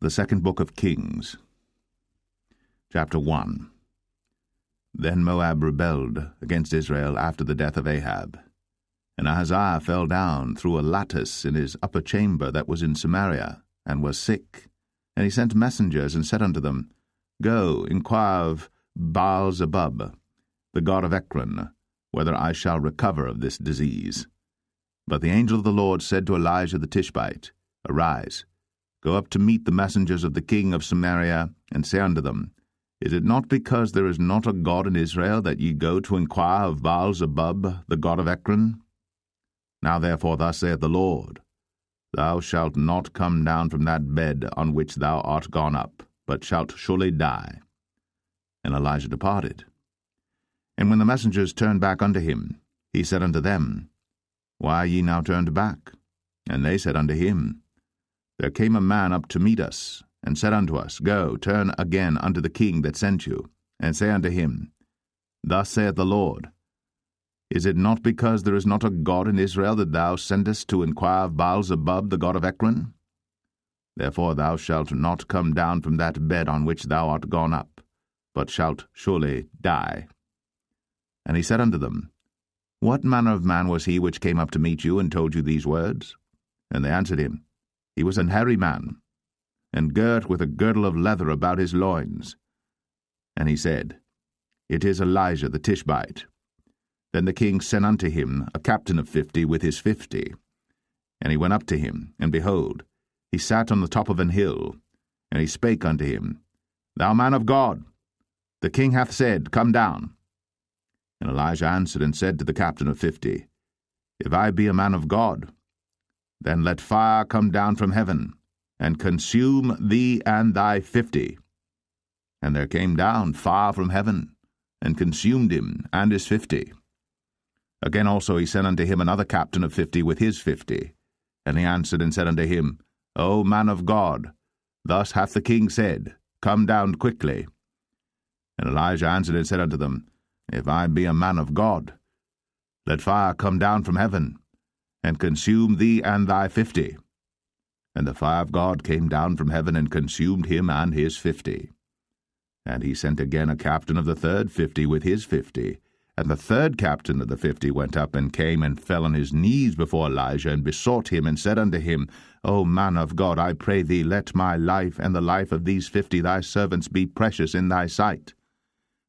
The second book of Kings. Chapter 1. Then Moab rebelled against Israel after the death of Ahab. And Ahaziah fell down through a lattice in his upper chamber that was in Samaria, and was sick. And he sent messengers, and said unto them, Go, inquire of Baal-zebub, the god of Ekron, whether I shall recover of this disease. But the angel of the Lord said to Elijah the Tishbite, Arise, go up to meet the messengers of the king of Samaria, and say unto them, Is it not because there is not a God in Israel that ye go to inquire of Baal-zebub, the god of Ekron? Now therefore thus saith the Lord, Thou shalt not come down from that bed on which thou art gone up, but shalt surely die. And Elijah departed. And when the messengers turned back unto him, he said unto them, Why are ye now turned back? And they said unto him, There came a man up to meet us, and said unto us, Go, turn again unto the king that sent you, and say unto him, Thus saith the Lord, Is it not because there is not a God in Israel that thou sendest to inquire of Baal-zebub, the god of Ekron? Therefore thou shalt not come down from that bed on which thou art gone up, but shalt surely die. And he said unto them, What manner of man was he which came up to meet you, and told you these words? And they answered him, He was an hairy man, and girt with a girdle of leather about his loins. And he said, It is Elijah the Tishbite. Then the king sent unto him a captain of 50 with his 50. And he went up to him, and behold, he sat on the top of an hill. And he spake unto him, Thou man of God, the king hath said, Come down. And Elijah answered and said to the captain of 50, If I be a man of God, then let fire come down from heaven, and consume thee and thy 50. And there came down fire from heaven, and consumed him and his 50. Again also he sent unto him another captain of 50 with his 50. And he answered and said unto him, O man of God, thus hath the king said, Come down quickly. And Elijah answered and said unto them, If I be a man of God, let fire come down from heaven, and consume thee and thy 50. And the fire of God came down from heaven, and consumed him and his 50. And he sent again a captain of the third 50 with his 50. And the third captain of the 50 went up, and came and fell on his knees before Elijah, and besought him, and said unto him, O man of God, I pray thee, let my life and the life of these 50 thy servants be precious in thy sight.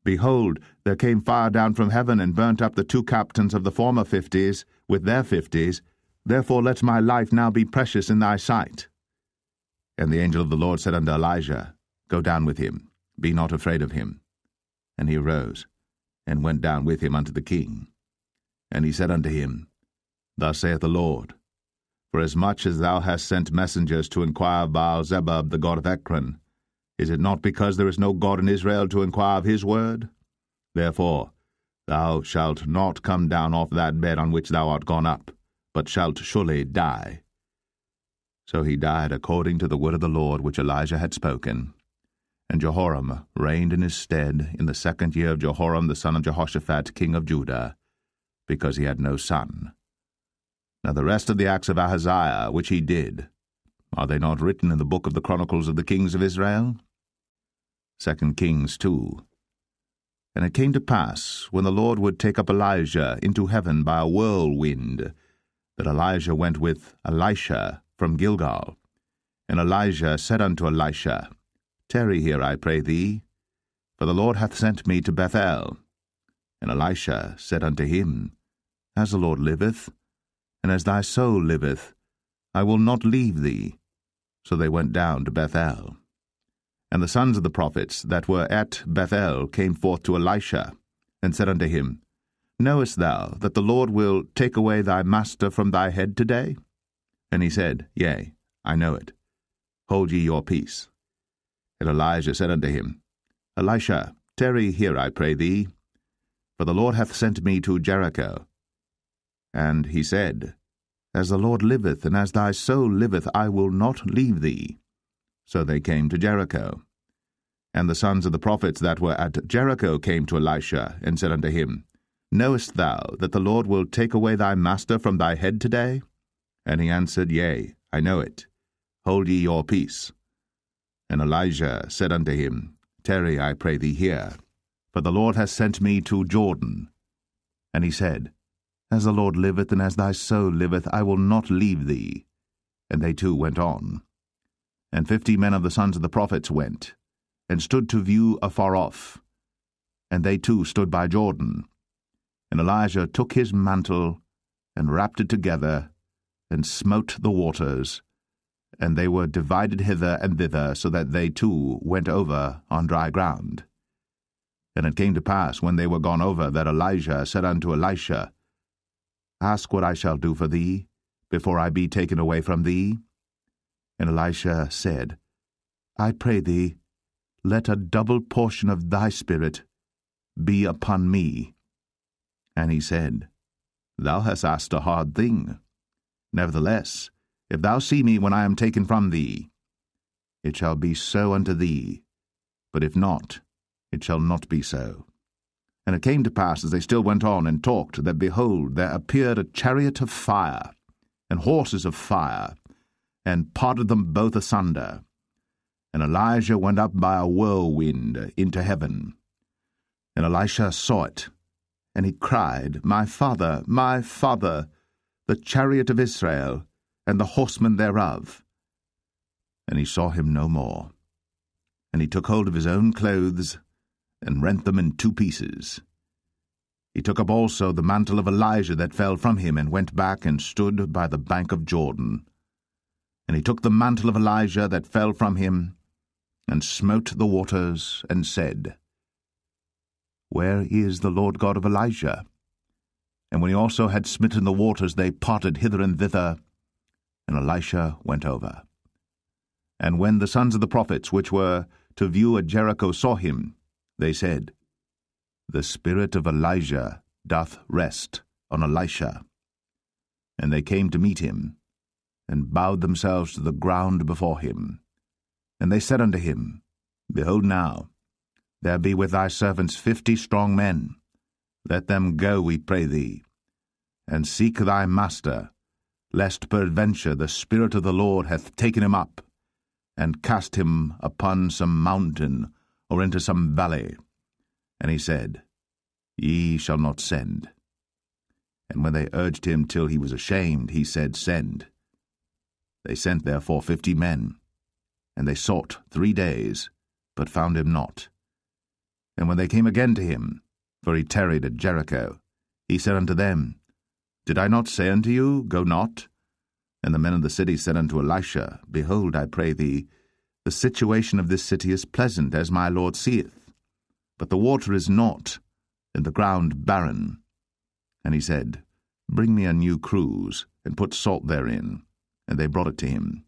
Behold, there came fire down from heaven, and burnt up the 2 captains of the former 50s with their 50s. Therefore let my life now be precious in thy sight. And the angel of the Lord said unto Elijah, Go down with him, be not afraid of him. And he arose, and went down with him unto the king. And he said unto him, Thus saith the Lord, Forasmuch as thou hast sent messengers to inquire of Baal-zebub, the god of Ekron, is it not because there is no God in Israel to inquire of his word? Therefore thou shalt not come down off that bed on which thou art gone up, but shalt surely die. So he died according to the word of the Lord which Elijah had spoken. And Jehoram reigned in his stead in the 2nd year of Jehoram the son of Jehoshaphat king of Judah, because he had no son. Now the rest of the acts of Ahaziah which he did, are they not written in the book of the Chronicles of the kings of Israel? 2 Kings 2. And it came to pass, when the Lord would take up Elijah into heaven by a whirlwind, that Elijah went with Elisha from Gilgal. And Elijah said unto Elisha, Tarry here, I pray thee, for the Lord hath sent me to Bethel. And Elisha said unto him, As the Lord liveth, and as thy soul liveth, I will not leave thee. So they went down to Bethel. And the sons of the prophets that were at Bethel came forth to Elisha, and said unto him, Knowest thou that the Lord will take away thy master from thy head today? And he said, Yea, I know it. Hold ye your peace. And Elijah said unto him, Elisha, tarry here, I pray thee, for the Lord hath sent me to Jericho. And he said, As the Lord liveth, and as thy soul liveth, I will not leave thee. So they came to Jericho. And the sons of the prophets that were at Jericho came to Elisha, and said unto him, Knowest thou that the Lord will take away thy master from thy head today? And he answered, Yea, I know it. Hold ye your peace. And Elijah said unto him, Tarry, I pray thee, here, for the Lord hath sent me to Jordan. And he said, As the Lord liveth, and as thy soul liveth, I will not leave thee. And they two went on. And 50 men of the sons of the prophets went, and stood to view afar off. And they too stood by Jordan. And Elijah took his mantle, and wrapped it together, and smote the waters, and they were divided hither and thither, so that they too went over on dry ground. And it came to pass, when they were gone over, that Elijah said unto Elisha, Ask what I shall do for thee, before I be taken away from thee. And Elisha said, I pray thee, let a double portion of thy spirit be upon me. And he said, Thou hast asked a hard thing. Nevertheless, if thou see me when I am taken from thee, it shall be so unto thee, but if not, it shall not be so. And it came to pass, as they still went on and talked, that, behold, there appeared a chariot of fire, and horses of fire, and parted them both asunder. And Elijah went up by a whirlwind into heaven. And Elisha saw it, and he cried, My father, the chariot of Israel, and the horsemen thereof. And he saw him no more. And he took hold of his own clothes, and rent them in 2 pieces. He took up also the mantle of Elijah that fell from him, and went back and stood by the bank of Jordan. And he took the mantle of Elijah that fell from him, and smote the waters, and said, Where is the Lord God of Elijah? And when he also had smitten the waters, they parted hither and thither, and Elisha went over. And when the sons of the prophets, which were to view at Jericho, saw him, they said, The spirit of Elijah doth rest on Elisha. And they came to meet him, and bowed themselves to the ground before him. And they said unto him, Behold now, there be with thy servants 50 strong men. Let them go, we pray thee, and seek thy master, lest peradventure the Spirit of the Lord hath taken him up, and cast him upon some mountain, or into some valley. And he said, Ye shall not send. And when they urged him till he was ashamed, he said, Send. They sent therefore 50 men, and they sought 3 days, but found him not. And when they came again to him, for he tarried at Jericho, he said unto them, Did I not say unto you, Go not? And the men of the city said unto Elisha, Behold, I pray thee, the situation of this city is pleasant, as my Lord seeth, but the water is naught, and the ground barren. And he said, Bring me a new cruse, and put salt therein. And they brought it to him.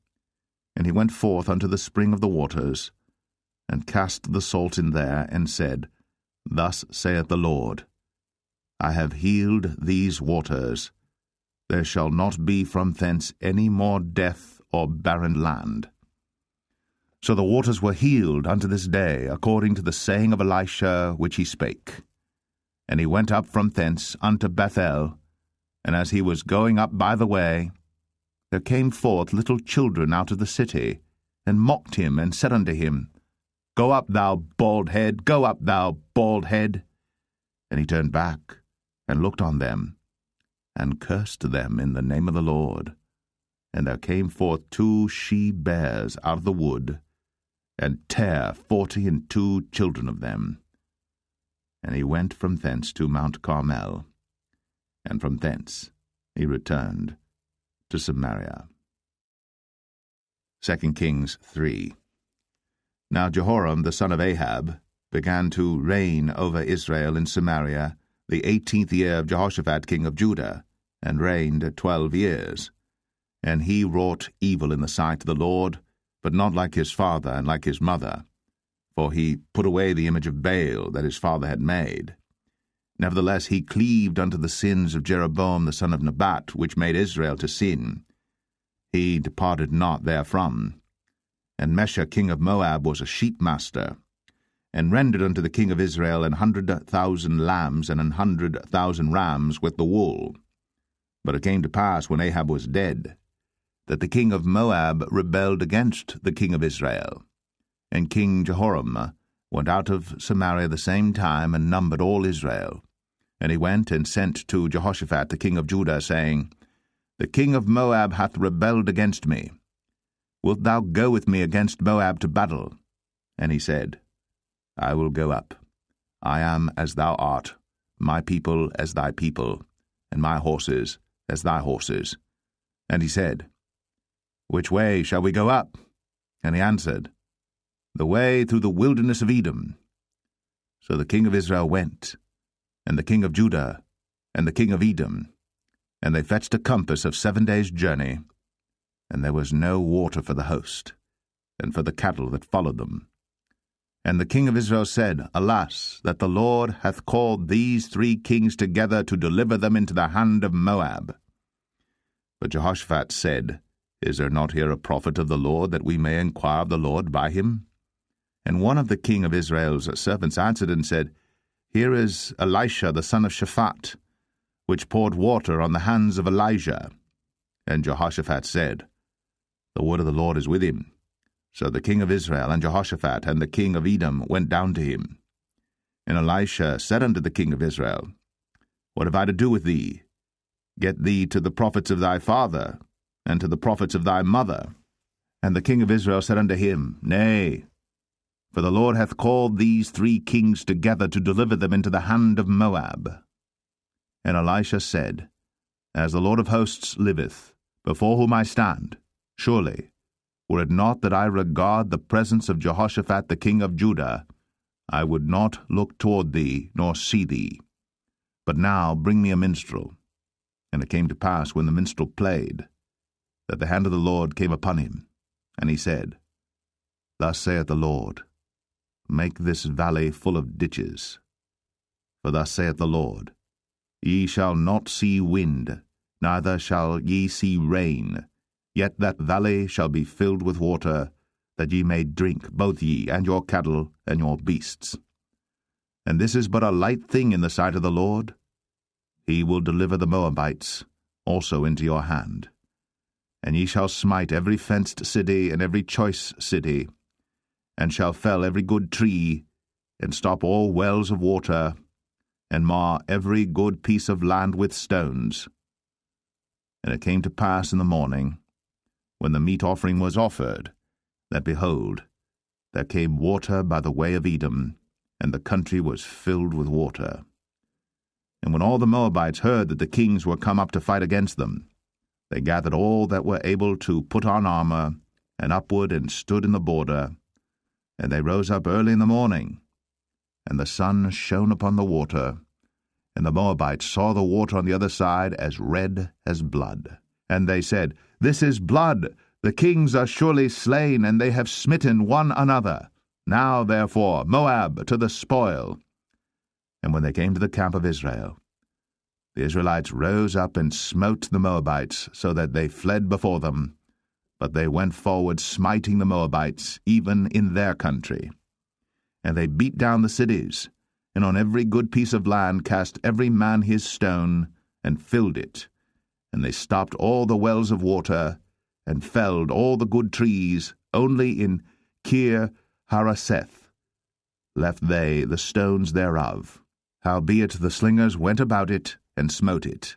And he went forth unto the spring of the waters, and cast the salt in there, and said, Thus saith the Lord, I have healed these waters. There shall not be from thence any more death or barren land. So the waters were healed unto this day, according to the saying of Elisha which he spake. And he went up from thence unto Bethel, and as he was going up by the way, there came forth little children out of the city, and mocked him, and said unto him, Go up, thou bald head, go up, thou bald head. And he turned back, and looked on them, and cursed them in the name of the Lord. And there came forth 2 she-bears out of the wood, and tare 42 children of them. And he went from thence to Mount Carmel, and from thence he returned to Samaria. 2 Kings 3. Now Jehoram the son of Ahab began to reign over Israel in Samaria the 18th year of Jehoshaphat king of Judah, and reigned 12 years. And he wrought evil in the sight of the Lord, but not like his father and like his mother, for he put away the image of Baal that his father had made. Nevertheless he cleaved unto the sins of Jeroboam the son of Nebat, which made Israel to sin. He departed not therefrom. And Mesha king of Moab was a sheepmaster, and rendered unto the king of Israel 100,000 lambs and 100,000 rams with the wool. But it came to pass, when Ahab was dead, that the king of Moab rebelled against the king of Israel. and King Jehoram went out of Samaria the same time, and numbered all Israel. And he went and sent to Jehoshaphat the king of Judah, saying, The king of Moab hath rebelled against me. Wilt thou go with me against Moab to battle? And he said, I will go up. I am as thou art, my people as thy people, and my horses as thy horses. And he said, Which way shall we go up? And he answered, The way through the wilderness of Edom. So the king of Israel went, and the king of Judah, and the king of Edom, and they fetched a compass of 7 days' journey, and there was no water for the host, and for the cattle that followed them. And the king of Israel said, Alas, that the Lord hath called these 3 kings together to deliver them into the hand of Moab. But Jehoshaphat said, Is there not here a prophet of the Lord, that we may inquire of the Lord by him? And one of the king of Israel's servants answered and said, Here is Elisha the son of Shaphat, which poured water on the hands of Elijah. And Jehoshaphat said, The word of the Lord is with him. So the king of Israel and Jehoshaphat and the king of Edom went down to him. And Elisha said unto the king of Israel, What have I to do with thee? Get thee to the prophets of thy father, and to the prophets of thy mother. And the king of Israel said unto him, Nay, for the Lord hath called these 3 kings together to deliver them into the hand of Moab. And Elisha said, As the Lord of hosts liveth, before whom I stand, surely, were it not that I regard the presence of Jehoshaphat the king of Judah, I would not look toward thee, nor see thee. But now bring me a minstrel. And it came to pass, when the minstrel played, that the hand of the Lord came upon him. And he said, Thus saith the Lord, Make this valley full of ditches. For thus saith the Lord, Ye shall not see wind, neither shall ye see rain, yet that valley shall be filled with water, that ye may drink, both ye, and your cattle, and your beasts. And this is but a light thing in the sight of the Lord. He will deliver the Moabites also into your hand. And ye shall smite every fenced city and every choice city, and shall fell every good tree, and stop all wells of water, and mar every good piece of land with stones. And it came to pass in the morning, when the meat offering was offered, that, behold, there came water by the way of Edom, and the country was filled with water. And when all the Moabites heard that the kings were come up to fight against them, they gathered all that were able to put on armor, and upward and stood in the border. And they rose up early in the morning, and the sun shone upon the water, and the Moabites saw the water on the other side as red as blood. And they said, This is blood. The kings are surely slain, and they have smitten one another. Now, therefore, Moab to the spoil. And when they came to the camp of Israel, the Israelites rose up and smote the Moabites, so that they fled before them. But they went forward, smiting the Moabites, even in their country. And they beat down the cities, and on every good piece of land cast every man his stone, and filled it. And they stopped all the wells of water, and felled all the good trees. Only in Kir Hareseth left they the stones thereof. Howbeit the slingers went about it, and smote it.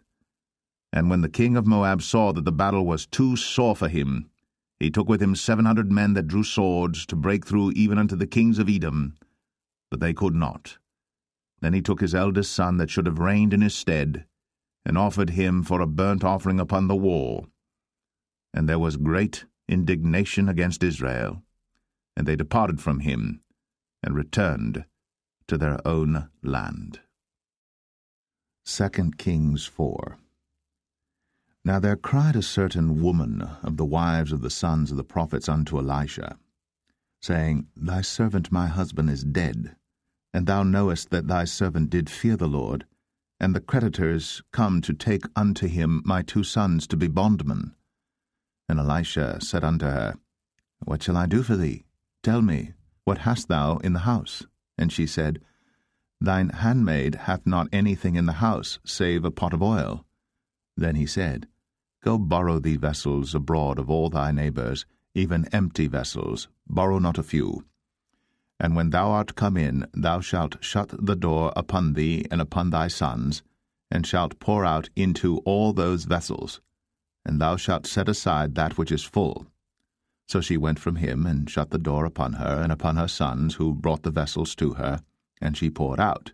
And when the king of Moab saw that the battle was too sore for him, he took with him 700 men that drew swords, to break through even unto the kings of Edom, but they could not. Then he took his eldest son that should have reigned in his stead, and offered him for a burnt offering upon the wall. And there was great indignation against Israel, and they departed from him, and returned to their own land. 2 Kings 4. Now there cried a certain woman of the wives of the sons of the prophets unto Elisha, saying, Thy servant my husband is dead, and thou knowest that thy servant did fear the Lord, and the creditors come to take unto him my 2 sons to be bondmen. And Elisha said unto her, What shall I do for thee? Tell me, what hast thou in the house? And she said, Thine handmaid hath not anything in the house, save a pot of oil. Then he said, Go borrow thee vessels abroad of all thy neighbors, even empty vessels, borrow not a few. And when thou art come in, thou shalt shut the door upon thee and upon thy sons, and shalt pour out into all those vessels, and thou shalt set aside that which is full. So she went from him, and shut the door upon her and upon her sons, who brought the vessels to her, and she poured out.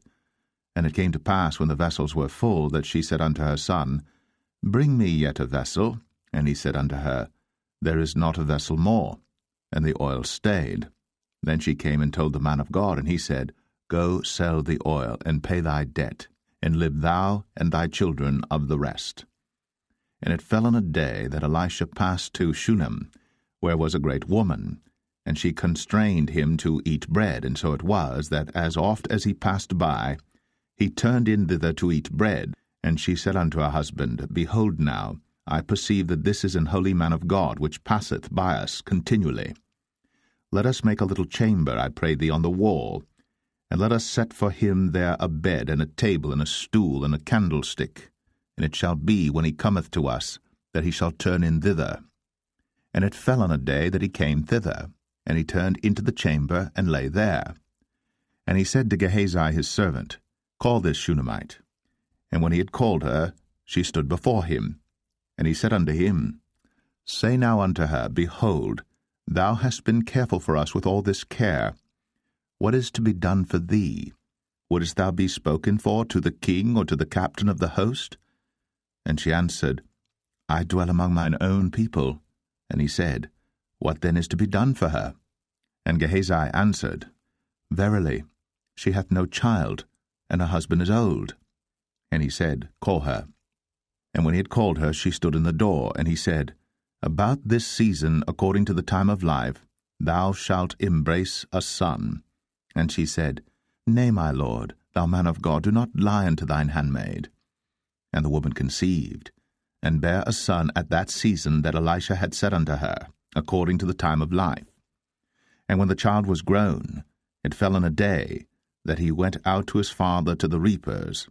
And it came to pass, when the vessels were full, that she said unto her son, Bring me yet a vessel. And he said unto her, There is not a vessel more. And the oil stayed. Then she came and told the man of God, and he said, Go sell the oil, and pay thy debt, and live thou and thy children of the rest. And it fell on a day that Elisha passed to Shunem, where was a great woman, and she constrained him to eat bread. And so it was, that as oft as he passed by, he turned in thither to eat bread. And she said unto her husband, Behold now, I perceive that this is an holy man of God, which passeth by us continually. Let us make a little chamber, I pray thee, on the wall, and let us set for him there a bed, and a table, and a stool, and a candlestick. And it shall be, when he cometh to us, that he shall turn in thither. And it fell on a day that he came thither, and he turned into the chamber, and lay there. And he said to Gehazi his servant, Call this Shunammite. And when he had called her, she stood before him. And he said unto him, Say now unto her, Behold, thou hast been careful for us with all this care. What is to be done for thee? Wouldest thou be spoken for to the king or to the captain of the host? And she answered, I dwell among mine own people. And he said, What then is to be done for her? And Gehazi answered, Verily, she hath no child, and her husband is old. And he said, Call her. And when he had called her, she stood in the door. And he said, About this season, according to the time of life, thou shalt embrace a son. And she said, Nay, my lord, thou man of God, do not lie unto thine handmaid. And the woman conceived, and bare a son at that season that Elisha had said unto her, according to the time of life. And when the child was grown, it fell on a day that he went out to his father to the reapers.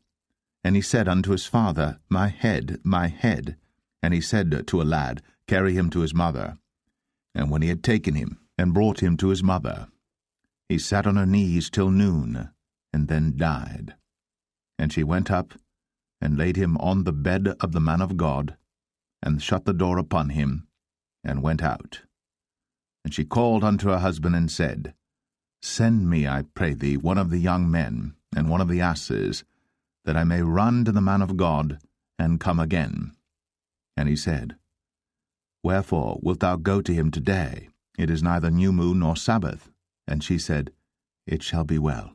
And he said unto his father, My head, my head. And he said to a lad, Carry him to his mother. And when he had taken him, and brought him to his mother, he sat on her knees till noon, and then died. And she went up, and laid him on the bed of the man of God, and shut the door upon him, and went out. And she called unto her husband, and said, Send me, I pray thee, one of the young men, and one of the asses, that I may run to the man of God, and come again. And he said, Wherefore wilt thou go to him today? It is neither new moon nor Sabbath. And she said, It shall be well.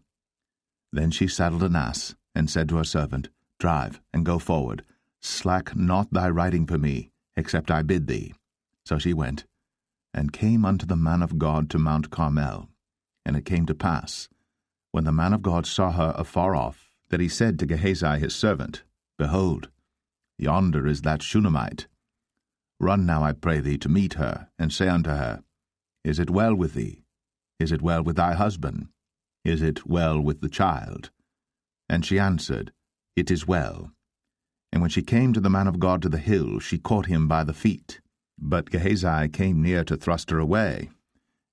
Then she saddled an ass, and said to her servant, Drive, and go forward. Slack not thy riding for me, except I bid thee. So she went, and came unto the man of God to Mount Carmel. And it came to pass, when the man of God saw her afar off, that he said to Gehazi his servant, Behold, yonder is that Shunammite. Run now, I pray thee, to meet her, and say unto her, Is it well with thee? Is it well with thy husband? Is it well with the child? And she answered, It is well. And when she came to the man of God to the hill, she caught him by the feet. But Gehazi came near to thrust her away.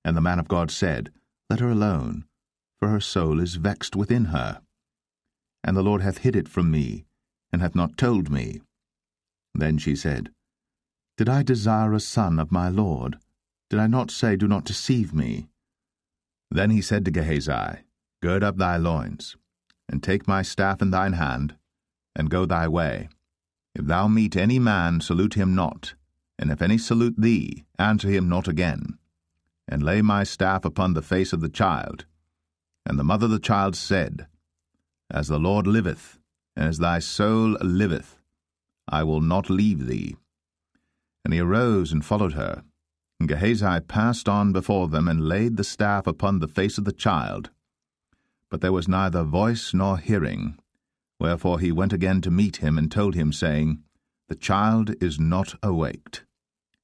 And the man of God said, Let her alone, for her soul is vexed within her. And the Lord hath hid it from me, and hath not told me. Then she said, Did I desire a son of my Lord? Did I not say, Do not deceive me? Then he said to Gehazi, Gird up thy loins, and take my staff in thine hand, and go thy way. If thou meet any man, salute him not, and if any salute thee, answer him not again. And lay my staff upon the face of the child. And the mother of the child said, As the Lord liveth, and as thy soul liveth, I will not leave thee. And he arose and followed her. And Gehazi passed on before them, and laid the staff upon the face of the child. But there was neither voice nor hearing. Wherefore he went again to meet him, and told him, saying, The child is not awaked.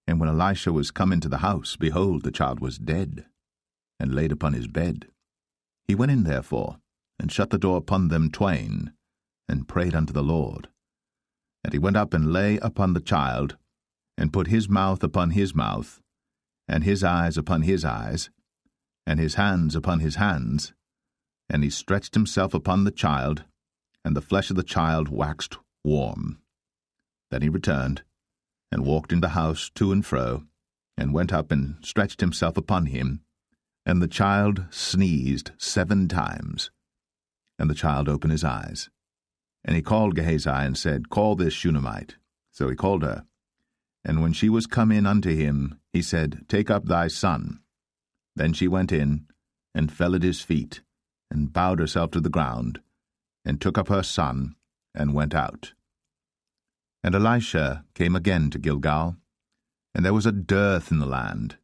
And when Elisha was come into the house, behold, the child was dead, and laid upon his bed. He went in therefore, and shut the door upon them twain, and prayed unto the Lord. And he went up and lay upon the child, and put his mouth upon his mouth, and his eyes upon his eyes, and his hands upon his hands, and he stretched himself upon the child, and the flesh of the child waxed warm. Then he returned, and walked in the house to and fro, and went up and stretched himself upon him, and the child sneezed 7 times. And the child opened his eyes. And he called Gehazi, and said, Call this Shunammite. So he called her. And when she was come in unto him, he said, Take up thy son. Then she went in, and fell at his feet, and bowed herself to the ground, and took up her son, and went out. And Elisha came again to Gilgal, and there was a dearth in the land.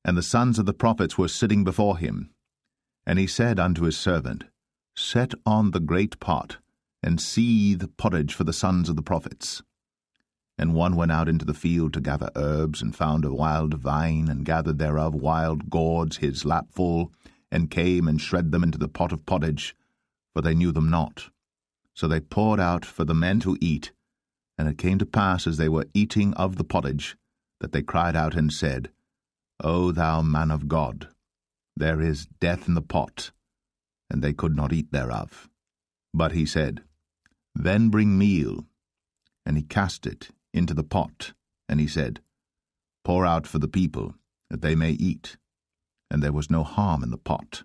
And the sons of the prophets were sitting before him. And he said unto his servant, Set on the great pot, and seethe pottage for the sons of the prophets. And one went out into the field to gather herbs, and found a wild vine, and gathered thereof wild gourds his lapful, and came and shred them into the pot of pottage, for they knew them not. So they poured out for the men to eat. And it came to pass, as they were eating of the pottage, that they cried out and said, O thou man of God, there is death in the pot. And they could not eat thereof. But he said, Then bring meal. And he cast it into the pot, and he said, Pour out for the people, that they may eat. And there was no harm in the pot.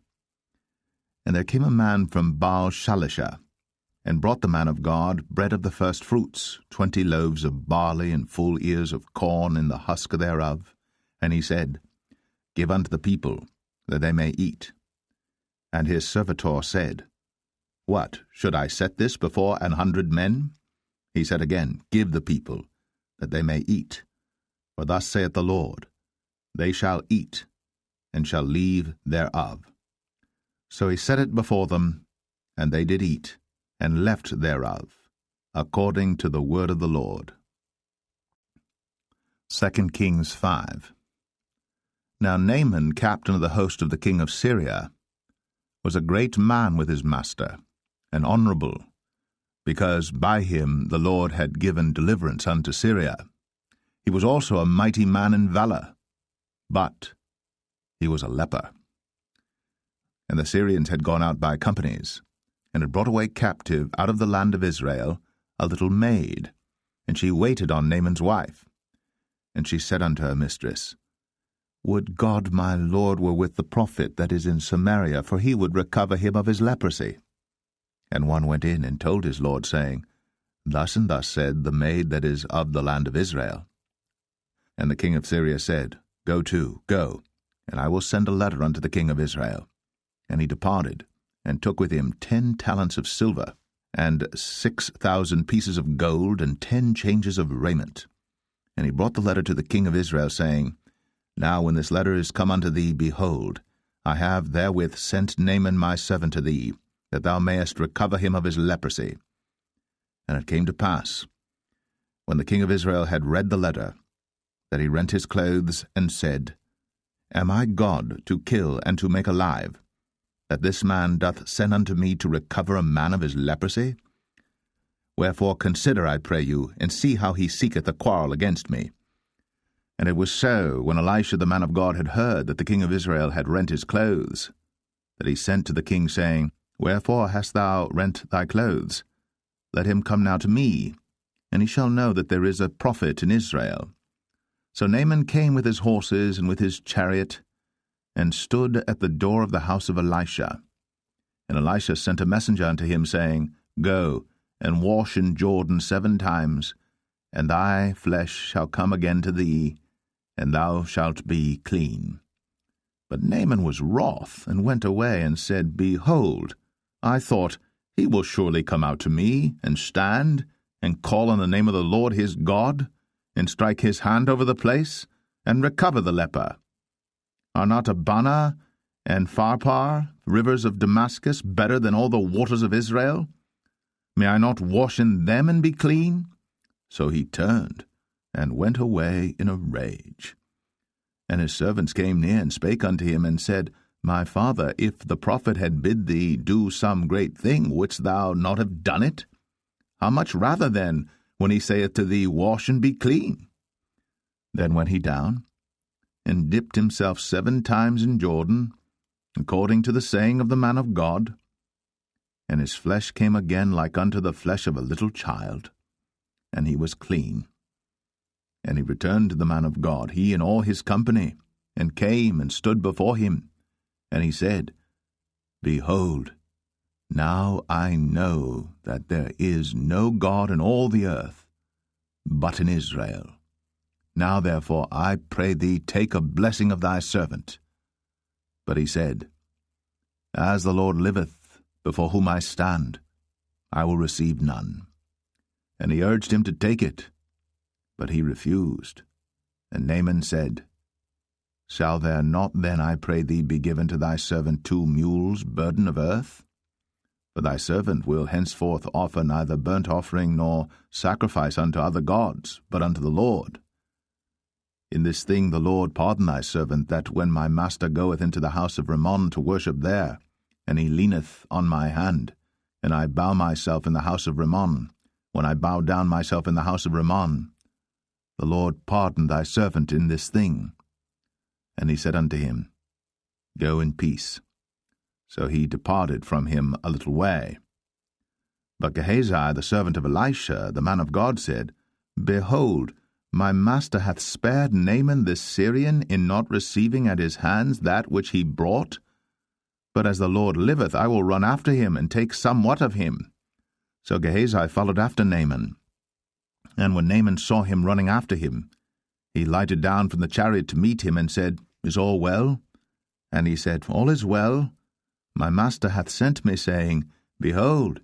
And there came a man from Baal-Shalisha, and brought the man of God bread of the first fruits, 20 loaves of barley, and full ears of corn in the husk thereof. And he said, Give unto the people, that they may eat. And his servitor said, What, should I set this before 100 men? He said again, Give the people, that they may eat. For thus saith the Lord, They shall eat, and shall leave thereof. So he set it before them, and they did eat, and left thereof, according to the word of the Lord. 2 Kings 5. Now Naaman, captain of the host of the king of Syria, was a great man with his master, and honorable, because by him the Lord had given deliverance unto Syria. He was also a mighty man in valor, but he was a leper. And the Syrians had gone out by companies, and had brought away captive out of the land of Israel a little maid, and she waited on Naaman's wife. And she said unto her mistress, Would God my Lord were with the prophet that is in Samaria, for he would recover him of his leprosy. And one went in and told his lord, saying, Thus and thus said the maid that is of the land of Israel. And the king of Syria said, Go to, go, and I will send a letter unto the king of Israel. And he departed, and took with him 10 talents of silver, and 6,000 pieces of gold, and 10 changes of raiment. And he brought the letter to the king of Israel, saying, Now when this letter is come unto thee, behold, I have therewith sent Naaman my servant to thee, that thou mayest recover him of his leprosy. And it came to pass, when the king of Israel had read the letter, that he rent his clothes, and said, Am I God to kill and to make alive, that this man doth send unto me to recover a man of his leprosy? Wherefore consider, I pray you, and see how he seeketh a quarrel against me. And it was so, when Elisha the man of God had heard that the king of Israel had rent his clothes, that he sent to the king, saying, Wherefore hast thou rent thy clothes? Let him come now to me, and he shall know that there is a prophet in Israel. So Naaman came with his horses and with his chariot, and stood at the door of the house of Elisha. And Elisha sent a messenger unto him, saying, Go, and wash in Jordan 7 times, and thy flesh shall come again to thee, and thou shalt be clean. But Naaman was wroth, and went away, and said, Behold, I thought, he will surely come out to me, and stand, and call on the name of the Lord his God, and strike his hand over the place, and recover the leper. Are not Abana and Pharpar, rivers of Damascus, better than all the waters of Israel? May I not wash in them and be clean? So he turned, and went away in a rage. And his servants came near, and spake unto him, and said, My father, if the prophet had bid thee do some great thing, wouldst thou not have done it? How much rather then, when he saith to thee, Wash and be clean? Then went he down, and dipped himself 7 times in Jordan, according to the saying of the man of God? And his flesh came again like unto the flesh of a little child, and he was clean. And he returned to the man of God, he and all his company, and came and stood before him. And he said, Behold, now I know that there is no God in all the earth, but in Israel. Now therefore I pray thee, take a blessing of thy servant. But he said, As the Lord liveth, before whom I stand, I will receive none. And he urged him to take it, but he refused. And Naaman said, Shall there not then, I pray thee, be given to thy servant 2 mules' burden of earth? For thy servant will henceforth offer neither burnt offering nor sacrifice unto other gods, but unto the Lord. In this thing the Lord pardon thy servant, that when my master goeth into the house of Rimmon to worship there, and he leaneth on my hand, and I bow myself in the house of Rimmon, when I bow down myself in the house of Rimmon, the Lord pardon thy servant in this thing. And he said unto him, Go in peace. So he departed from him a little way. But Gehazi, the servant of Elisha, the man of God, said, Behold, my master hath spared Naaman this Syrian in not receiving at his hands that which he brought. But as the Lord liveth, I will run after him, and take somewhat of him. So Gehazi followed after Naaman. And when Naaman saw him running after him, he lighted down from the chariot to meet him, and said, Is all well? And he said, All is well. My master hath sent me, saying, Behold,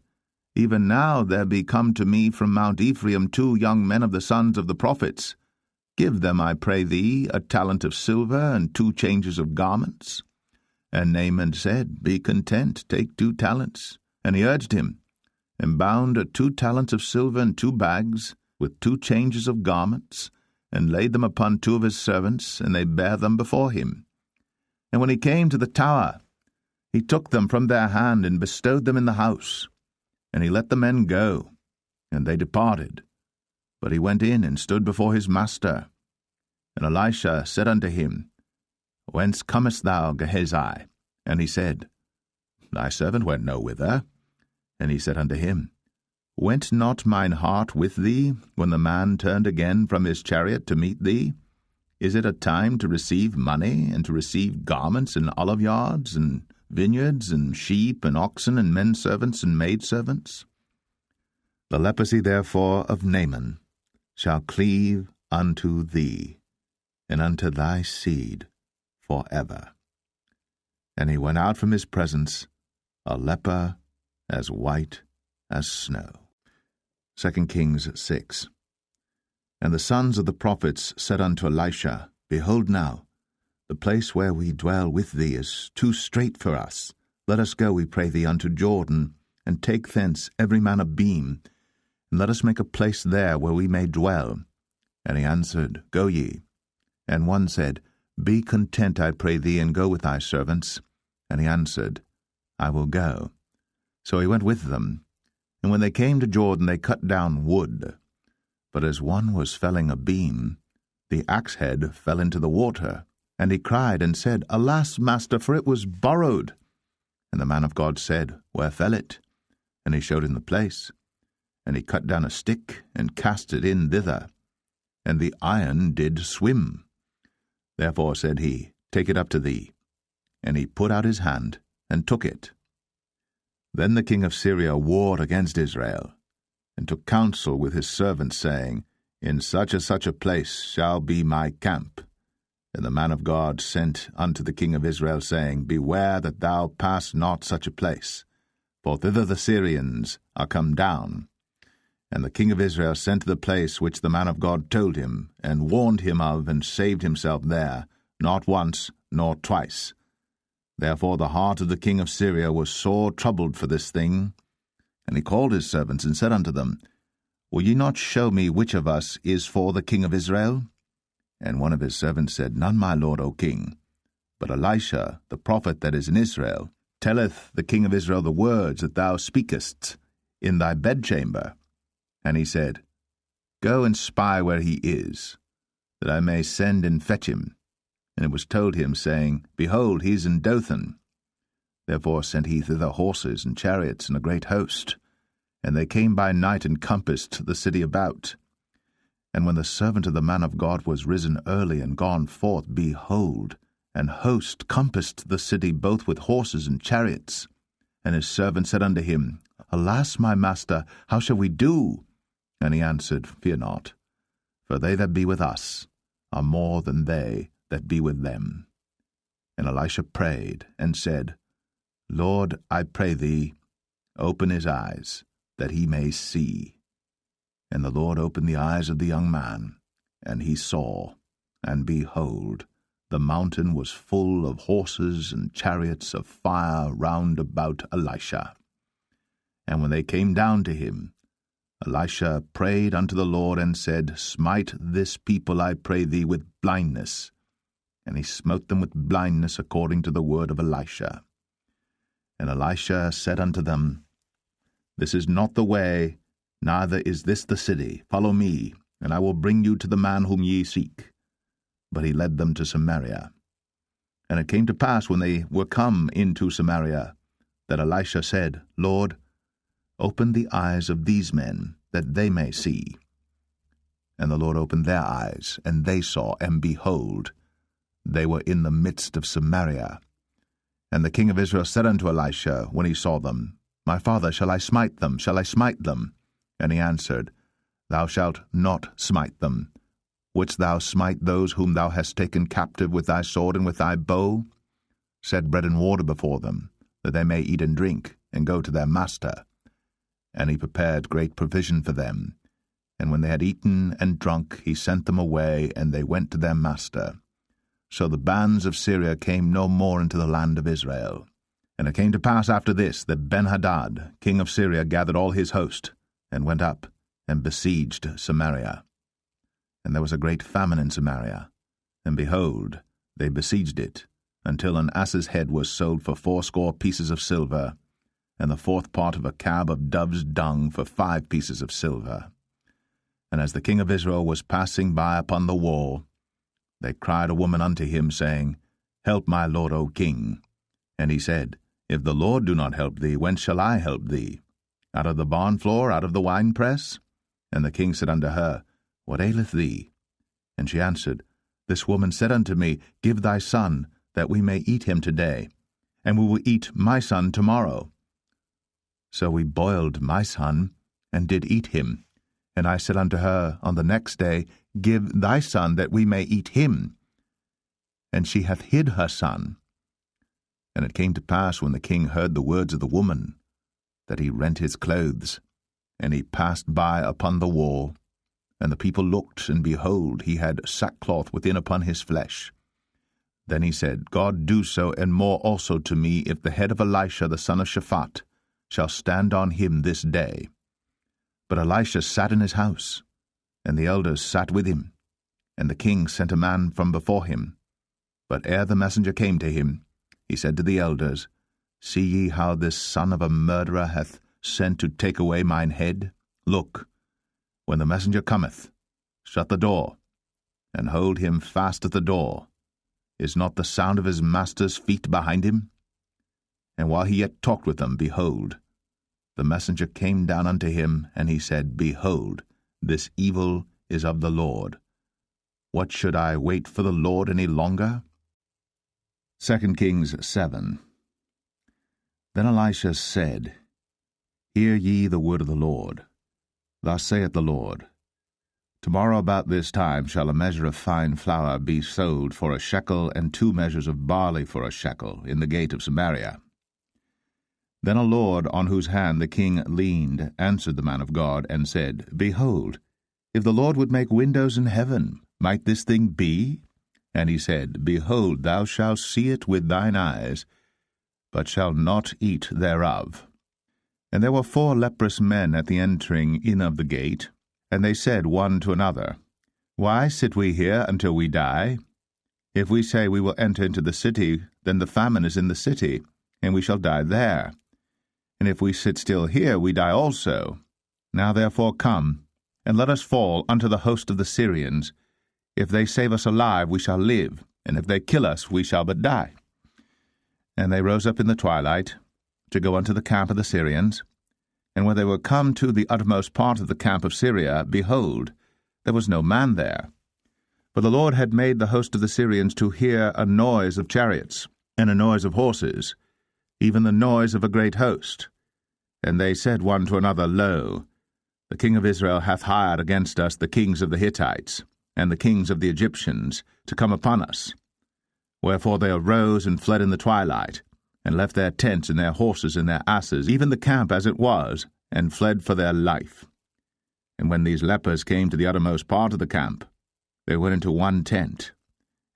even now there be come to me from Mount Ephraim 2 young men of the sons of the prophets. Give them, I pray thee, a talent of silver, and 2 changes of garments. And Naaman said, Be content, take 2 talents. And he urged him, and bound 2 talents of silver in 2 bags, with 2 changes of garments, and laid them upon 2 of his servants, and they bare them before him. And when he came to the tower, he took them from their hand, and bestowed them in the house. And he let the men go, and they departed. But he went in and stood before his master. And Elisha said unto him, Whence comest thou, Gehazi? And he said, Thy servant went no whither. And he said unto him, Went not mine heart with thee, when the man turned again from his chariot to meet thee? Is it a time to receive money, and to receive garments, and oliveyards, and vineyards, and sheep, and oxen, and men servants, and maid servants? The leprosy therefore of Naaman shall cleave unto thee, and unto thy seed forever. And he went out from his presence, a leper as white as snow. 2 Kings 6. And the sons of the prophets said unto Elisha, Behold now, the place where we dwell with thee is too strait for us. Let us go, we pray thee, unto Jordan, and take thence every man a beam, and let us make a place there where we may dwell. And he answered, Go ye. And one said, Be content, I pray thee, and go with thy servants. And he answered, I will go. So he went with them. And when they came to Jordan, they cut down wood. But as one was felling a beam, the axe head fell into the water. And he cried and said, Alas, master, for it was borrowed. And the man of God said, Where fell it? And he showed him the place. And he cut down a stick, and cast it in thither. And the iron did swim. Therefore said he, Take it up to thee. And he put out his hand, and took it. Then the king of Syria warred against Israel, and took counsel with his servants, saying, In such a place shall be my camp. And the man of God sent unto the king of Israel, saying, Beware that thou pass not such a place, for thither the Syrians are come down. And the king of Israel sent to the place which the man of God told him, and warned him of, and saved himself there, not once nor twice. Therefore the heart of the king of Syria was sore troubled for this thing. And he called his servants, and said unto them, Will ye not show me which of us is for the king of Israel? And one of his servants said, None, my lord, O king. But Elisha, the prophet that is in Israel, telleth the king of Israel the words that thou speakest in thy bedchamber. And he said, Go and spy where he is, that I may send and fetch him. And it was told him, saying, Behold, he is in Dothan. Therefore sent he thither horses and chariots and a great host. And they came by night and compassed the city about. And when the servant of the man of God was risen early and gone forth, behold, an host compassed the city both with horses and chariots. And his servant said unto him, Alas, my master, how shall we do? And he answered, Fear not, for they that be with us are more than they that be with them. And Elisha prayed, and said, Lord, I pray thee, open his eyes, that he may see. And the Lord opened the eyes of the young man, and he saw, and behold, the mountain was full of horses and chariots of fire round about Elisha. And when they came down to him, Elisha prayed unto the Lord, and said, Smite this people, I pray thee, with blindness. And he smote them with blindness according to the word of Elisha. And Elisha said unto them, This is not the way, neither is this the city. Follow me, and I will bring you to the man whom ye seek. But he led them to Samaria. And it came to pass, when they were come into Samaria, that Elisha said, Lord, open the eyes of these men, that they may see. And the Lord opened their eyes, and they saw, and behold, they were in the midst of Samaria. And the king of Israel said unto Elisha, when he saw them, My father, shall I smite them? Shall I smite them? And he answered, Thou shalt not smite them. Wouldst thou smite those whom thou hast taken captive with thy sword and with thy bow? Set bread and water before them, that they may eat and drink, and go to their master. And he prepared great provision for them. And when they had eaten and drunk, he sent them away, and they went to their master. So the bands of Syria came no more into the land of Israel. And it came to pass after this, that Benhadad, king of Syria, gathered all his host, and went up, and besieged Samaria. And there was a great famine in Samaria, and behold, they besieged it, until an ass's head was sold for 80 pieces of silver, and the 4th part of a cab of dove's dung for 5 pieces of silver. And as the king of Israel was passing by upon the wall, they cried a woman unto him, saying, Help my lord, O king. And he said, If the Lord do not help thee, whence shall I help thee? Out of the barn floor, out of the winepress? And the king said unto her, What aileth thee? And she answered, This woman said unto me, Give thy son, that we may eat him today, and we will eat my son tomorrow. So we boiled my son, and did eat him. And I said unto her on the next day, Give thy son, that we may eat him. And she hath hid her son. And it came to pass, when the king heard the words of the woman, that he rent his clothes, and he passed by upon the wall. And the people looked, and behold, he had sackcloth within upon his flesh. Then he said, God do so, and more also to me, if the head of Elisha the son of Shaphat shall stand on him this day. But Elisha sat in his house, and the elders sat with him. And the king sent a man from before him. But ere the messenger came to him, he said to the elders, See ye how this son of a murderer hath sent to take away mine head? Look, when the messenger cometh, shut the door, and hold him fast at the door. Is not the sound of his master's feet behind him? And while he yet talked with them, behold, the messenger came down unto him, and he said, Behold, this evil is of the Lord. What should I wait for the Lord any longer? 2 Kings 7. Then Elisha said, Hear ye the word of the Lord. Thus saith the Lord, Tomorrow about this time shall a measure of fine flour be sold for a shekel, and 2 measures of barley for a shekel, in the gate of Samaria. Then a lord, on whose hand the king leaned, answered the man of God, and said, Behold, if the Lord would make windows in heaven, might this thing be? And he said, Behold, thou shalt see it with thine eyes, but shalt not eat thereof. And there were 4 leprous men at the entering in of the gate, and they said one to another, Why sit we here until we die? If we say we will enter into the city, then the famine is in the city, and we shall die there. And if we sit still here, we die also. Now therefore come, and let us fall unto the host of the Syrians. If they save us alive, we shall live, and if they kill us, we shall but die. And they rose up in the twilight, to go unto the camp of the Syrians. And when they were come to the uttermost part of the camp of Syria, behold, there was no man there. For the Lord had made the host of the Syrians to hear a noise of chariots, and a noise of horses, even the noise of a great host. And they said one to another, Lo, the king of Israel hath hired against us the kings of the Hittites, and the kings of the Egyptians, to come upon us. Wherefore they arose and fled in the twilight, and left their tents and their horses and their asses, even the camp as it was, and fled for their life. And when these lepers came to the uttermost part of the camp, they went into one tent,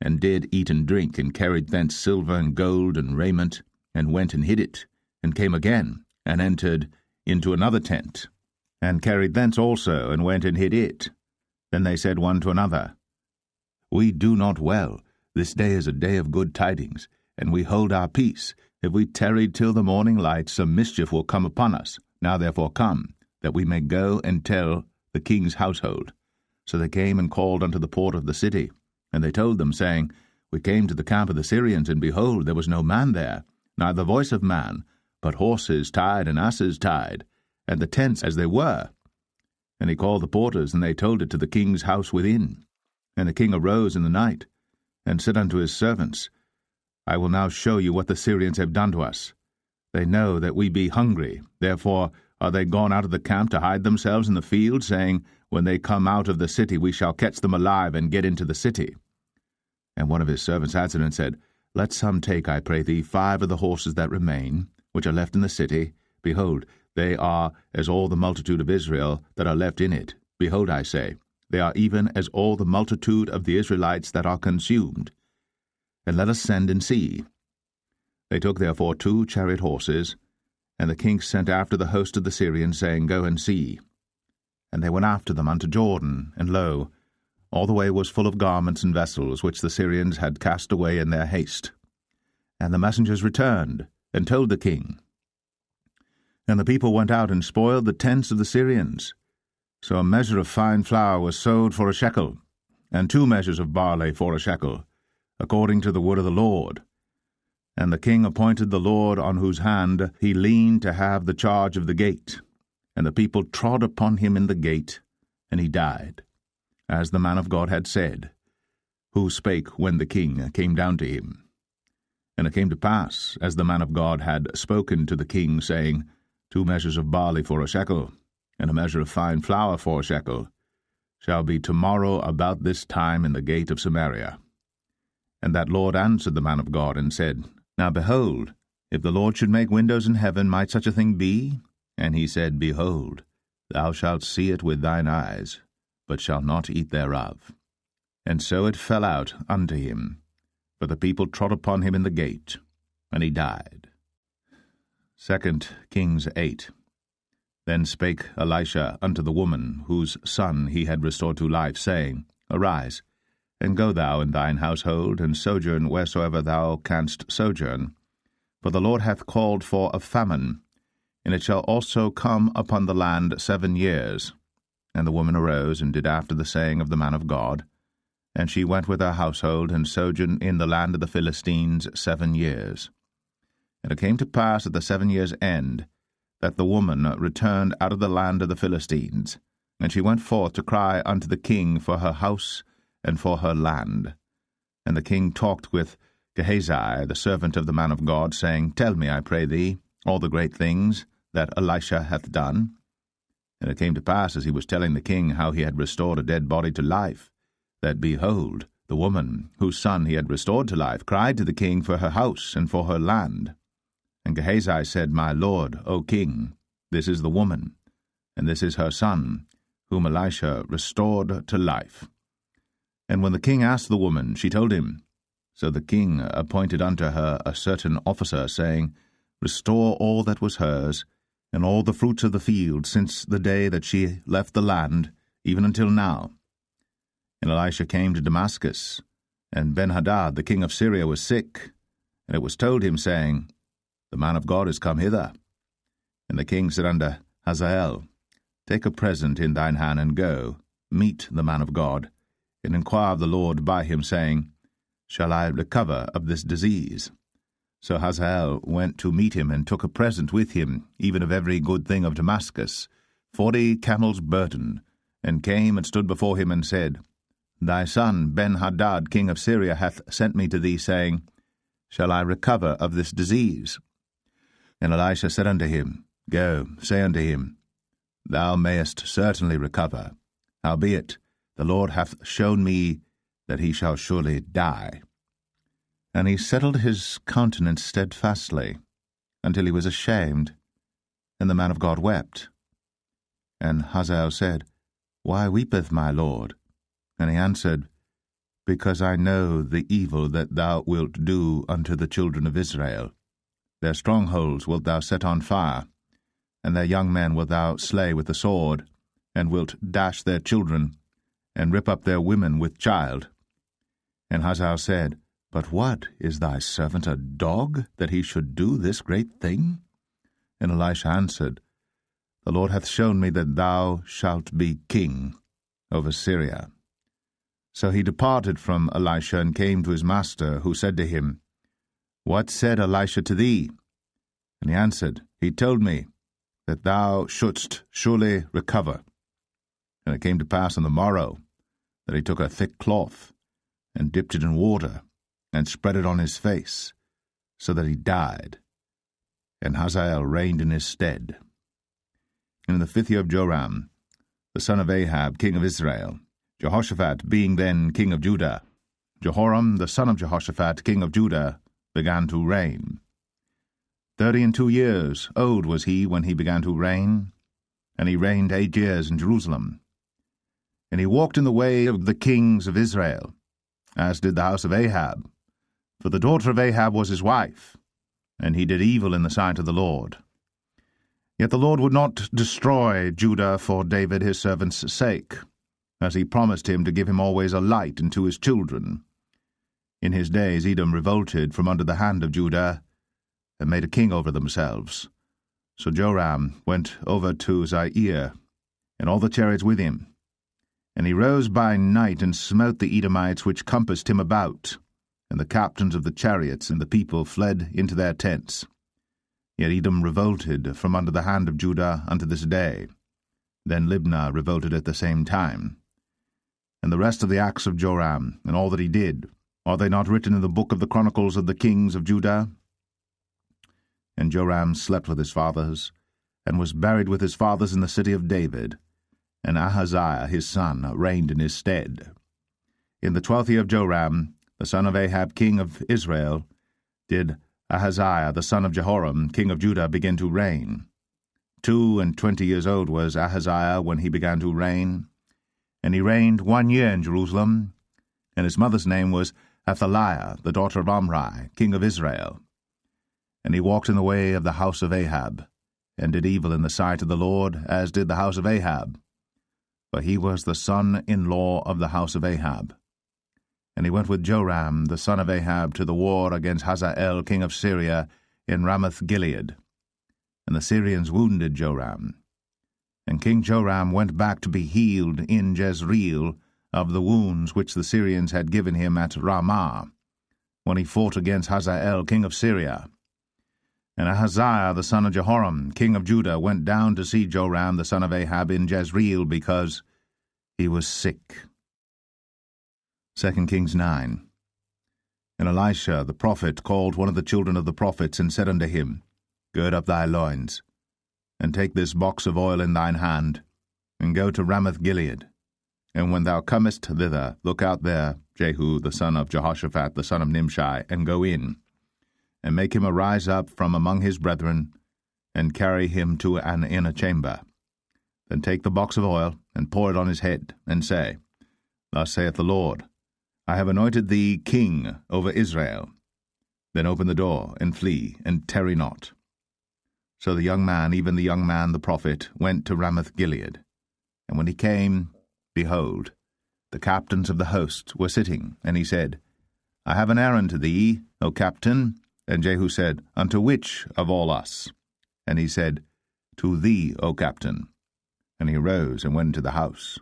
and did eat and drink, and carried thence silver and gold and raiment, and went and hid it, and came again, and entered into another tent, and carried thence also, and went and hid it. Then they said one to another, We do not well. This day is a day of good tidings, and we hold our peace. If we tarry till the morning light, some mischief will come upon us. Now therefore come, that we may go and tell the king's household. So they came and called unto the port of the city. And they told them, saying, We came to the camp of the Syrians, and behold, there was no man there, neither voice of man, but horses tied and asses tied, and the tents as they were. And he called the porters, and they told it to the king's house within. And the king arose in the night, and said unto his servants, I will now show you what the Syrians have done to us. They know that we be hungry, therefore are they gone out of the camp to hide themselves in the field, saying, When they come out of the city, we shall catch them alive, and get into the city. And one of his servants answered and said, Let some take, I pray thee, 5 of the horses that remain, which are left in the city. Behold, they are as all the multitude of Israel that are left in it. Behold, I say, they are even as all the multitude of the Israelites that are consumed. And let us send and see. They took therefore 2 chariot horses, and the king sent after the host of the Syrians, saying, Go and see. And they went after them unto Jordan, and lo, all the way was full of garments and vessels, which the Syrians had cast away in their haste. And the messengers returned, and told the king. And the people went out and spoiled the tents of the Syrians. So a measure of fine flour was sold for a shekel, and 2 measures of barley for a shekel, according to the word of the Lord. And the king appointed the Lord on whose hand he leaned to have the charge of the gate. And the people trod upon him in the gate, and he died, as the man of God had said, who spake when the king came down to him. And it came to pass, as the man of God had spoken to the king, saying, 2 measures of barley for a shekel, and a measure of fine flour for a shekel, shall be tomorrow about this time in the gate of Samaria. And that Lord answered the man of God, and said, Now behold, if the Lord should make windows in heaven, might such a thing be? And he said, Behold, thou shalt see it with thine eyes, but shalt not eat thereof. And so it fell out unto him, for the people trod upon him in the gate, and he died. 2 Kings 8. Then spake Elisha unto the woman, whose son he had restored to life, saying, Arise, and go thou in thine household, and sojourn wheresoever thou canst sojourn. For the Lord hath called for a famine, and it shall also come upon the land 7 years. And the woman arose, and did after the saying of the man of God. And she went with her household, and sojourned in the land of the Philistines 7 years. And it came to pass at the 7 years' end, that the woman returned out of the land of the Philistines, and she went forth to cry unto the king for her house and for her land. And the king talked with Gehazi, the servant of the man of God, saying, Tell me, I pray thee, all the great things that Elisha hath done. And it came to pass, as he was telling the king how he had restored a dead body to life, that, behold, the woman, whose son he had restored to life, cried to the king for her house and for her land. And Gehazi said, My lord, O king, this is the woman, and this is her son, whom Elisha restored to life. And when the king asked the woman, she told him. So the king appointed unto her a certain officer, saying, Restore all that was hers, and all the fruits of the field, since the day that she left the land, even until now. And Elisha came to Damascus, and Ben-Hadad the king of Syria was sick, and it was told him, saying, The man of God is come hither. And the king said unto Hazael, Take a present in thine hand, and go, meet the man of God, and inquire of the Lord by him, saying, Shall I recover of this disease? So Hazael went to meet him, and took a present with him, even of every good thing of Damascus, 40 camels' burden, and came and stood before him, and said, Thy son Ben-Hadad, king of Syria, hath sent me to thee, saying, Shall I recover of this disease? And Elisha said unto him, Go, say unto him, Thou mayest certainly recover. Howbeit, the Lord hath shown me that he shall surely die. And he settled his countenance steadfastly, until he was ashamed. And the man of God wept. And Hazael said, Why weepeth my lord? And he answered, Because I know the evil that thou wilt do unto the children of Israel. Their strongholds wilt thou set on fire, and their young men wilt thou slay with the sword, and wilt dash their children, and rip up their women with child. And Hazael said, But what, is thy servant a dog, that he should do this great thing? And Elisha answered, The Lord hath shown me that thou shalt be king over Syria. So he departed from Elisha, and came to his master, who said to him, What said Elisha to thee? And he answered, He told me that thou shouldst surely recover. And it came to pass on the morrow that he took a thick cloth, and dipped it in water, and spread it on his face, so that he died. And Hazael reigned in his stead. And in the 5th year of Joram, the son of Ahab, king of Israel, Jehoshaphat being then king of Judah, Jehoram, the son of Jehoshaphat, king of Judah, began to reign. 32 years old was he when he began to reign, and he reigned 8 years in Jerusalem. And he walked in the way of the kings of Israel, as did the house of Ahab, for the daughter of Ahab was his wife, and he did evil in the sight of the Lord. Yet the Lord would not destroy Judah for David his servant's sake, as he promised him to give him always a light unto his children. In his days Edom revolted from under the hand of Judah, and made a king over themselves. So Joram went over to Zair, and all the chariots with him. And he rose by night, and smote the Edomites which compassed him about, and the captains of the chariots and the people fled into their tents. Yet Edom revolted from under the hand of Judah unto this day. Then Libnah revolted at the same time. And the rest of the acts of Joram, and all that he did, are they not written in the book of the chronicles of the kings of Judah? And Joram slept with his fathers, and was buried with his fathers in the city of David, and Ahaziah his son reigned in his stead. In the 12th year of Joram, the son of Ahab king of Israel, did Ahaziah the son of Jehoram king of Judah begin to reign. 22 years old was Ahaziah when he began to reign, and he reigned 1 year in Jerusalem, and his mother's name was Athaliah, the daughter of Omri, king of Israel. And he walked in the way of the house of Ahab, and did evil in the sight of the Lord, as did the house of Ahab. For he was the son-in-law of the house of Ahab. And he went with Joram, the son of Ahab, to the war against Hazael, king of Syria, in Ramoth-Gilead. And the Syrians wounded Joram. And King Joram went back to be healed in Jezreel of the wounds which the Syrians had given him at Ramah, when he fought against Hazael, king of Syria. And Ahaziah the son of Jehoram, king of Judah, went down to see Joram the son of Ahab in Jezreel, because he was sick. 2 Kings 9. And Elisha the prophet called one of the children of the prophets, and said unto him, Gird up thy loins, and take this box of oil in thine hand, and go to Ramoth-Gilead. And when thou comest thither, look out there Jehu the son of Jehoshaphat the son of Nimshi, and go in, and make him arise up from among his brethren, and carry him to an inner chamber. Then take the box of oil, and pour it on his head, and say, Thus saith the Lord, I have anointed thee king over Israel. Then open the door, and flee, and tarry not. So the young man, even the young man the prophet, went to Ramoth-Gilead. And when he came, behold, the captains of the host were sitting, and he said, I have an errand to thee, O captain. And Jehu said, Unto which of all us? And he said, To thee, O captain. And he arose and went into the house.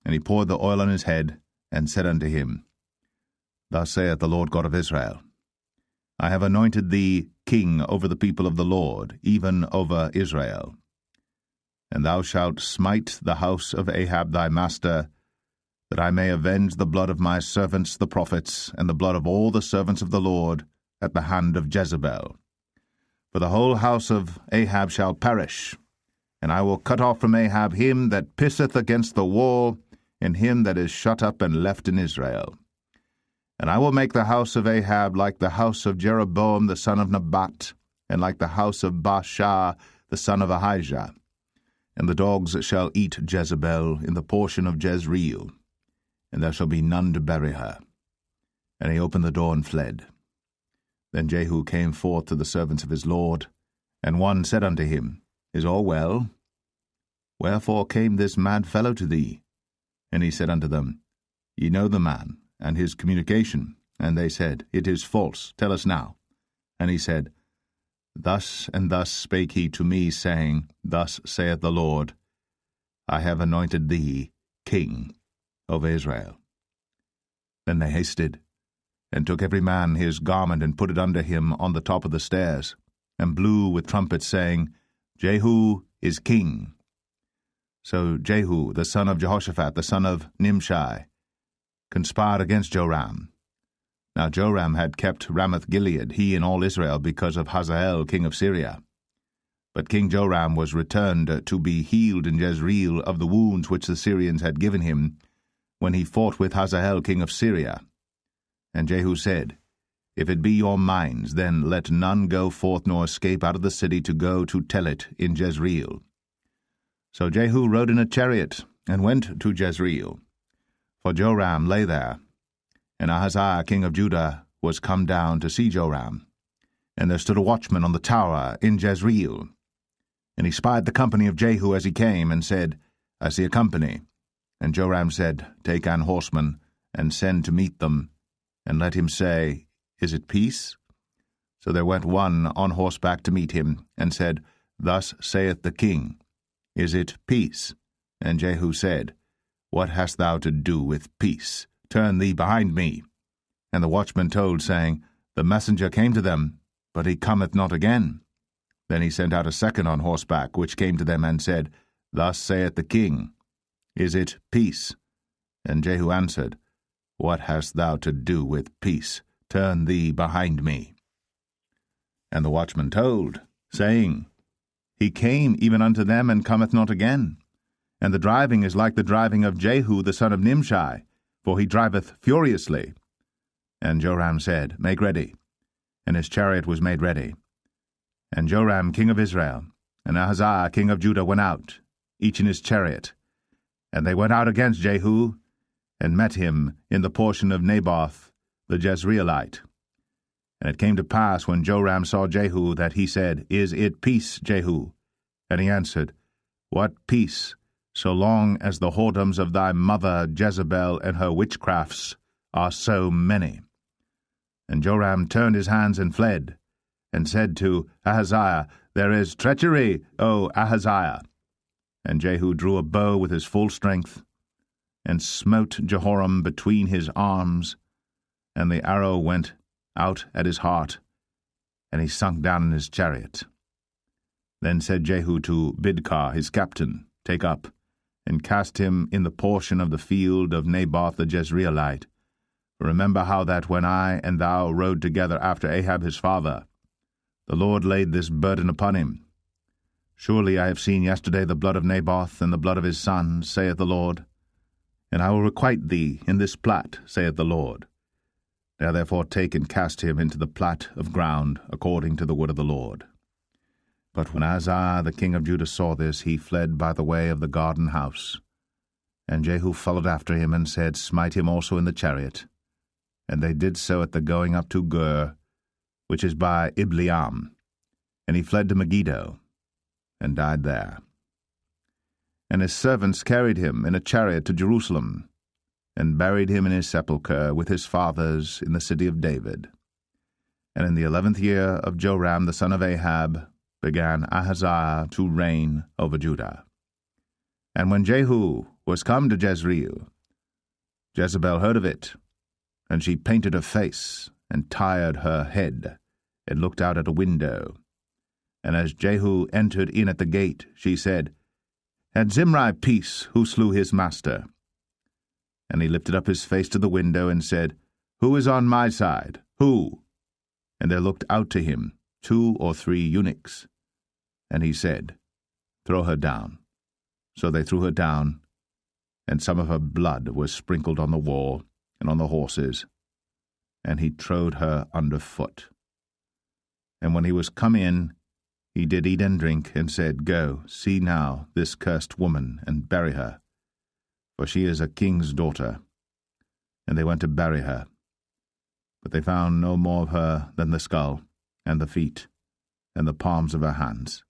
And he poured the oil on his head, and said unto him, Thus saith the Lord God of Israel, I have anointed thee king over the people of the Lord, even over Israel. And thou shalt smite the house of Ahab thy master, that I may avenge the blood of my servants the prophets, and the blood of all the servants of the Lord, at the hand of Jezebel. For the whole house of Ahab shall perish, and I will cut off from Ahab him that pisseth against the wall, and him that is shut up and left in Israel. And I will make the house of Ahab like the house of Jeroboam the son of Nebat, and like the house of Baasha the son of Ahijah. And the dogs shall eat Jezebel in the portion of Jezreel, and there shall be none to bury her. And he opened the door and fled. Then Jehu came forth to the servants of his lord, and one said unto him, Is all well? Wherefore came this mad fellow to thee? And he said unto them, Ye know the man, and his communication. And they said, It is false, tell us now. And he said, Thus and thus spake he to me, saying, Thus saith the Lord, I have anointed thee king over Israel. Then they hasted, and took every man his garment, and put it under him on the top of the stairs, and blew with trumpets, saying, Jehu is king. So Jehu, the son of Jehoshaphat, the son of Nimshi, conspired against Joram. Now Joram had kept Ramoth-Gilead, he and all Israel, because of Hazael king of Syria. But King Joram was returned to be healed in Jezreel of the wounds which the Syrians had given him, when he fought with Hazael king of Syria. And Jehu said, If it be your minds, then let none go forth nor escape out of the city to go to tell it in Jezreel. So Jehu rode in a chariot, and went to Jezreel. For Joram lay there, and Ahaziah king of Judah was come down to see Joram. And there stood a watchman on the tower in Jezreel. And he spied the company of Jehu as he came, and said, I see a company. And Joram said, Take an horseman, and send to meet them, and let him say, Is it peace? So there went one on horseback to meet him, and said, Thus saith the king, Is it peace? And Jehu said, What hast thou to do with peace? Turn thee behind me. And the watchman told, saying, The messenger came to them, but he cometh not again. Then he sent out a second on horseback, which came to them, and said, Thus saith the king, Is it peace? And Jehu answered, What hast thou to do with peace? Turn thee behind me. And the watchman told, saying, He came even unto them, and cometh not again. And the driving is like the driving of Jehu the son of Nimshi, for he driveth furiously. And Joram said, Make ready. And his chariot was made ready. And Joram king of Israel, and Ahaziah king of Judah went out, each in his chariot. And they went out against Jehu, and met him in the portion of Naboth the Jezreelite. And it came to pass, when Joram saw Jehu, that he said, Is it peace, Jehu? And he answered, What peace, so long as the whoredoms of thy mother Jezebel and her witchcrafts are so many? And Joram turned his hands and fled, and said to Ahaziah, There is treachery, O Ahaziah. And Jehu drew a bow with his full strength, and smote Jehoram between his arms, and the arrow went out at his heart, and he sunk down in his chariot. Then said Jehu to Bidkar his captain, Take up, and cast him in the portion of the field of Naboth the Jezreelite. Remember how that when I and thou rode together after Ahab his father, the Lord laid this burden upon him. Surely I have seen yesterday the blood of Naboth and the blood of his son, saith the Lord. And I will requite thee in this plat, saith the Lord. Now therefore take and cast him into the plat of ground, according to the word of the Lord. But when Ahaziah the king of Judah saw this, he fled by the way of the garden house. And Jehu followed after him, and said, Smite him also in the chariot. And they did so at the going up to Gur, which is by Ibleam. And he fled to Megiddo, and died there. And his servants carried him in a chariot to Jerusalem, and buried him in his sepulchre with his fathers in the city of David. And in the 11th year of Joram the son of Ahab began Ahaziah to reign over Judah. And when Jehu was come to Jezreel, Jezebel heard of it, and she painted her face, and tired her head and looked out at a window. And as Jehu entered in at the gate, she said, Had Zimri peace, who slew his master? And he lifted up his face to the window and said, Who is on my side? Who? And there looked out to him 2 or 3 eunuchs. And he said, Throw her down. So they threw her down, and some of her blood was sprinkled on the wall and on the horses, and he trode her under foot. And when he was come in, he did eat and drink, and said, Go, see now this cursed woman, and bury her, for she is a king's daughter. And they went to bury her. But they found no more of her than the skull, and the feet, and the palms of her hands.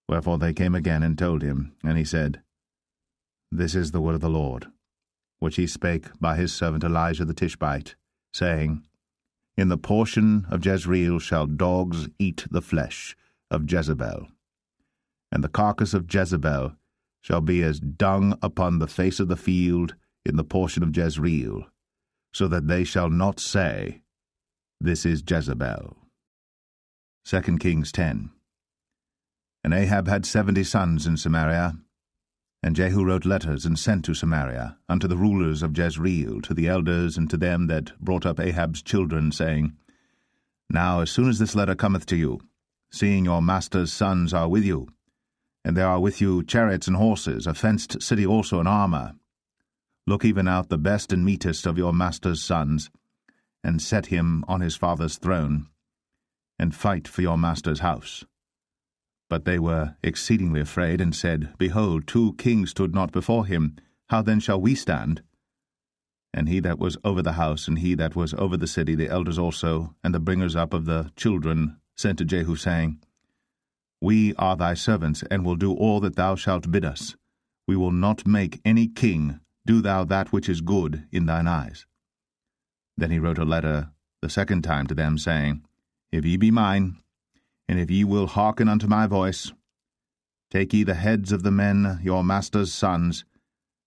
Wherefore they came again and told him, and he said, This is the word of the Lord, which he spake by his servant Elijah the Tishbite, saying, In the portion of Jezreel shall dogs eat the flesh of Jezebel, and the carcass of Jezebel shall be as dung upon the face of the field in the portion of Jezreel, so that they shall not say, This is Jezebel. 2 Kings 10. And Ahab had 70 sons in Samaria, and Jehu wrote letters and sent to Samaria unto the rulers of Jezreel, to the elders, and to them that brought up Ahab's children, saying, Now as soon as this letter cometh to you, seeing your master's sons are with you, and there are with you chariots and horses, a fenced city also in armor, look even out the best and meetest of your master's sons, and set him on his father's throne, and fight for your master's house. But they were exceedingly afraid, and said, Behold, 2 kings stood not before him. How then shall we stand? And he that was over the house, and he that was over the city, the elders also, and the bringers up of the children, sent to Jehu, saying, We are thy servants, and will do all that thou shalt bid us. We will not make any king. Do thou that which is good in thine eyes. Then he wrote a letter the second time to them, saying, If ye be mine, and if ye will hearken unto my voice, take ye the heads of the men your master's sons,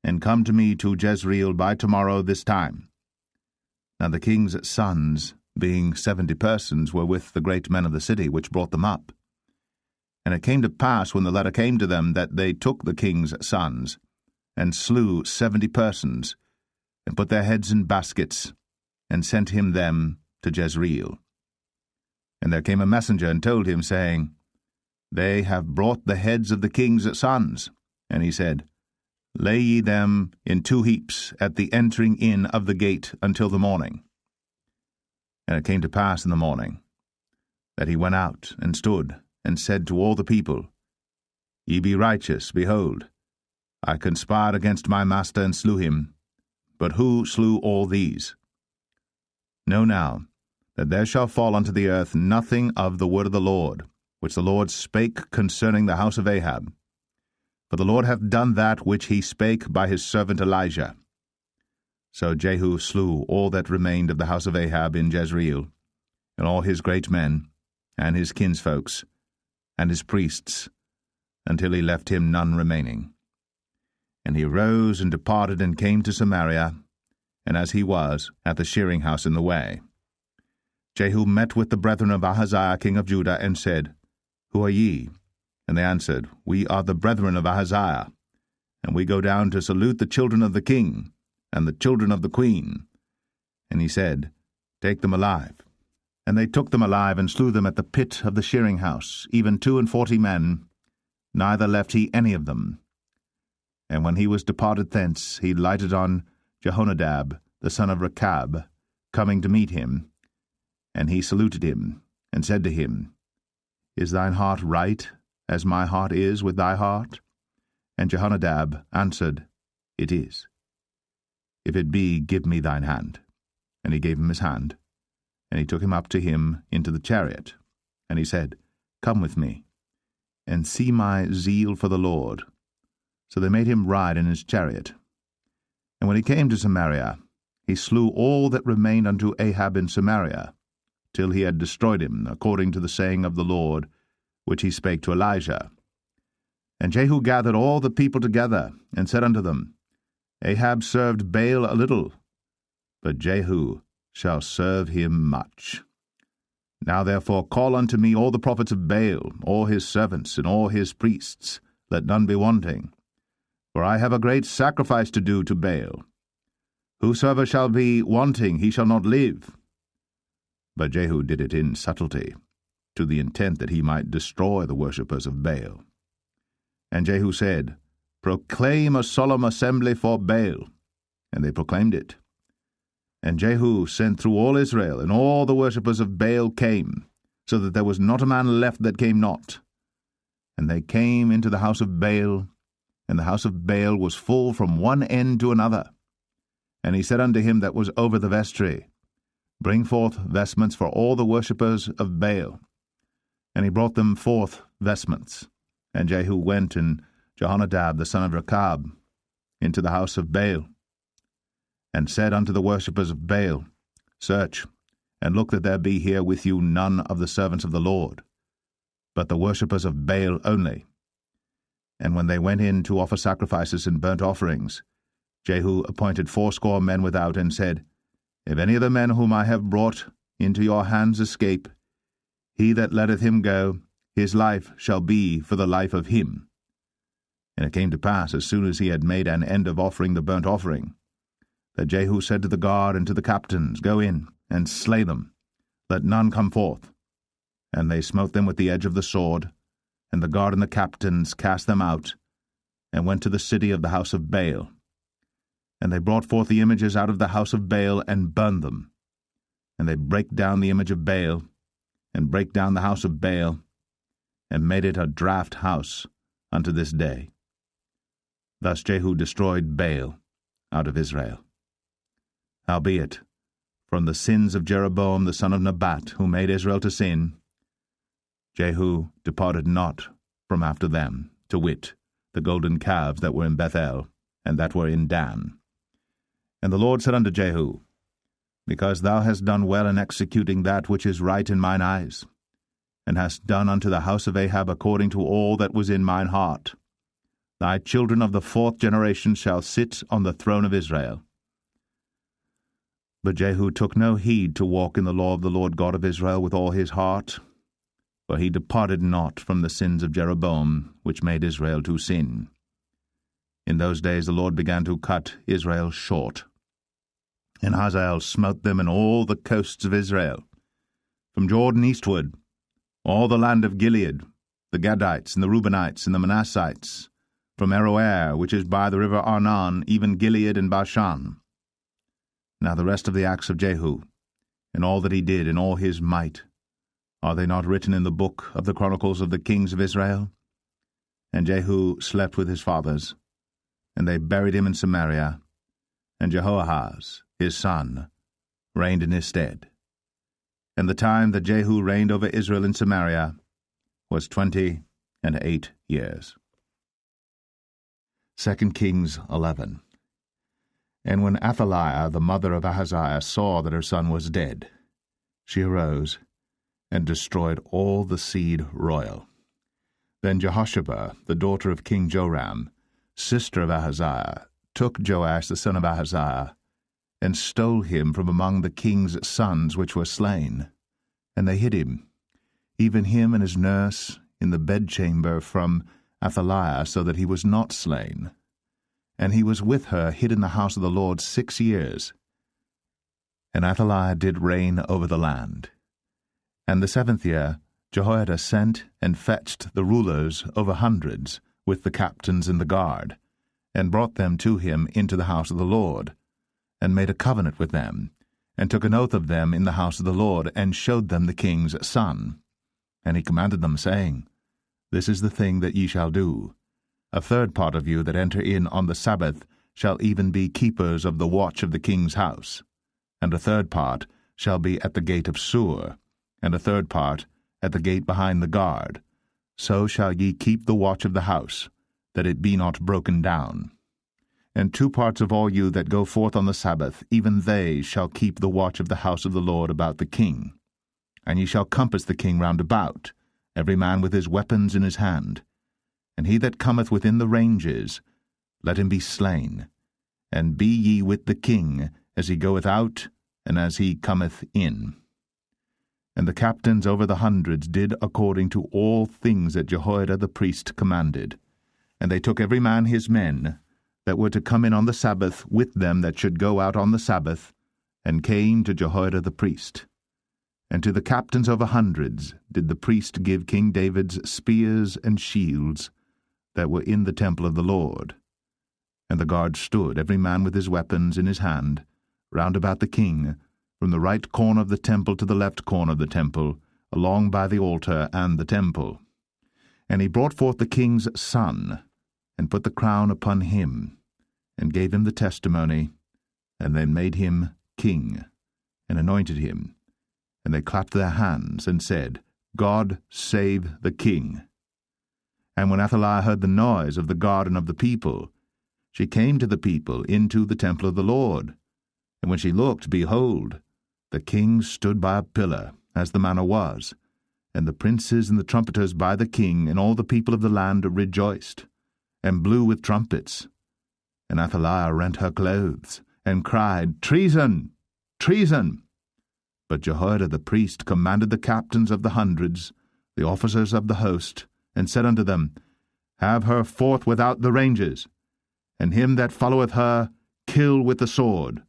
and come to me to Jezreel by tomorrow this time. Now the king's sons, being 70 persons, were with the great men of the city, which brought them up. And it came to pass, when the letter came to them, that they took the king's sons, and slew 70 persons, and put their heads in baskets, and sent him them to Jezreel. And there came a messenger and told him, saying, They have brought the heads of the king's sons. And he said, Lay ye them in 2 heaps at the entering in of the gate until the morning. And it came to pass in the morning that he went out and stood, and said to all the people, Ye be righteous, behold, I conspired against my master and slew him. But who slew all these? Know now, that there shall fall unto the earth nothing of the word of the Lord, which the Lord spake concerning the house of Ahab. For the Lord hath done that which he spake by his servant Elijah. So Jehu slew all that remained of the house of Ahab in Jezreel, and all his great men, and his kinsfolks, and his priests, until he left him none remaining. And he rose and departed, and came to Samaria, and as he was, at the shearing house in the way. Jehu met with the brethren of Ahaziah king of Judah, and said, Who are ye? And they answered, We are the brethren of Ahaziah, and we go down to salute the children of the king, and the children of the queen. And he said, Take them alive. And they took them alive, and slew them at the pit of the shearing house, even 42 men, neither left he any of them. And when he was departed thence, he lighted on Jehonadab, the son of Rechab, coming to meet him. And he saluted him, and said to him, Is thine heart right, as my heart is with thy heart? And Jehonadab answered, It is. If it be, give me thine hand. And he gave him his hand. And he took him up to him into the chariot. And he said, Come with me, and see my zeal for the Lord. So they made him ride in his chariot. And when he came to Samaria, he slew all that remained unto Ahab in Samaria, till he had destroyed him, according to the saying of the Lord, which he spake to Elijah. And Jehu gathered all the people together, and said unto them, Ahab served Baal a little, but Jehu shall serve him much. Now therefore call unto me all the prophets of Baal, all his servants, and all his priests, let none be wanting. For I have a great sacrifice to do to Baal. Whosoever shall be wanting, he shall not live. But Jehu did it in subtlety, to the intent that he might destroy the worshippers of Baal. And Jehu said, Proclaim a solemn assembly for Baal. And they proclaimed it. And Jehu sent through all Israel, and all the worshippers of Baal came, so that there was not a man left that came not. And they came into the house of Baal, and the house of Baal was full from one end to another. And he said unto him that was over the vestry, Bring forth vestments for all the worshippers of Baal. And he brought them forth vestments. And Jehu went, and Jehonadab the son of Rechab, into the house of Baal, and said unto the worshippers of Baal, Search, and look that there be here with you none of the servants of the Lord, but the worshippers of Baal only. And when they went in to offer sacrifices and burnt offerings, Jehu appointed 80 men without, and said, If any of the men whom I have brought into your hands escape, he that letteth him go, his life shall be for the life of him. And it came to pass, as soon as he had made an end of offering the burnt offering, that Jehu said to the guard and to the captains, Go in, and slay them, let none come forth. And they smote them with the edge of the sword, and the guard and the captains cast them out, and went to the city of the house of Baal. And they brought forth the images out of the house of Baal, and burned them. And they brake down the image of Baal, and brake down the house of Baal, and made it a draught house unto this day. Thus Jehu destroyed Baal out of Israel. Howbeit, from the sins of Jeroboam the son of Nebat, who made Israel to sin, Jehu departed not from after them, to wit, the golden calves that were in Bethel, and that were in Dan. And the Lord said unto Jehu, Because thou hast done well in executing that which is right in mine eyes, and hast done unto the house of Ahab according to all that was in mine heart, thy children of the 4th generation shall sit on the throne of Israel. But Jehu took no heed to walk in the law of the Lord God of Israel with all his heart, for he departed not from the sins of Jeroboam, which made Israel to sin. In those days the Lord began to cut Israel short. And Hazael smote them in all the coasts of Israel, from Jordan eastward, all the land of Gilead, the Gadites, and the Reubenites, and the Manassites, from Aroer, which is by the river Arnon, even Gilead and Bashan. Now the rest of the acts of Jehu, and all that he did, and all his might, are they not written in the book of the chronicles of the kings of Israel? And Jehu slept with his fathers, and they buried him in Samaria, and Jehoahaz, his son, reigned in his stead. And the time that Jehu reigned over Israel in Samaria was 28 years. 2 Kings 11. And when Athaliah, the mother of Ahaziah, saw that her son was dead, she arose and destroyed all the seed royal. Then Jehosheba, the daughter of King Joram, sister of Ahaziah, took Joash the son of Ahaziah, and stole him from among the king's sons which were slain. And they hid him, even him and his nurse, in the bedchamber from Athaliah, so that he was not slain. And he was with her hid in the house of the Lord 6 years. And Athaliah did reign over the land. And the 7th year Jehoiada sent and fetched the rulers over hundreds, with the captains and the guard, and brought them to him into the house of the Lord, and made a covenant with them, and took an oath of them in the house of the Lord, and showed them the king's son. And he commanded them, saying, This is the thing that ye shall do. 1/3 part of you that enter in on the Sabbath shall even be keepers of the watch of the king's house, and 1/3 part shall be at the gate of Sur, and 1/3 part at the gate behind the guard. So shall ye keep the watch of the house, that it be not broken down. And 2 parts of all you that go forth on the Sabbath, even they shall keep the watch of the house of the Lord about the king. And ye shall compass the king round about, every man with his weapons in his hand. And he that cometh within the ranges, let him be slain. And be ye with the king, as he goeth out, and as he cometh in. And the captains over the hundreds did according to all things that Jehoiada the priest commanded. And they took every man his men, that were to come in on the Sabbath, with them that should go out on the Sabbath, and came to Jehoiada the priest. And to the captains over hundreds did the priest give King David's spears and shields that were in the temple of the Lord. And the guards stood, every man with his weapons in his hand, round about the king, from the right corner of the temple to the left corner of the temple, along by the altar and the temple. And he brought forth the king's son, and put the crown upon him, and gave him the testimony, and then made him king, and anointed him. And they clapped their hands, and said, God save the king. And when Athaliah heard the noise of the guard and of the people, she came to the people into the temple of the Lord. And when she looked, behold, the king stood by a pillar, as the manner was, and the princes and the trumpeters by the king, and all the people of the land rejoiced, and blew with trumpets. And Athaliah rent her clothes, and cried, Treason! Treason! But Jehoiada the priest commanded the captains of the hundreds, the officers of the host, and said unto them, Have her forth without the ranges, and him that followeth her kill with the sword.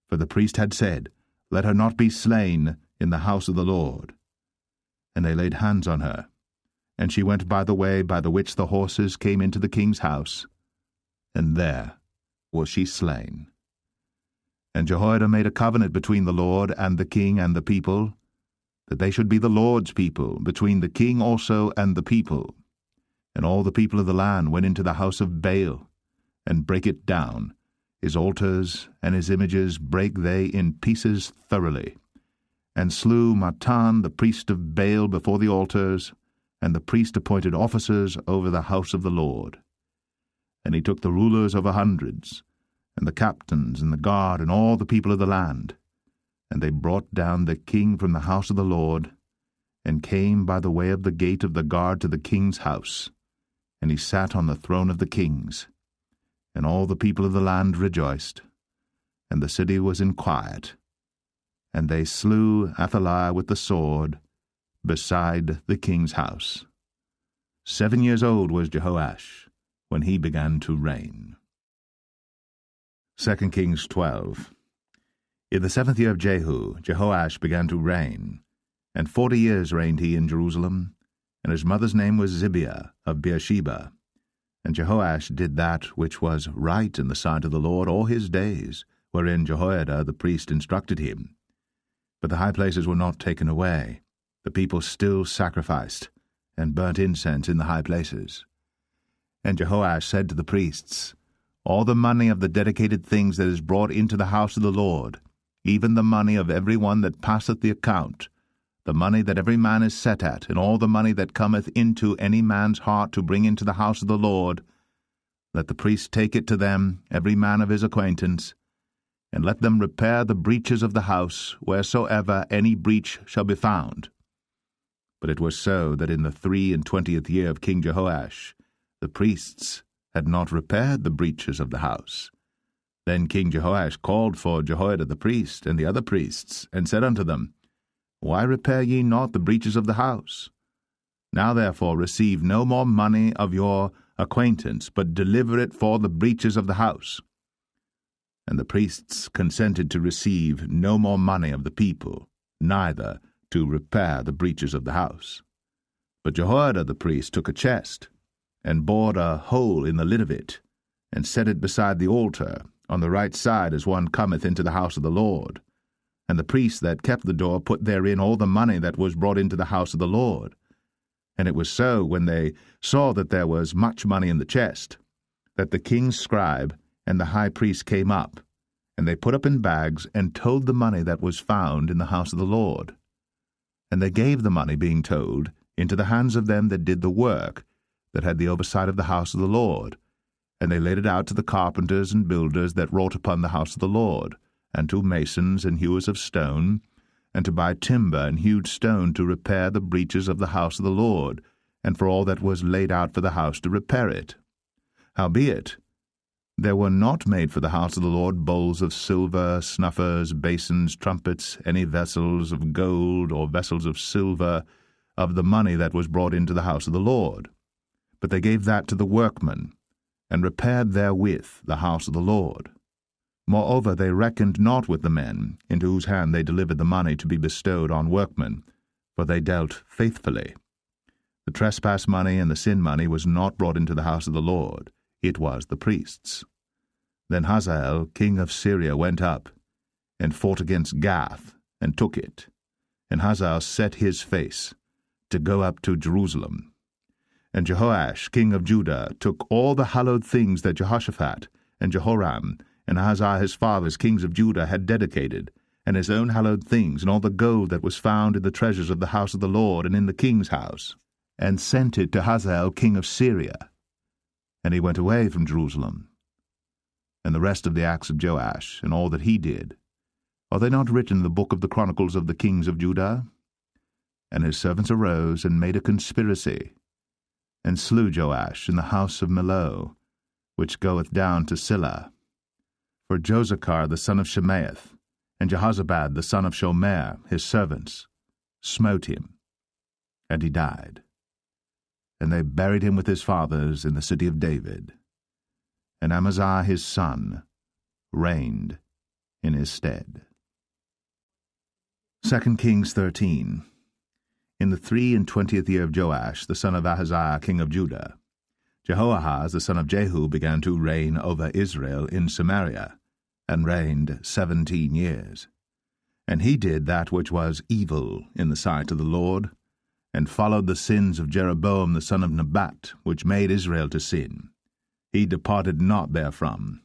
For the priest had said, Let her not be slain in the house of the Lord. And they laid hands on her, and she went by the way by the which the horses came into the king's house, and there was she slain. And Jehoiada made a covenant between the Lord and the king and the people, that they should be the Lord's people, between the king also and the people. And all the people of the land went into the house of Baal, and brake it down. His altars and his images brake they in pieces thoroughly, and slew Mattan the priest of Baal before the altars, and the priest appointed officers over the house of the Lord. And he took the rulers over hundreds, and the captains, and the guard, and all the people of the land. And they brought down the king from the house of the Lord, and came by the way of the gate of the guard to the king's house. And he sat on the throne of the kings. And all the people of the land rejoiced, and the city was in quiet. And they slew Athaliah with the sword beside the king's house. 7 years old was Jehoash when he began to reign. 2 Kings 12. In the 7th year of Jehu, Jehoash began to reign, and 40 years reigned he in Jerusalem, and his mother's name was Zibiah of Beersheba. And Jehoash did that which was right in the sight of the Lord all his days, wherein Jehoiada the priest instructed him. But the high places were not taken away. The people still sacrificed, and burnt incense in the high places. And Jehoash said to the priests, All the money of the dedicated things that is brought into the house of the Lord, even the money of every one that passeth the account, the money that every man is set at, and all the money that cometh into any man's heart to bring into the house of the Lord, let the priest take it to them, every man of his acquaintance, and let them repair the breaches of the house, wheresoever any breach shall be found. But it was so that in the 23 year of King Jehoash, the priests had not repaired the breaches of the house. Then King Jehoash called for Jehoiada the priest and the other priests, and said unto them, Why repair ye not the breaches of the house? Now therefore receive no more money of your acquaintance, but deliver it for the breaches of the house. And the priests consented to receive no more money of the people, neither to repair the breaches of the house. But Jehoiada the priest took a chest, and bored a hole in the lid of it, and set it beside the altar, on the right side as one cometh into the house of the Lord. And the priest that kept the door put therein all the money that was brought into the house of the Lord. And it was so, when they saw that there was much money in the chest, that the king's scribe and the high priest came up, and they put up in bags, and told the money that was found in the house of the Lord. And they gave the money, being told, into the hands of them that did the work, that had the oversight of the house of the Lord. And they laid it out to the carpenters and builders that wrought upon the house of the Lord, and to masons and hewers of stone, and to buy timber and hewed stone to repair the breaches of the house of the Lord, and for all that was laid out for the house to repair it. Howbeit, There were not made for the house of the Lord bowls of silver, snuffers, basins, trumpets, any vessels of gold or vessels of silver, of the money that was brought into the house of the Lord. But they gave that to the workmen, and repaired therewith the house of the Lord. Moreover, they reckoned not with the men, into whose hand they delivered the money to be bestowed on workmen, for they dealt faithfully. The trespass money and the sin money was not brought into the house of the Lord, it was the priests. Then Hazael king of Syria went up, and fought against Gath, and took it. And Hazael set his face to go up to Jerusalem. And Jehoash king of Judah took all the hallowed things that Jehoshaphat and Jehoram and Ahaziah his fathers, kings of Judah, had dedicated, and his own hallowed things, and all the gold that was found in the treasures of the house of the Lord and in the king's house, and sent it to Hazael king of Syria. And he went away from Jerusalem. And the rest of the acts of Joash, and all that he did, are they not written in the book of the chronicles of the kings of Judah? And his servants arose and made a conspiracy, and slew Joash in the house of Millo, which goeth down to Silla. For Josachar the son of Shemaeth, and Jehozabad the son of Shomer, his servants, smote him, and he died. And they buried him with his fathers in the city of David. And Amaziah his son reigned in his stead. 2 Kings 13. In the 23 year of Joash, the son of Ahaziah king of Judah, Jehoahaz the son of Jehu began to reign over Israel in Samaria, and reigned 17 years. And he did that which was evil in the sight of the Lord, and followed the sins of Jeroboam the son of Nebat, which made Israel to sin. He departed not therefrom.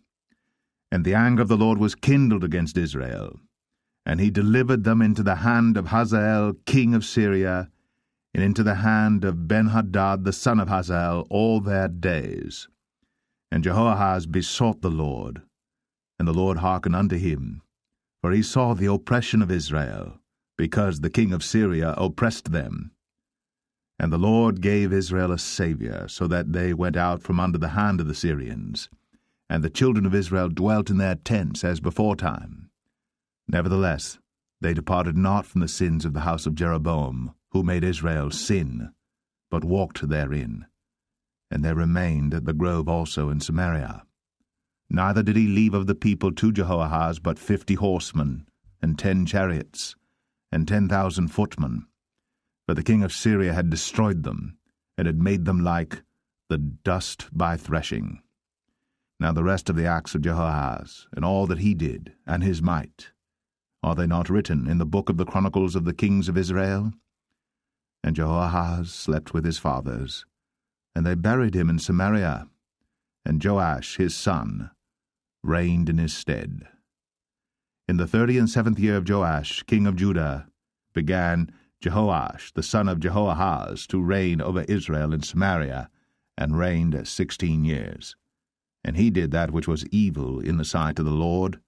And the anger of the Lord was kindled against Israel, and he delivered them into the hand of Hazael king of Syria, and into the hand of Benhadad the son of Hazael all their days. And Jehoahaz besought the Lord, and the Lord hearkened unto him, for he saw the oppression of Israel, because the king of Syria oppressed them. And the Lord gave Israel a Saviour, so that they went out from under the hand of the Syrians, and the children of Israel dwelt in their tents as beforetime. Nevertheless, they departed not from the sins of the house of Jeroboam, who made Israel sin, but walked therein. And there remained at the grove also in Samaria. Neither did he leave of the people to Jehoahaz but 50 horsemen, and 10 chariots, and 10,000 footmen. For the king of Syria had destroyed them, and had made them like the dust by threshing. Now the rest of the acts of Jehoahaz, and all that he did, and his might, are they not written in the book of the chronicles of the kings of Israel? And Jehoahaz slept with his fathers, and they buried him in Samaria, and Joash his son reigned in his stead. In the 37th year of Joash king of Judah began Jehoash the son of Jehoahaz to reign over Israel in Samaria, and reigned 16 years. And he did that which was evil in the sight of the Lord.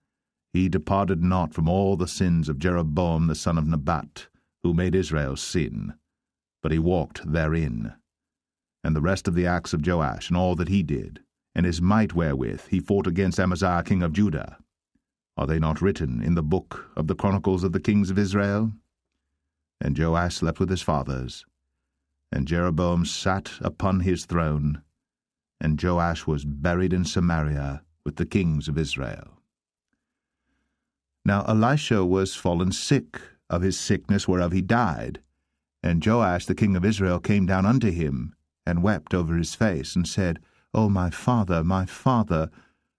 He departed not from all the sins of Jeroboam the son of Nebat, who made Israel sin, but he walked therein. And the rest of the acts of Joash, and all that he did, and his might wherewith he fought against Amaziah king of Judah, are they not written in the book of the chronicles of the kings of Israel? And Joash slept with his fathers, and Jeroboam sat upon his throne, and Joash was buried in Samaria with the kings of Israel. Now Elisha was fallen sick of his sickness whereof he died, and Joash the king of Israel came down unto him, and wept over his face, and said, O my father,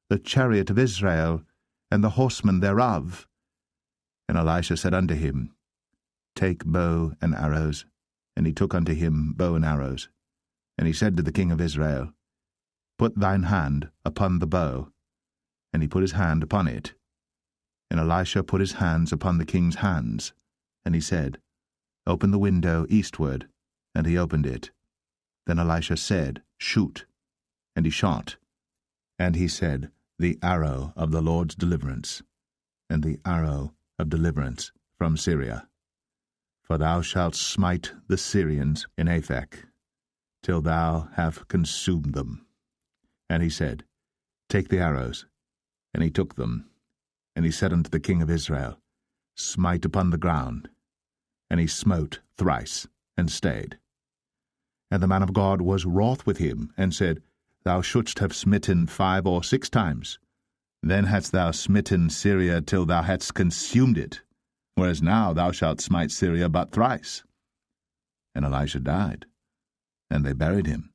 the chariot of Israel, and the horsemen thereof. And Elisha said unto him, Take bow and arrows. And he took unto him bow and arrows. And he said to the king of Israel, Put thine hand upon the bow. And he put his hand upon it. And Elisha put his hands upon the king's hands. And he said, Open the window eastward. And he opened it. Then Elisha said, Shoot. And he shot. And he said, The arrow of the Lord's deliverance, and the arrow of deliverance from Syria. For thou shalt smite the Syrians in Aphek, till thou have consumed them. And he said, Take the arrows. And he took them. And he said unto the king of Israel, Smite upon the ground. And he smote thrice, and stayed. And the man of God was wroth with him, and said, Thou shouldst have smitten 5 or 6 times. Then hadst thou smitten Syria till thou hadst consumed it, whereas now thou shalt smite Syria but thrice. And Elisha died, and they buried him.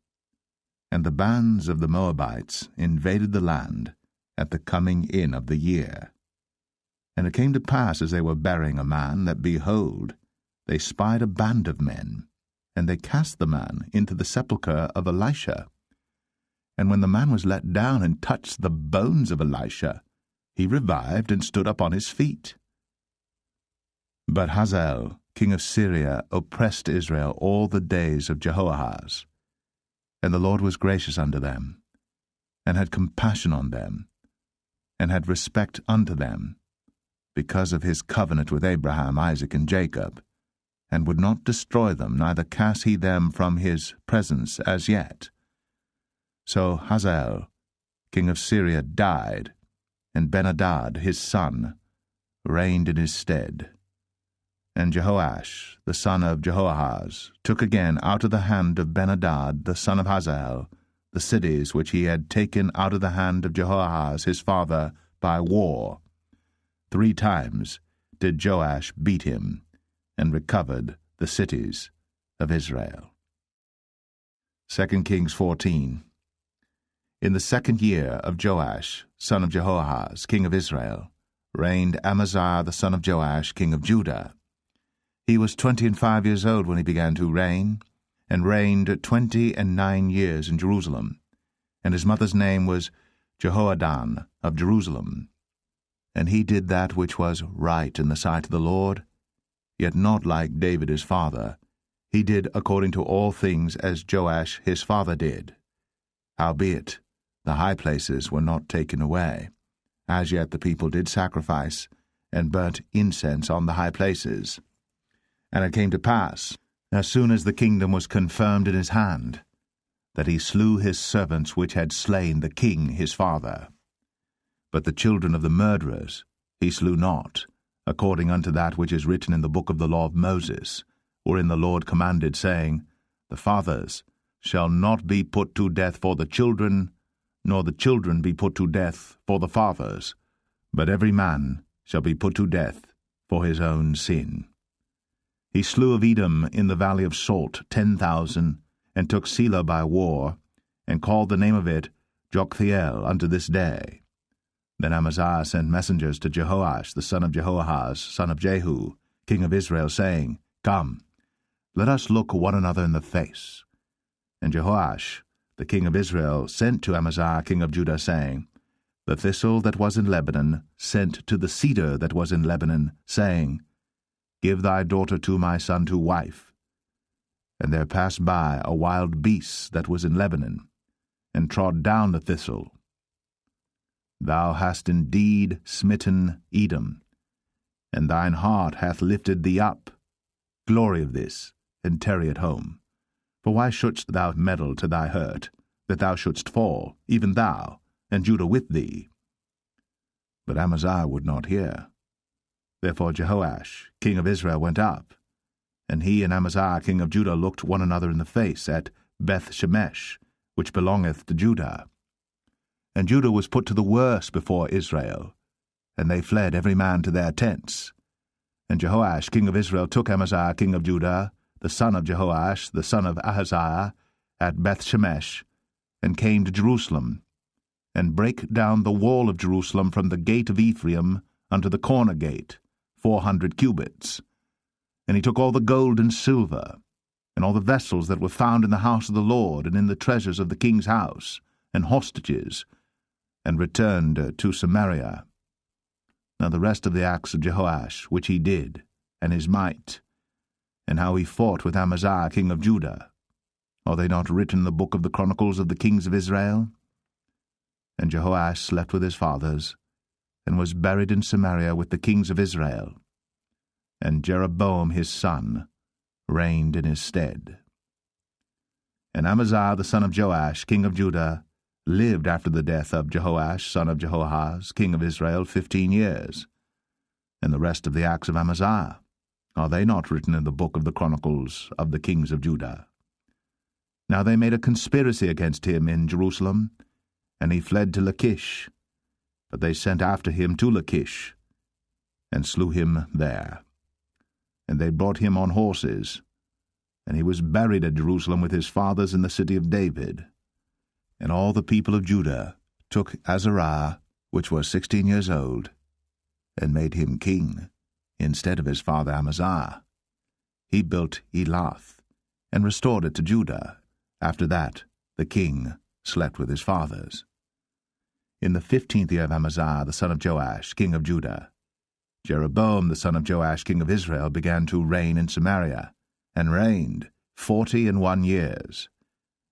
And the bands of the Moabites invaded the land at the coming in of the year. And it came to pass, as they were burying a man, that, behold, they spied a band of men, and they cast the man into the sepulchre of Elisha. And when the man was let down and touched the bones of Elisha, he revived and stood up on his feet. But Hazael, king of Syria, oppressed Israel all the days of Jehoahaz. And the Lord was gracious unto them, and had compassion on them, and had respect unto them, because of his covenant with Abraham, Isaac, and Jacob, and would not destroy them, neither cast he them from his presence as yet. So Hazael, king of Syria, died, and Ben-Hadad his son reigned in his stead. And Jehoash, the son of Jehoahaz, took again out of the hand of Ben-Hadad the son of Hazael the cities which he had taken out of the hand of Jehoahaz his father by war. 3 times did Joash beat him, and recovered the cities of Israel. 2 Kings 14. In the 2nd year of Joash, son of Jehoahaz, king of Israel, reigned Amaziah the son of Joash, king of Judah. He was 25 years old when he began to reign, and reigned 29 years in Jerusalem. And his mother's name was Jehoadan of Jerusalem. And he did that which was right in the sight of the Lord, yet not like David his father. He did according to all things as Joash his father did. Howbeit, the high places were not taken away. As yet the people did sacrifice, and burnt incense on the high places. And it came to pass, as soon as the kingdom was confirmed in his hand, that he slew his servants which had slain the king his father. But the children of the murderers he slew not, according unto that which is written in the book of the law of Moses, wherein the Lord commanded, saying, The fathers shall not be put to death for the children, nor the children be put to death for the fathers, but every man shall be put to death for his own sin. He slew of Edom in the valley of Salt 10,000, and took Selah by war, and called the name of it Joktheel unto this day. Then Amaziah sent messengers to Jehoash the son of Jehoahaz, son of Jehu, king of Israel, saying, Come, let us look one another in the face. And Jehoash the king of Israel sent to Amaziah king of Judah, saying, The thistle that was in Lebanon sent to the cedar that was in Lebanon, saying, Give thy daughter to my son to wife. And there passed by a wild beast that was in Lebanon, and trod down the thistle. Thou hast indeed smitten Edom, and thine heart hath lifted thee up. Glory of this, and tarry at home. For why shouldst thou meddle to thy hurt, that thou shouldst fall, even thou, and Judah with thee? But Amaziah would not hear. Therefore Jehoash, king of Israel, went up, and he and Amaziah, king of Judah, looked one another in the face at Beth-shemesh, which belongeth to Judah. And Judah was put to the worse before Israel, and they fled every man to their tents. And Jehoash, king of Israel, took Amaziah, king of Judah, the son of Jehoash, the son of Ahaziah, at Beth-shemesh, and came to Jerusalem, and brake down the wall of Jerusalem from the gate of Ephraim unto the corner gate, 400 cubits. And he took all the gold and silver, and all the vessels that were found in the house of the Lord, and in the treasures of the king's house, and hostages, and returned to Samaria. Now the rest of the acts of Jehoash, which he did, and his might, and how he fought with Amaziah king of Judah, are they not written in the book of the Chronicles of the kings of Israel? And Jehoash slept with his fathers, and was buried in Samaria with the kings of Israel. And Jeroboam his son reigned in his stead. And Amaziah the son of Joash, king of Judah, lived after the death of Jehoash, son of Jehoahaz, king of Israel, 15 years. And the rest of the acts of Amaziah, are they not written in the book of the Chronicles of the kings of Judah? Now they made a conspiracy against him in Jerusalem, and he fled to Lachish. But they sent after him to Lachish, and slew him there. And they brought him on horses, and he was buried at Jerusalem with his fathers in the city of David. And all the people of Judah took Azariah, which was 16 years old, and made him king, instead of his father Amaziah. He built Elath, and restored it to Judah. After that the king slept with his fathers. In the 15th year of Amaziah, the son of Joash, king of Judah, Jeroboam the son of Joash, king of Israel, began to reign in Samaria, and reigned 41 years.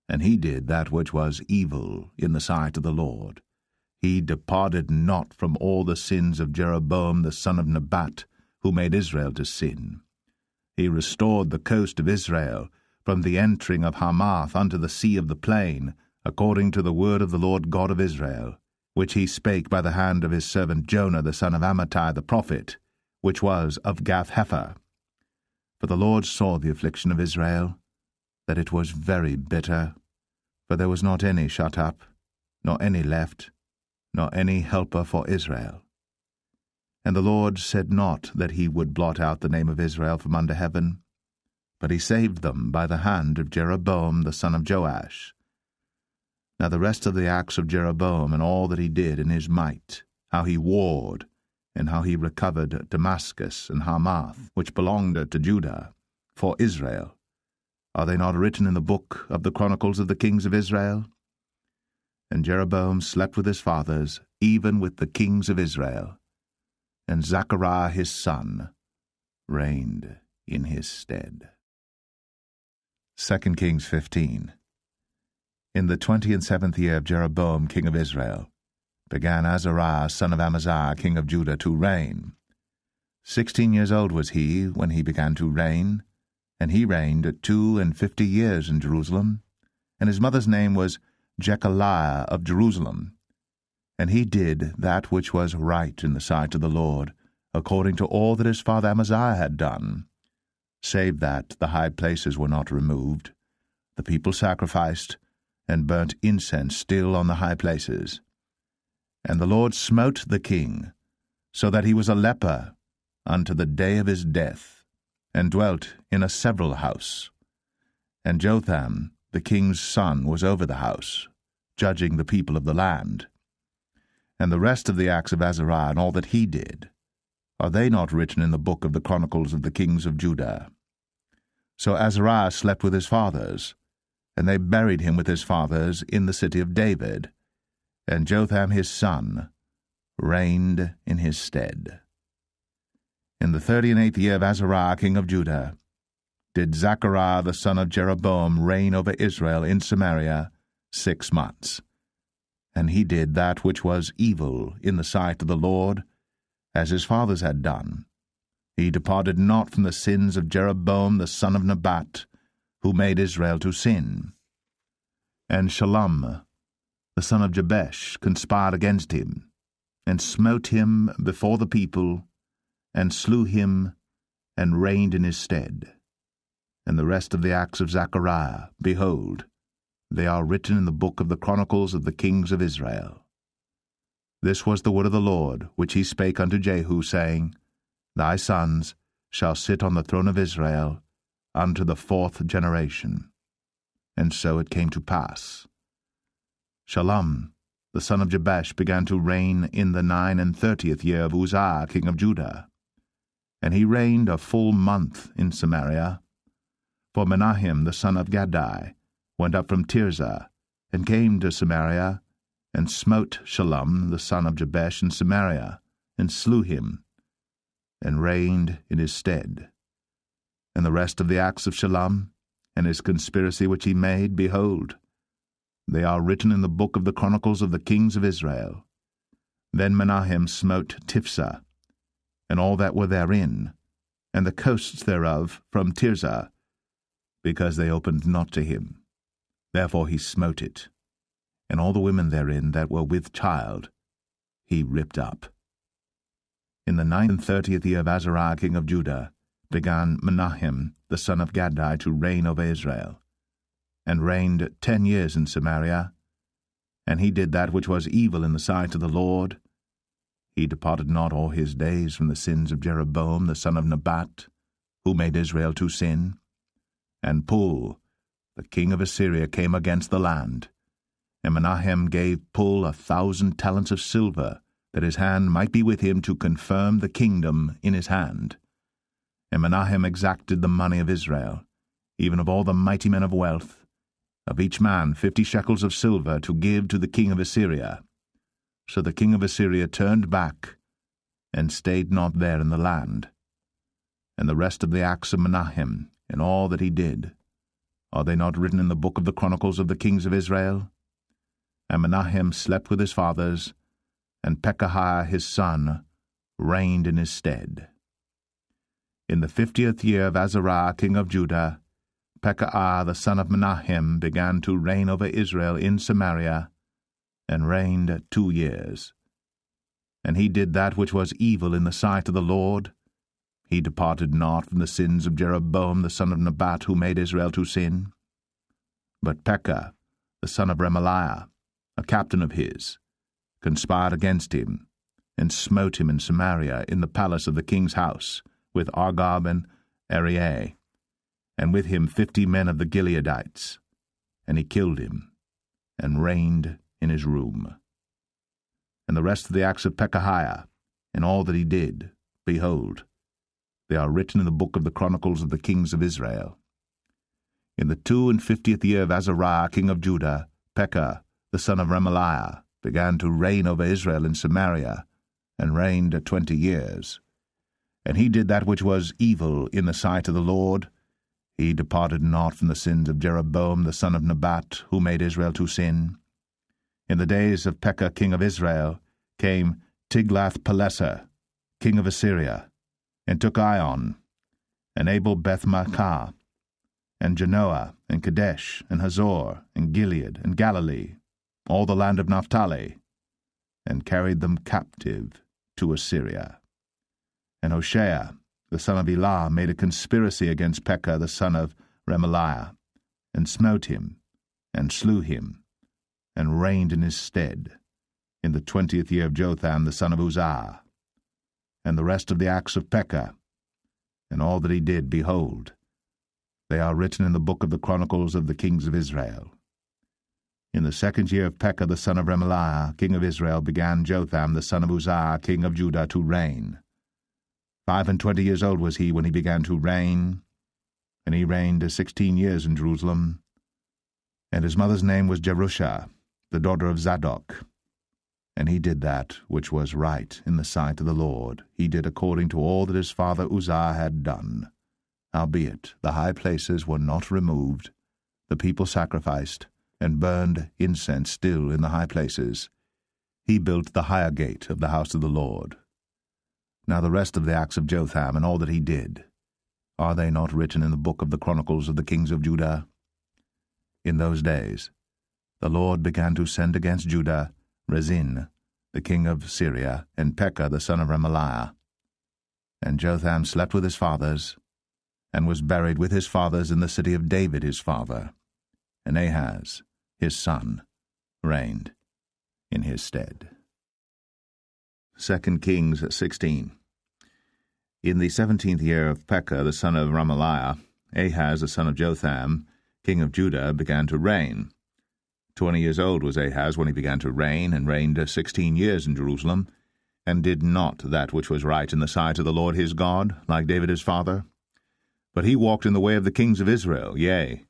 And he did that which was evil in the sight of the Lord. He departed not from all the sins of Jeroboam the son of Nebat, who made Israel to sin. He restored the coast of Israel, from the entering of Hamath unto the sea of the plain, according to the word of the Lord God of Israel, which he spake by the hand of his servant Jonah the son of Amittai the prophet, which was of Gath-hepher. For the Lord saw the affliction of Israel, that it was very bitter, for there was not any shut up, nor any left, nor any helper for Israel. And the Lord said not that he would blot out the name of Israel from under heaven, but he saved them by the hand of Jeroboam the son of Joash. Now the rest of the acts of Jeroboam, and all that he did in his might, how he warred, and how he recovered Damascus and Hamath, which belonged to Judah, for Israel, are they not written in the book of the Chronicles of the kings of Israel? And Jeroboam slept with his fathers, even with the kings of Israel, and Zechariah his son reigned in his stead. 2 Kings 15. In the 27th year of Jeroboam king of Israel, began Azariah son of Amaziah king of Judah to reign. 16 years old was he when he began to reign, and he reigned 52 years in Jerusalem, and his mother's name was Jechaliah of Jerusalem. And he did that which was right in the sight of the Lord, according to all that his father Amaziah had done, save that the high places were not removed. The people sacrificed, and burnt incense still on the high places. And the Lord smote the king, so that he was a leper unto the day of his death, and dwelt in a several house. And Jotham the king's son was over the house, judging the people of the land. And the rest of the acts of Azariah, and all that he did, are they not written in the book of the Chronicles of the kings of Judah? So Azariah slept with his fathers, and they buried him with his fathers in the city of David, and Jotham his son reigned in his stead. In the 38th year of Azariah king of Judah did Zechariah the son of Jeroboam reign over Israel in Samaria 6 months. And he did that which was evil in the sight of the Lord, as his fathers had done. He departed not from the sins of Jeroboam the son of Nebat, who made Israel to sin. And Shallum the son of Jabesh conspired against him, and smote him before the people, and slew him, and reigned in his stead. And the rest of the acts of Zechariah, behold, they are written in the book of the Chronicles of the kings of Israel. This was the word of the Lord, which he spake unto Jehu, saying, Thy sons shall sit on the throne of Israel unto the 4th generation. And so it came to pass. Shallum the son of Jabesh began to reign in the 39th year of Uzziah king of Judah, and he reigned a full month in Samaria. For Menahem the son of Gadai went up from Tirzah, and came to Samaria, and smote Shallum the son of Jabesh in Samaria, and slew him, and reigned in his stead. And the rest of the acts of Shallum, and his conspiracy which he made, behold, they are written in the book of the Chronicles of the kings of Israel. Then Menahem smote Tiphsah, and all that were therein, and the coasts thereof from Tirzah, because they opened not to him. Therefore he smote it. and all the women therein that were with child he ripped up. In the 39th year of Azariah king of Judah began Menahem the son of Gadai to reign over Israel, and reigned 10 years in Samaria. And he did that which was evil in the sight of the Lord. He departed not all his days from the sins of Jeroboam the son of Nebat, who made Israel to sin. And Pul, the king of Assyria, came against the land. And Menahem gave Pul 1,000 talents of silver, that his hand might be with him to confirm the kingdom in his hand. And Menahem exacted the money of Israel, even of all the mighty men of wealth, of each man 50 shekels of silver, to give to the king of Assyria. So the king of Assyria turned back, and stayed not there in the land. And the rest of the acts of Menahem, and all that he did, are they not written in the book of the chronicles of the kings of Israel? And Menahem slept with his fathers, and Pekahiah his son reigned in his stead. In the 50th year of Azariah king of Judah, Pekahiah the son of Menahem began to reign over Israel in Samaria, and reigned 2 years. And he did that which was evil in the sight of the Lord. He departed not from the sins of Jeroboam the son of Nebat, who made Israel to sin. But Pekah the son of Remaliah, a captain of his, conspired against him, and smote him in Samaria in the palace of the king's house, with Argob and Arieh, and with him 50 men of the Gileadites. And he killed him, and reigned in his room. And the rest of the acts of Pekahiah, and all that he did, behold, they are written in the book of the chronicles of the kings of Israel. In the 52nd year of Azariah king of Judah, Pekah the son of Remaliah began to reign over Israel in Samaria, and reigned 20 years. And he did that which was evil in the sight of the Lord. He departed not from the sins of Jeroboam the son of Nebat, who made Israel to sin. In the days of Pekah king of Israel came Tiglath-Pileser king of Assyria, and took Ion, and Abel-Beth-Maachah, and Genoa, and Kadesh, and Hazor, and Gilead, and Galilee, all the land of Naphtali, and carried them captive to Assyria. And Hoshea the son of Elah made a conspiracy against Pekah the son of Remaliah, and smote him, and slew him, and reigned in his stead, in the 20th year of Jotham the son of Uzziah. And the rest of the acts of Pekah, and all that he did, behold, they are written in the book of the chronicles of the kings of Israel. In the 2nd year of Pekah the son of Remaliah king of Israel began Jotham the son of Uzziah king of Judah to reign. 25 years old was he when he began to reign, and he reigned 16 years in Jerusalem. And his mother's name was Jerusha, the daughter of Zadok. And he did that which was right in the sight of the Lord. He did according to all that his father Uzziah had done. Howbeit the high places were not removed. The people sacrificed, and burned incense still in the high places. He built the higher gate of the house of the Lord. Now the rest of the acts of Jotham, and all that he did, are they not written in the book of the chronicles of the kings of Judah? In those days the Lord began to send against Judah Rezin, the king of Syria, and Pekah the son of Remaliah. And Jotham slept with his fathers, and was buried with his fathers in the city of David his father. And Ahaz, his son, reigned in his stead. 2 Kings 16. In the 17th year of Pekah the son of Remaliah, Ahaz the son of Jotham, king of Judah, began to reign. 20 years old was Ahaz when he began to reign, and reigned 16 years in Jerusalem, and did not that which was right in the sight of the Lord his God, like David his father. But he walked in the way of the kings of Israel, yea,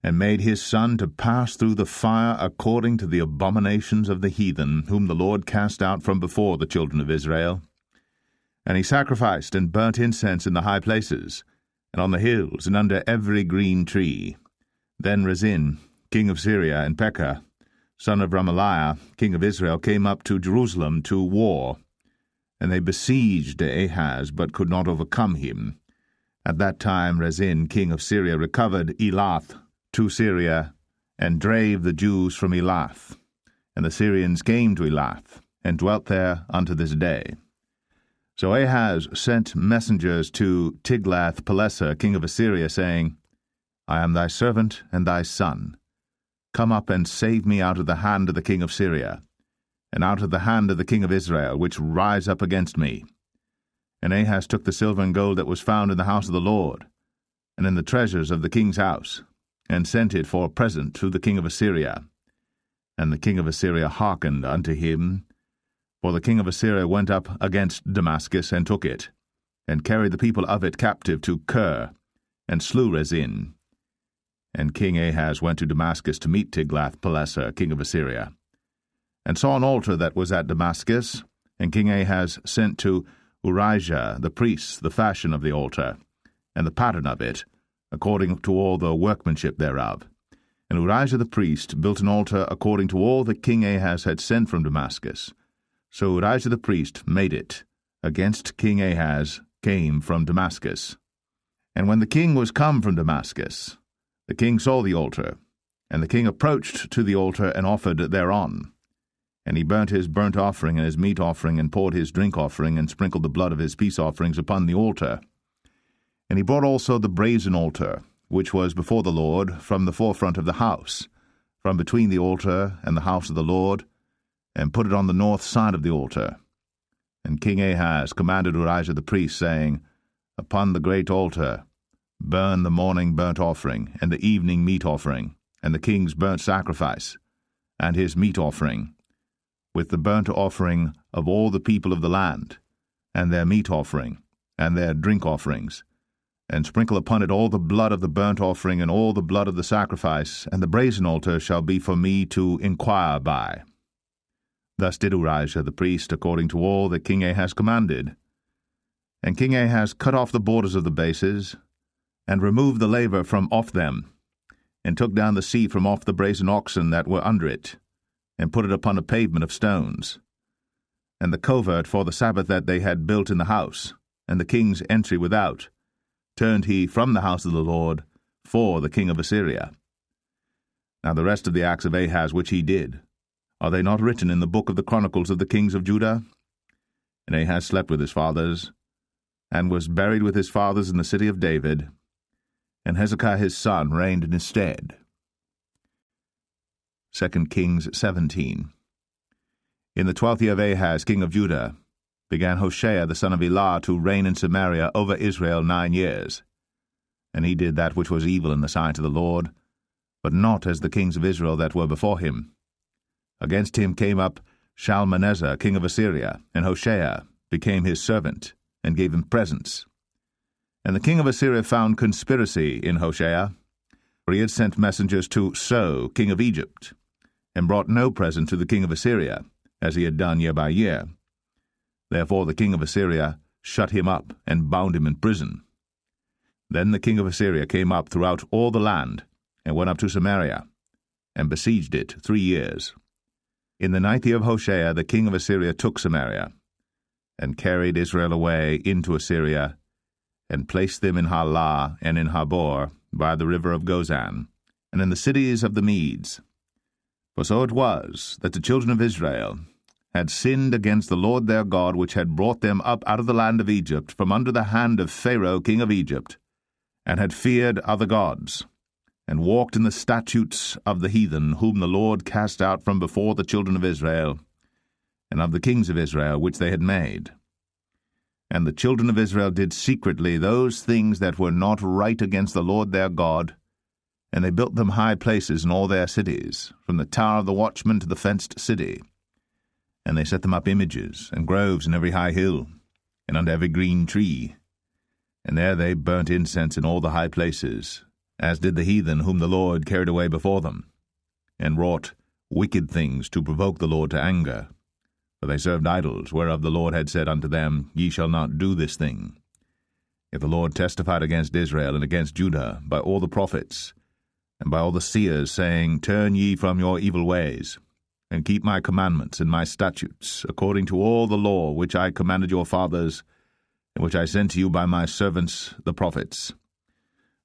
and made his son to pass through the fire according to the abominations of the heathen, whom the Lord cast out from before the children of Israel. And he sacrificed and burnt incense in the high places, and on the hills, and under every green tree. Then Rezin, king of Syria, and Pekah, son of Remaliah, king of Israel, came up to Jerusalem to war. And they besieged Ahaz, but could not overcome him. At that time Rezin, king of Syria, recovered Elath to Syria, and drave the Jews from Elath. And the Syrians came to Elath, and dwelt there unto this day. So Ahaz sent messengers to Tiglath-Pileser, king of Assyria, saying, I am thy servant and thy son. Come up and save me out of the hand of the king of Syria, and out of the hand of the king of Israel, which rise up against me. And Ahaz took the silver and gold that was found in the house of the Lord, and in the treasures of the king's house, and sent it for a present to the king of Assyria. And the king of Assyria hearkened unto him, for the king of Assyria went up against Damascus, and took it, and carried the people of it captive to Kir, and slew Rezin. And King Ahaz went to Damascus to meet Tiglath-Pileser, king of Assyria, and saw an altar that was at Damascus. And King Ahaz sent to Urijah the priest the fashion of the altar, and the pattern of it, according to all the workmanship thereof. And Urijah the priest built an altar according to all that King Ahaz had sent from Damascus. So Urijah the priest made it, against King Ahaz came from Damascus. And when the king was come from Damascus, the king saw the altar, and the king approached to the altar and offered thereon. And he burnt his burnt offering and his meat offering, and poured his drink offering, and sprinkled the blood of his peace offerings upon the altar. And he brought also the brazen altar, which was before the Lord, from the forefront of the house, from between the altar and the house of the Lord, and put it on the north side of the altar. And King Ahaz commanded Urijah the priest, saying, Upon the great altar burn the morning burnt offering, and the evening meat offering, and the king's burnt sacrifice, and his meat offering, with the burnt offering of all the people of the land, and their meat offering, and their drink offerings, and sprinkle upon it all the blood of the burnt offering, and all the blood of the sacrifice, and the brazen altar shall be for me to inquire by. Thus did Urijah the priest, according to all that King Ahaz commanded. And King Ahaz cut off the borders of the bases, and removed the laver from off them, and took down the sea from off the brazen oxen that were under it, and put it upon a pavement of stones. And the covert for the Sabbath that they had built in the house, and the king's entry without, turned he from the house of the Lord for the king of Assyria. Now the rest of the acts of Ahaz which he did, are they not written in the book of the chronicles of the kings of Judah? And Ahaz slept with his fathers, and was buried with his fathers in the city of David, and Hezekiah his son reigned in his stead. 2 Kings 17. In the 12th year of Ahaz king of Judah began Hoshea the son of Elah to reign in Samaria over Israel 9 years. And he did that which was evil in the sight of the Lord, but not as the kings of Israel that were before him. Against him came up Shalmaneser king of Assyria, and Hoshea became his servant, and gave him presents. And the king of Assyria found conspiracy in Hoshea, for he had sent messengers to So king of Egypt, and brought no present to the king of Assyria, as he had done year by year. Therefore the king of Assyria shut him up, and bound him in prison. Then the king of Assyria came up throughout all the land, and went up to Samaria, and besieged it 3 years. In the 9th year of Hoshea the king of Assyria took Samaria, and carried Israel away into Assyria, and placed them in Halah and in Habor by the river of Gozan, and in the cities of the Medes. For so it was that the children of Israel had sinned against the Lord their God, which had brought them up out of the land of Egypt, from under the hand of Pharaoh king of Egypt, and had feared other gods, and walked in the statutes of the heathen, whom the Lord cast out from before the children of Israel, and of the kings of Israel which they had made. And the children of Israel did secretly those things that were not right against the Lord their God, and they built them high places in all their cities, from the tower of the watchman to the fenced city. And they set them up images and groves in every high hill, and under every green tree. And there they burnt incense in all the high places, as did the heathen whom the Lord carried away before them, and wrought wicked things to provoke the Lord to anger. For they served idols, whereof the Lord had said unto them, Ye shall not do this thing. If the Lord testified against Israel and against Judah by all the prophets, and by all the seers, saying, Turn ye from your evil ways, and keep my commandments and my statutes, according to all the law which I commanded your fathers, and which I sent to you by my servants the prophets.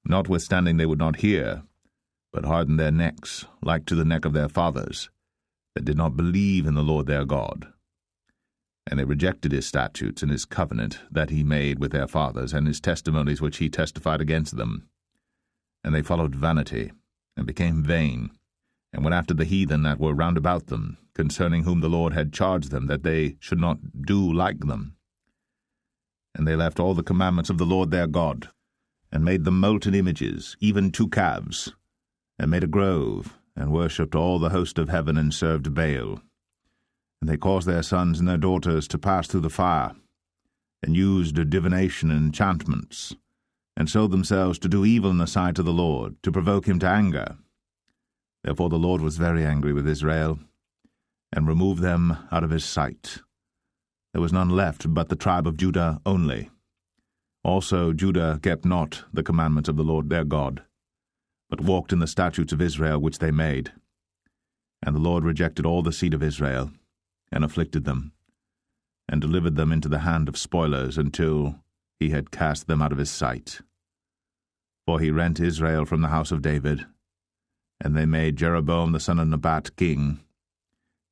Notwithstanding they would not hear, but hardened their necks, like to the neck of their fathers, that did not believe in the Lord their God. And they rejected his statutes and his covenant that he made with their fathers, and his testimonies which he testified against them. And they followed vanity, and became vain, and went after the heathen that were round about them, concerning whom the Lord had charged them that they should not do like them. And they left all the commandments of the Lord their God, and made them molten images, even 2 calves, and made a grove, and worshipped all the host of heaven, and served Baal. And they caused their sons and their daughters to pass through the fire, and used divination and enchantments, and sold themselves to do evil in the sight of the Lord, to provoke him to anger. Therefore the Lord was very angry with Israel, and removed them out of his sight. There was none left but the tribe of Judah only. Also Judah kept not the commandments of the Lord their God, but walked in the statutes of Israel which they made. And the Lord rejected all the seed of Israel, and afflicted them, and delivered them into the hand of spoilers, until he had cast them out of his sight. For he rent Israel from the house of David, and they made Jeroboam the son of Nebat king.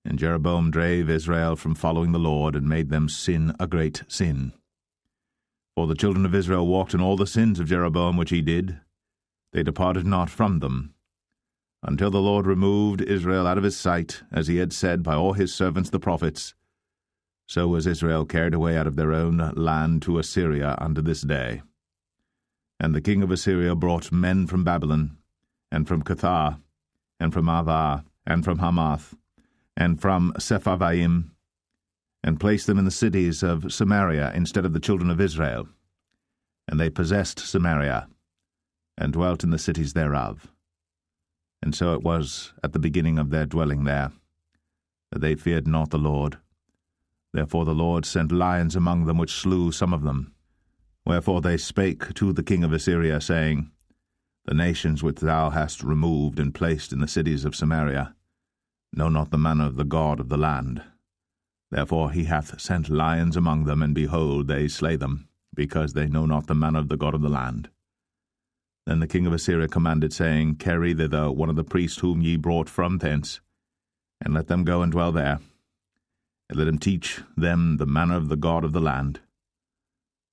And Jeroboam drave Israel from following the Lord, and made them sin a great sin. For the children of Israel walked in all the sins of Jeroboam which he did. They departed not from them, until the Lord removed Israel out of his sight, as he had said by all his servants the prophets. So was Israel carried away out of their own land to Assyria unto this day. And the king of Assyria brought men from Babylon, and from Cuthah, and from Avah, and from Hamath, and from Sepharvaim, and placed them in the cities of Samaria instead of the children of Israel. And they possessed Samaria, and dwelt in the cities thereof. And so it was at the beginning of their dwelling there, that they feared not the Lord. Therefore the Lord sent lions among them, which slew some of them. Wherefore they spake to the king of Assyria, saying, The nations which thou hast removed and placed in the cities of Samaria know not the manner of the God of the land. Therefore he hath sent lions among them, and behold, they slay them, because they know not the manner of the God of the land. Then the king of Assyria commanded, saying, Carry thither one of the priests whom ye brought from thence, and let them go and dwell there, and let him teach them the manner of the God of the land.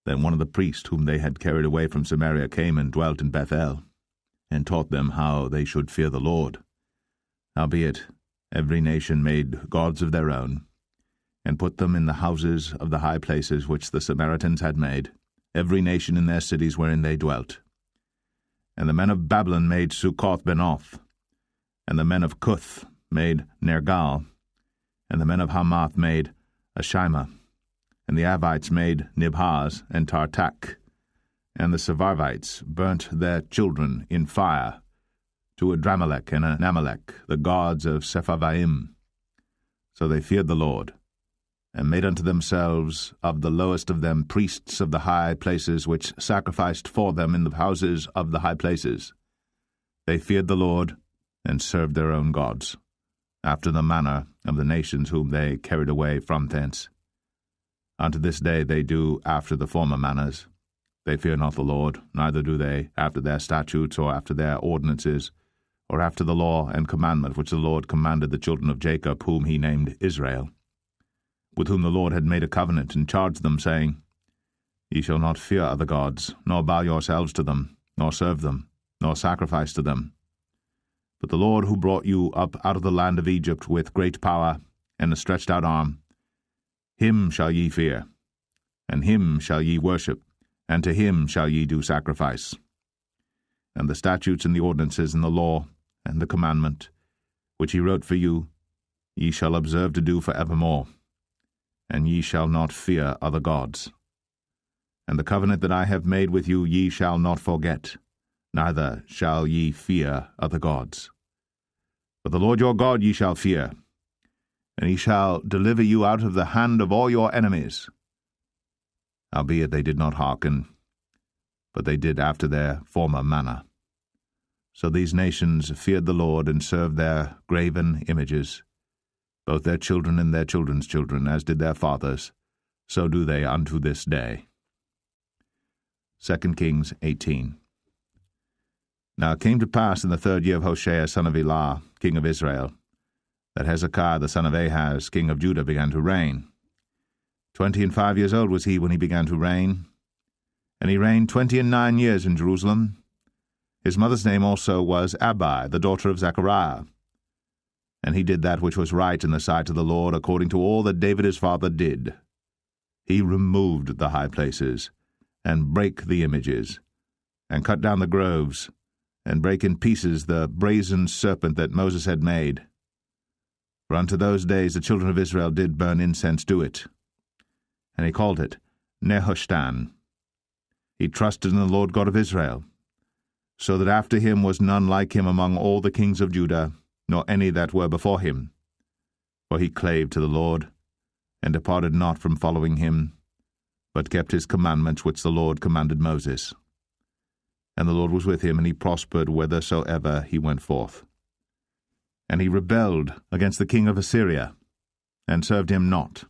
Then one of the priests whom they had carried away from Samaria came and dwelt in Bethel, and taught them how they should fear the Lord. Howbeit every nation made gods of their own, and put them in the houses of the high places which the Samaritans had made, every nation in their cities wherein they dwelt. And the men of Babylon made Succoth-Benoth, and the men of Cuth made Nergal, and the men of Hamath made Ashima, and the Avites made Nibhaz and Tartak, and the Sepharvites burnt their children in fire to Adramelech and Anamelech, the gods of Sepharvaim. So they feared the Lord, and made unto themselves of the lowest of them priests of the high places, which sacrificed for them in the houses of the high places. They feared the Lord, and served their own gods, after the manner of the nations whom they carried away from thence. Unto this day they do after the former manners. They fear not the Lord, neither do they after their statutes, or after their ordinances, or after the law and commandment which the Lord commanded the children of Jacob, whom he named Israel, with whom the Lord had made a covenant, and charged them, saying, Ye shall not fear other gods, nor bow yourselves to them, nor serve them, nor sacrifice to them. But the Lord who brought you up out of the land of Egypt with great power and a stretched out arm, him shall ye fear, and him shall ye worship, and to him shall ye do sacrifice. And the statutes and the ordinances and the law and the commandment, which he wrote for you, ye shall observe to do for evermore, and ye shall not fear other gods. And the covenant that I have made with you ye shall not forget, neither shall ye fear other gods. But the Lord your God ye shall fear, and he shall deliver you out of the hand of all your enemies. Howbeit they did not hearken, but they did after their former manner. So these nations feared the Lord, and served their graven images, both their children and their children's children, as did their fathers, so do they unto this day. 2 Kings 18. Now it came to pass in the 3rd year of Hoshea son of Elah, king of Israel, that Hezekiah the son of Ahaz, king of Judah, began to reign. 25 years old was he when he began to reign, and he reigned 29 years in Jerusalem. His mother's name also was Abi, the daughter of Zechariah. And he did that which was right in the sight of the Lord, according to all that David his father did. He removed the high places, and brake the images, and cut down the groves, and brake in pieces the brazen serpent that Moses had made. For unto those days the children of Israel did burn incense to it. And he called it Nehushtan. He trusted in the Lord God of Israel, so that after him was none like him among all the kings of Judah, nor any that were before him. For he clave to the Lord, and departed not from following him, but kept his commandments which the Lord commanded Moses. And the Lord was with him, and he prospered whithersoever he went forth. And he rebelled against the king of Assyria, and served him not.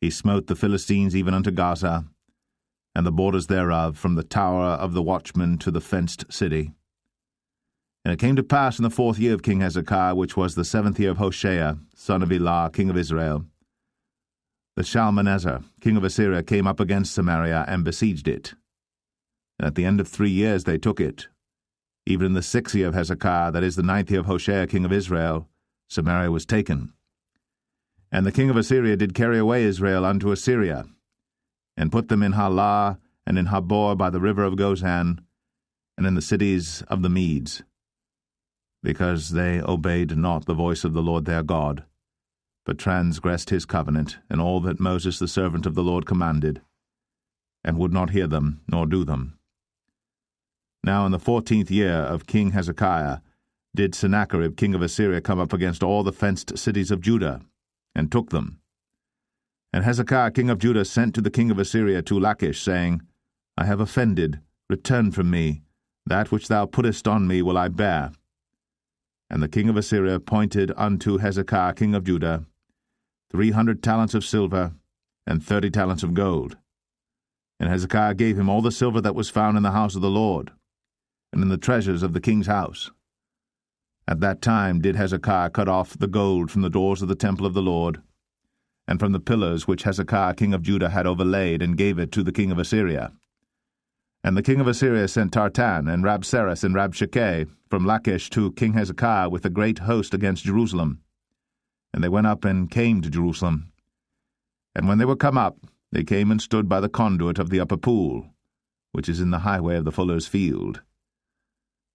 He smote the Philistines even unto Gaza, and the borders thereof, from the tower of the watchman to the fenced city. And it came to pass in the 4th year of King Hezekiah, which was the 7th year of Hoshea, son of Elah, king of Israel, that Shalmaneser, king of Assyria, came up against Samaria and besieged it. And at the end of 3 years they took it. Even in the 6th year of Hezekiah, that is the 9th year of Hoshea, king of Israel, Samaria was taken. And the king of Assyria did carry away Israel unto Assyria, and put them in Halah, and in Habor by the river of Gozan, and in the cities of the Medes, because they obeyed not the voice of the Lord their God, but transgressed his covenant, and all that Moses the servant of the Lord commanded, and would not hear them, nor do them. Now in the 14th year of King Hezekiah did Sennacherib king of Assyria come up against all the fenced cities of Judah, and took them. And Hezekiah king of Judah sent to the king of Assyria to Lachish, saying, I have offended, return from me, that which thou puttest on me will I bear. And the king of Assyria appointed unto Hezekiah king of Judah 300 talents of silver, and 30 talents of gold. And Hezekiah gave him all the silver that was found in the house of the Lord, and in the treasures of the king's house. At that time did Hezekiah cut off the gold from the doors of the temple of the Lord, and from the pillars which Hezekiah king of Judah had overlaid, and gave it to the king of Assyria. And the king of Assyria sent Tartan, and Rabsaris, and Rabshakeh from Lachish to King Hezekiah with a great host against Jerusalem. And they went up and came to Jerusalem. And when they were come up, they came and stood by the conduit of the upper pool, which is in the highway of the fuller's field.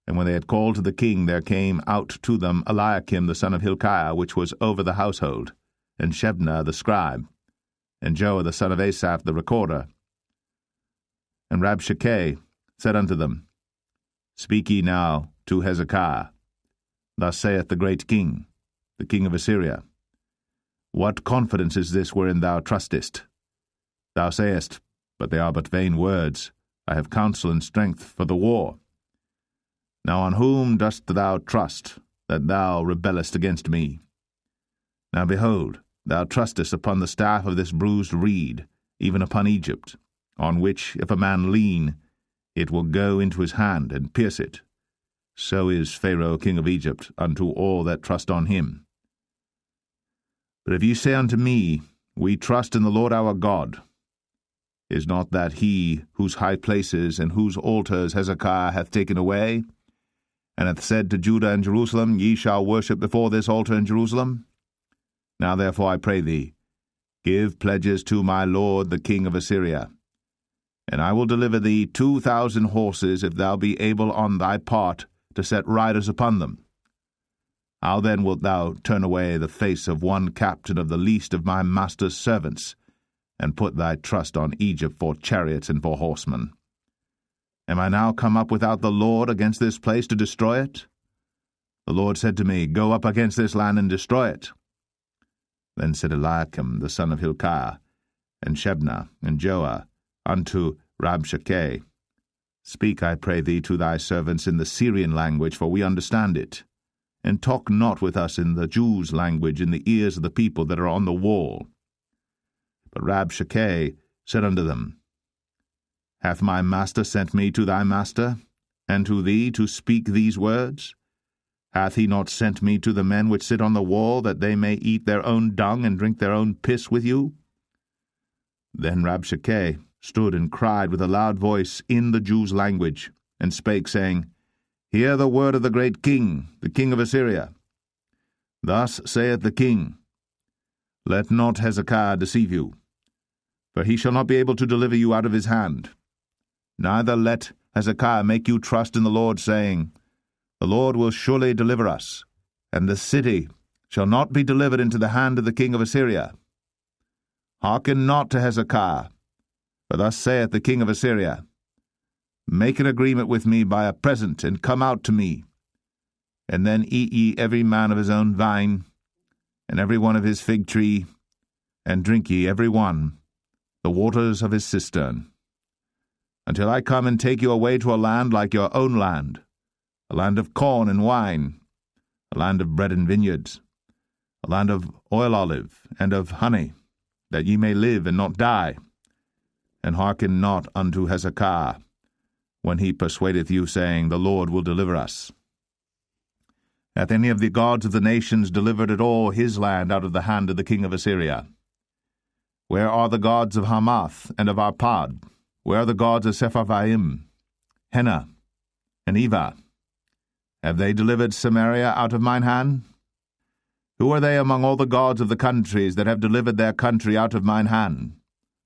And when they had called to the king, there came out to them Eliakim the son of Hilkiah, which was over the household, and Shebna the scribe, and Joah the son of Asaph the recorder. And Rabshakeh said unto them, Speak ye now to Hezekiah. Thus saith the great king, the king of Assyria, What confidence is this wherein thou trustest? Thou sayest, But they are but vain words. I have counsel and strength for the war. Now on whom dost thou trust, that thou rebellest against me? Now behold, thou trustest upon the staff of this bruised reed, even upon Egypt, on which, if a man lean, it will go into his hand and pierce it. So is Pharaoh king of Egypt unto all that trust on him. But if ye say unto me, We trust in the Lord our God, is not that he whose high places and whose altars Hezekiah hath taken away, and hath said to Judah and Jerusalem, Ye shall worship before this altar in Jerusalem? Now therefore I pray thee, give pledges to my lord the king of Assyria, and I will deliver thee 2,000 horses, if thou be able on thy part to set riders upon them. How then wilt thou turn away the face of one captain of the least of my master's servants, and put thy trust on Egypt for chariots and for horsemen? Am I now come up without the Lord against this place to destroy it? The Lord said to me, Go up against this land and destroy it. Then said Eliakim the son of Hilkiah, and Shebna, and Joah, unto Rabshakeh, Speak, I pray thee, to thy servants in the Syrian language, for we understand it, and talk not with us in the Jews' language in the ears of the people that are on the wall. But Rabshakeh said unto them, Hath my master sent me to thy master, and to thee to speak these words? Hath he not sent me to the men which sit on the wall, that they may eat their own dung and drink their own piss with you? Then Rabshakeh stood and cried with a loud voice in the Jews' language, and spake, saying, Hear the word of the great king, the king of Assyria. Thus saith the king, Let not Hezekiah deceive you, for he shall not be able to deliver you out of his hand. Neither let Hezekiah make you trust in the Lord, saying, The Lord will surely deliver us, and the city shall not be delivered into the hand of the king of Assyria. Hearken not to Hezekiah, for thus saith the king of Assyria, Make an agreement with me by a present, and come out to me. And then eat ye every man of his own vine, and every one of his fig tree, and drink ye every one the waters of his cistern, until I come and take you away to a land like your own land, a land of corn and wine, a land of bread and vineyards, a land of oil olive and of honey, that ye may live and not die. And hearken not unto Hezekiah, when he persuadeth you, saying, The Lord will deliver us. Hath any of the gods of the nations delivered at all his land out of the hand of the king of Assyria? Where are the gods of Hamath and of Arpad? Where are the gods of Sepharvaim, Hena, and Eva? Have they delivered Samaria out of mine hand? Who are they among all the gods of the countries that have delivered their country out of mine hand,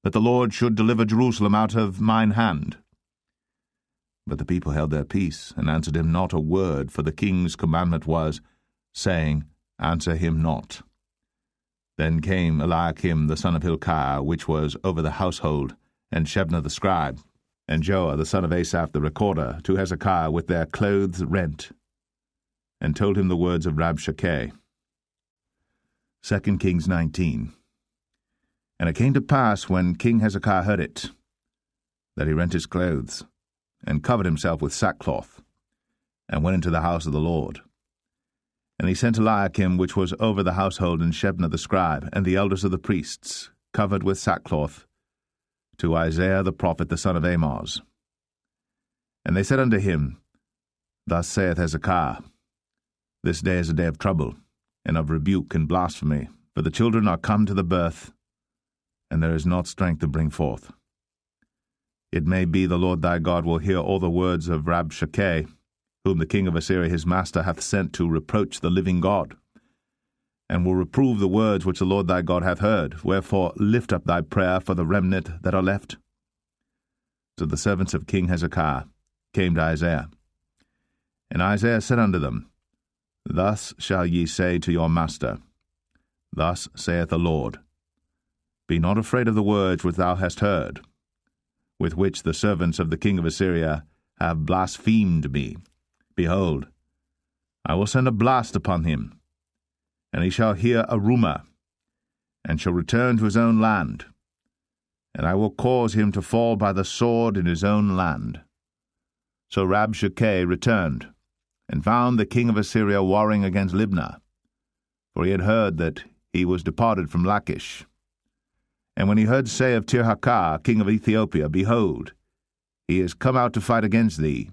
that the Lord should deliver Jerusalem out of mine hand? But the people held their peace, and answered him not a word, for the king's commandment was, saying, Answer him not. Then came Eliakim the son of Hilkiah, which was over the household, and Shebna the scribe, and Joah the son of Asaph the recorder, to Hezekiah with their clothes rent, and told him the words of Rabshakeh. 2 Kings 19. And it came to pass, when King Hezekiah heard it, that he rent his clothes, and covered himself with sackcloth, and went into the house of the Lord. And he sent Eliakim, which was over the household, and Shebna the scribe, and the elders of the priests, covered with sackcloth, to Isaiah the prophet, the son of Amoz. And they said unto him, Thus saith Hezekiah, This day is a day of trouble, and of rebuke and blasphemy, for the children are come to the birth, and there is not strength to bring forth. It may be the Lord thy God will hear all the words of Rabshakeh, whom the king of Assyria his master hath sent to reproach the living God, and will reprove the words which the Lord thy God hath heard. Wherefore lift up thy prayer for the remnant that are left. So the servants of King Hezekiah came to Isaiah. And Isaiah said unto them, Thus shall ye say to your master, Thus saith the Lord, Be not afraid of the words which thou hast heard, with which the servants of the king of Assyria have blasphemed me. Behold, I will send a blast upon him, and he shall hear a rumour, and shall return to his own land, and I will cause him to fall by the sword in his own land. So Rabshakeh returned, and found the king of Assyria warring against Libnah, for he had heard that he was departed from Lachish. And when he heard say of Tirhakah, king of Ethiopia, Behold, he is come out to fight against thee,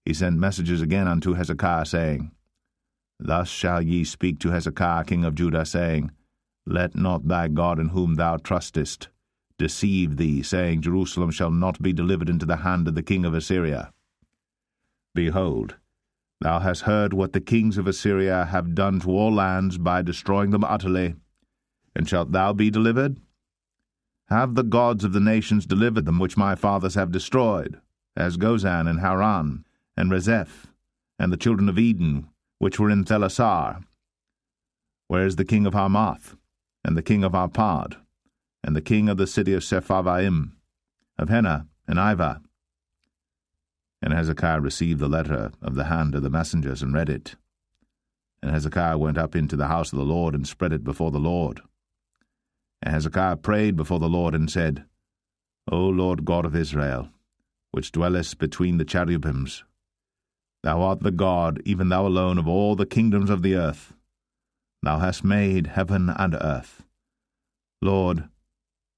he sent messages again unto Hezekiah, saying, Thus shall ye speak to Hezekiah king of Judah, saying, Let not thy God in whom thou trustest deceive thee, saying, Jerusalem shall not be delivered into the hand of the king of Assyria. Behold, thou hast heard what the kings of Assyria have done to all lands by destroying them utterly, and shalt thou be delivered? Have the gods of the nations delivered them which my fathers have destroyed, as Gozan and Haran, and Rezeph, and the children of Eden, which were in Thelasar? Where is the king of Hamath, and the king of Arpad, and the king of the city of Sepharvaim, of Hena and Ivah? And Hezekiah received the letter of the hand of the messengers, and read it. And Hezekiah went up into the house of the Lord, and spread it before the Lord. And Hezekiah prayed before the Lord, and said, O Lord God of Israel, which dwellest between the cherubims, thou art the God, even thou alone, of all the kingdoms of the earth. Thou hast made heaven and earth. Lord,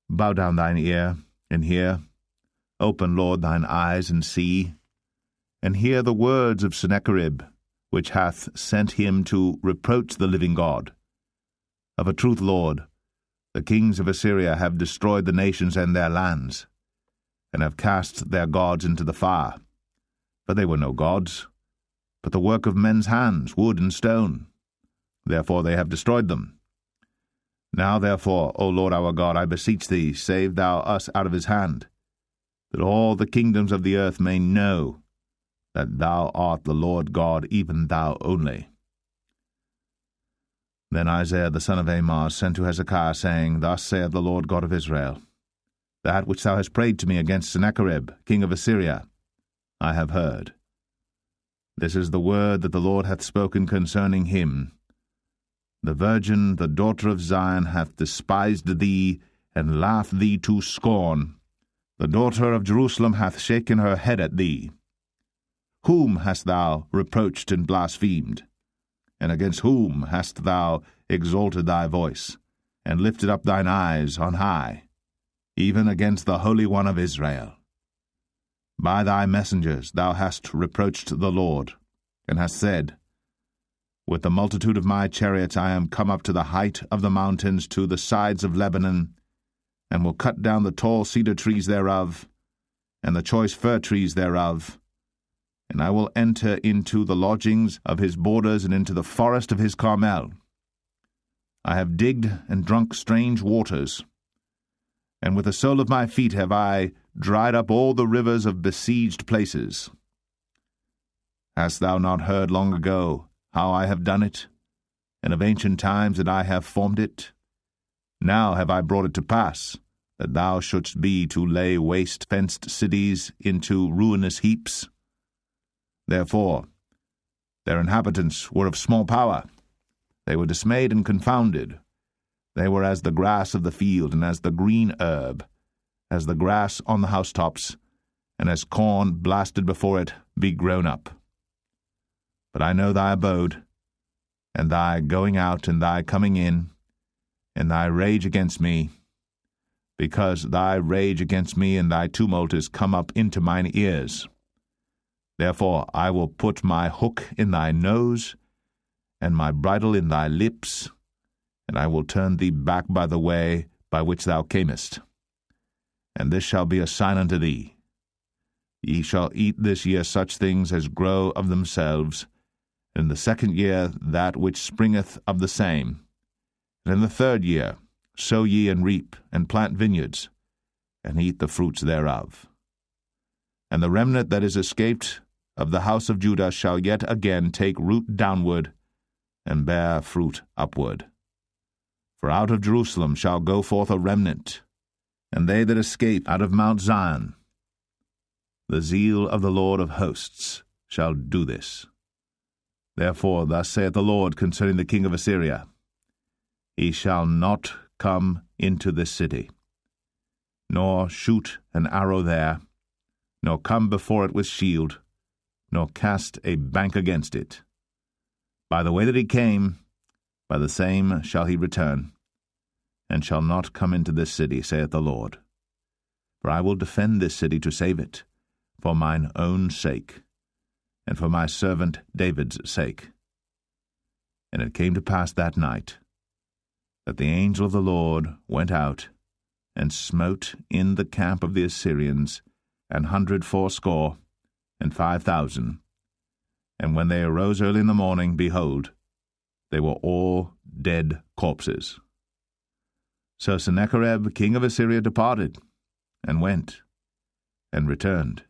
bow down thine ear, and hear. Open, Lord, thine eyes, and see. And hear the words of Sennacherib, which hath sent him to reproach the living God. Of a truth, Lord, the kings of Assyria have destroyed the nations and their lands, and have cast their gods into the fire. For they were no gods, but the work of men's hands, wood and stone. Therefore they have destroyed them. Now therefore, O Lord our God, I beseech thee, save thou us out of his hand, that all the kingdoms of the earth may know that thou art the Lord God, even thou only. Then Isaiah the son of Amoz sent to Hezekiah, saying, Thus saith the Lord God of Israel, That which thou hast prayed to me against Sennacherib, king of Assyria, I have heard. This is the word that the Lord hath spoken concerning him. The virgin, the daughter of Zion, hath despised thee, and laughed thee to scorn. The daughter of Jerusalem hath shaken her head at thee. Whom hast thou reproached and blasphemed? And against whom hast thou exalted thy voice, and lifted up thine eyes on high, even against the Holy One of Israel? By thy messengers thou hast reproached the Lord, and hast said, With the multitude of my chariots I am come up to the height of the mountains, to the sides of Lebanon, and will cut down the tall cedar trees thereof, and the choice fir trees thereof, and I will enter into the lodgings of his borders, and into the forest of his Carmel. I have digged and drunk strange waters, and with the sole of my feet have I dried up all the rivers of besieged places. Hast thou not heard long ago how I have done it, and of ancient times that I have formed it? Now have I brought it to pass, that thou shouldst be to lay waste fenced cities into ruinous heaps. Therefore their inhabitants were of small power. They were dismayed and confounded. They were as the grass of the field, and as the green herb, as the grass on the housetops, and as corn blasted before it be grown up. But I know thy abode, and thy going out, and thy coming in, and thy rage against me, because thy rage against me and thy tumult is come up into mine ears. Therefore I will put my hook in thy nose, and my bridle in thy lips, and I will turn thee back by the way by which thou camest. And this shall be a sign unto thee. Ye shall eat this year such things as grow of themselves, and in the second year that which springeth of the same. And in the third year sow ye and reap, and plant vineyards, and eat the fruits thereof. And the remnant that is escaped of the house of Judah shall yet again take root downward, and bear fruit upward. For out of Jerusalem shall go forth a remnant, and they that escape out of Mount Zion. The zeal of the Lord of hosts shall do this. Therefore thus saith the Lord concerning the king of Assyria, He shall not come into this city, nor shoot an arrow there, nor come before it with shield, nor cast a bank against it. By the way that he came, by the same shall he return, and shall not come into this city, saith the Lord. For I will defend this city to save it, for mine own sake, and for my servant David's sake. And it came to pass that night, that the angel of the Lord went out, and smote in the camp of the Assyrians 180 and 5,000. And when they arose early in the morning, behold, they were all dead corpses. So Sennacherib king of Assyria departed, and went, and returned,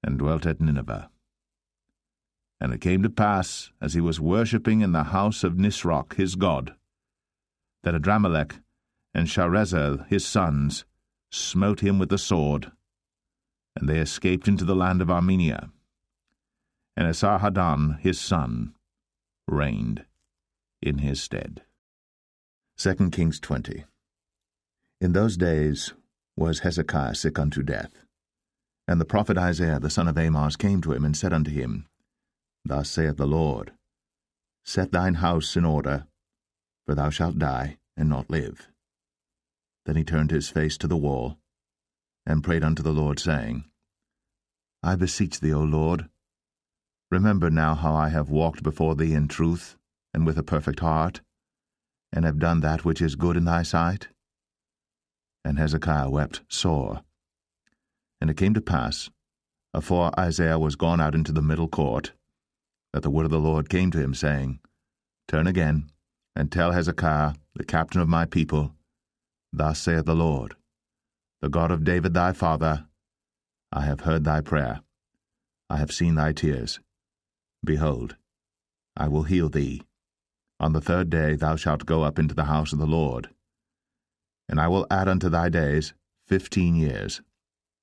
and dwelt at Nineveh. And it came to pass, as he was worshipping in the house of Nisroch his god, that Adramelech and Sharezer his sons smote him with the sword, and they escaped into the land of Armenia. And Esarhaddon his son reigned in his stead. 2 Kings 20. In those days was Hezekiah sick unto death. And the prophet Isaiah the son of Amoz came to him, and said unto him, Thus saith the Lord, Set thine house in order, for thou shalt die, and not live. Then he turned his face to the wall, and prayed unto the Lord, saying, I beseech thee, O Lord, Remember now how I have walked before thee in truth, and with a perfect heart, and have done that which is good in thy sight. And Hezekiah wept sore. And it came to pass, afore Isaiah was gone out into the middle court, that the word of the Lord came to him, saying, Turn again, and tell Hezekiah, the captain of my people, Thus saith the Lord, the God of David thy father, I have heard thy prayer, I have seen thy tears. Behold, I will heal thee. On the 3rd day thou shalt go up into the house of the Lord. And I will add unto thy days 15 years.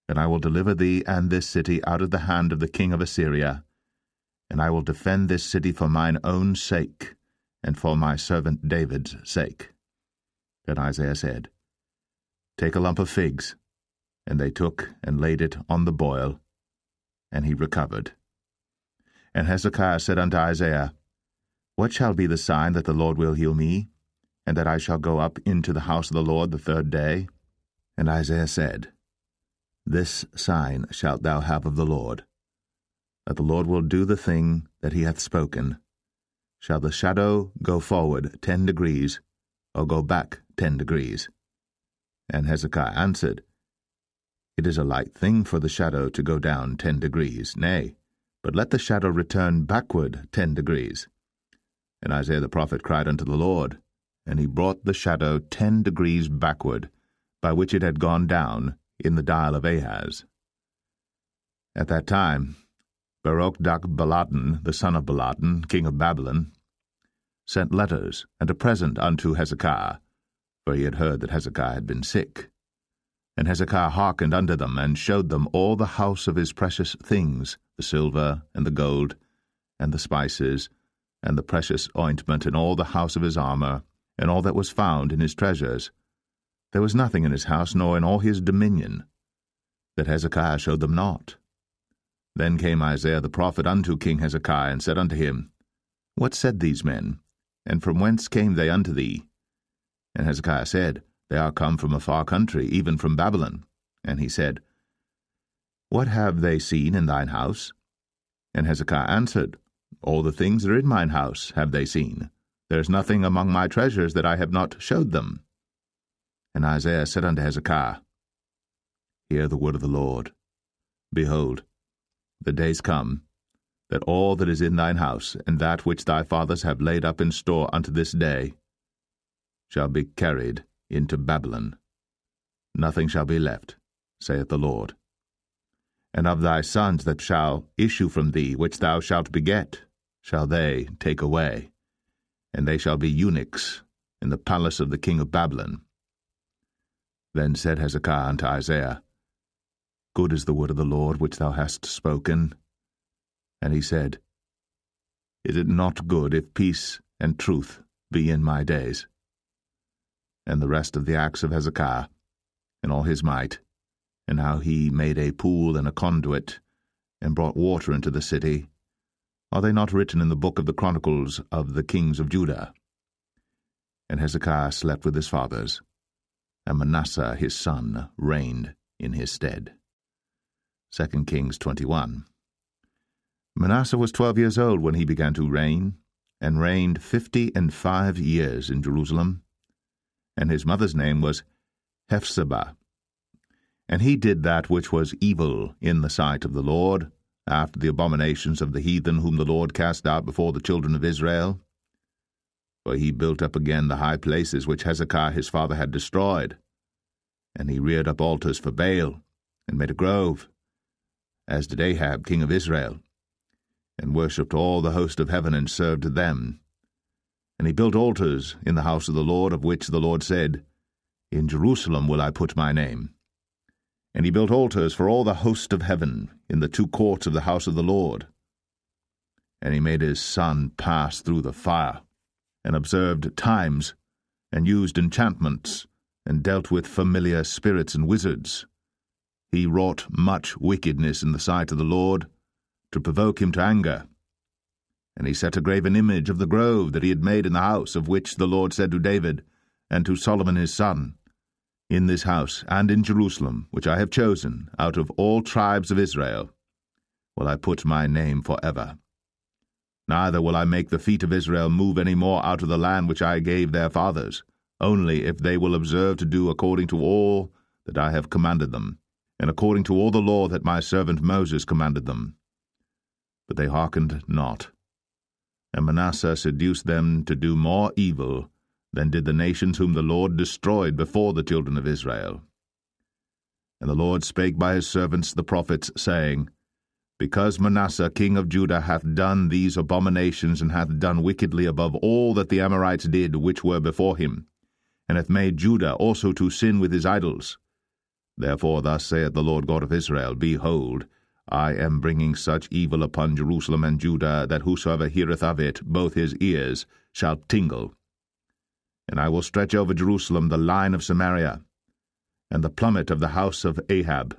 And I will deliver thee and this city out of the hand of the king of Assyria. And I will defend this city for mine own sake, and for my servant David's sake. Then Isaiah said, Take a lump of figs. And they took and laid it on the boil, and he recovered. And Hezekiah said unto Isaiah, What shall be the sign that the Lord will heal me, and that I shall go up into the house of the Lord the 3rd day? And Isaiah said, This sign shalt thou have of the Lord, that the Lord will do the thing that he hath spoken. Shall the shadow go forward 10 degrees, or go back 10 degrees? And Hezekiah answered, It is a light thing for the shadow to go down 10 degrees, nay, but let the shadow return backward 10 degrees. And Isaiah the prophet cried unto the Lord, and he brought the shadow 10 degrees backward, by which it had gone down in the dial of Ahaz. At that time Baruch-Baladan, the son of Baladan, king of Babylon, sent letters and a present unto Hezekiah, for he had heard that Hezekiah had been sick. And Hezekiah hearkened unto them, and showed them all the house of his precious things, the silver, and the gold, and the spices, and the precious ointment, and all the house of his armor, and all that was found in his treasures. There was nothing in his house, nor in all his dominion, that Hezekiah showed them not. Then came Isaiah the prophet unto King Hezekiah, and said unto him, What said these men? And from whence came they unto thee? And Hezekiah said, They are come from a far country, even from Babylon. And he said, What have they seen in thine house? And Hezekiah answered, All the things that are in mine house have they seen. There is nothing among my treasures that I have not showed them. And Isaiah said unto Hezekiah, Hear the word of the Lord. Behold, the days come, that all that is in thine house, and that which thy fathers have laid up in store unto this day, shall be carried into Babylon. Nothing shall be left, saith the Lord. And of thy sons that shall issue from thee, which thou shalt beget, shall they take away, and they shall be eunuchs in the palace of the king of Babylon. Then said Hezekiah unto Isaiah, Good is the word of the Lord which thou hast spoken. And he said, Is it not good if peace and truth be in my days? And the rest of the acts of Hezekiah, and all his might, and how he made a pool and a conduit, and brought water into the city, are they not written in the book of the Chronicles of the kings of Judah? And Hezekiah slept with his fathers, and Manasseh his son reigned in his stead. 2 Kings 21. Manasseh was 12 years old when he began to reign, and reigned 55 years in Jerusalem. And his mother's name was Hephzibah. And he did that which was evil in the sight of the Lord, after the abominations of the heathen whom the Lord cast out before the children of Israel. For he built up again the high places which Hezekiah his father had destroyed. And he reared up altars for Baal, and made a grove, as did Ahab king of Israel, and worshipped all the host of heaven, and served them. And he built altars in the house of the Lord, of which the Lord said, In Jerusalem will I put my name. And he built altars for all the host of heaven in the 2 courts of the house of the Lord. And he made his son pass through the fire, and observed times, and used enchantments, and dealt with familiar spirits and wizards. He wrought much wickedness in the sight of the Lord, to provoke him to anger. And he set a graven image of the grove that he had made in the house, of which the Lord said to David, and to Solomon his son, In this house and in Jerusalem, which I have chosen, out of all tribes of Israel, will I put my name forever. Neither will I make the feet of Israel move any more out of the land which I gave their fathers, only if they will observe to do according to all that I have commanded them, and according to all the law that my servant Moses commanded them. But they hearkened not. And Manasseh seduced them to do more evil than did the nations whom the Lord destroyed before the children of Israel. And the Lord spake by his servants the prophets, saying, Because Manasseh king of Judah hath done these abominations, and hath done wickedly above all that the Amorites did which were before him, and hath made Judah also to sin with his idols. Therefore thus saith the Lord God of Israel, Behold, I am bringing such evil upon Jerusalem and Judah, that whosoever heareth of it, both his ears shall tingle. And I will stretch over Jerusalem the line of Samaria, and the plummet of the house of Ahab.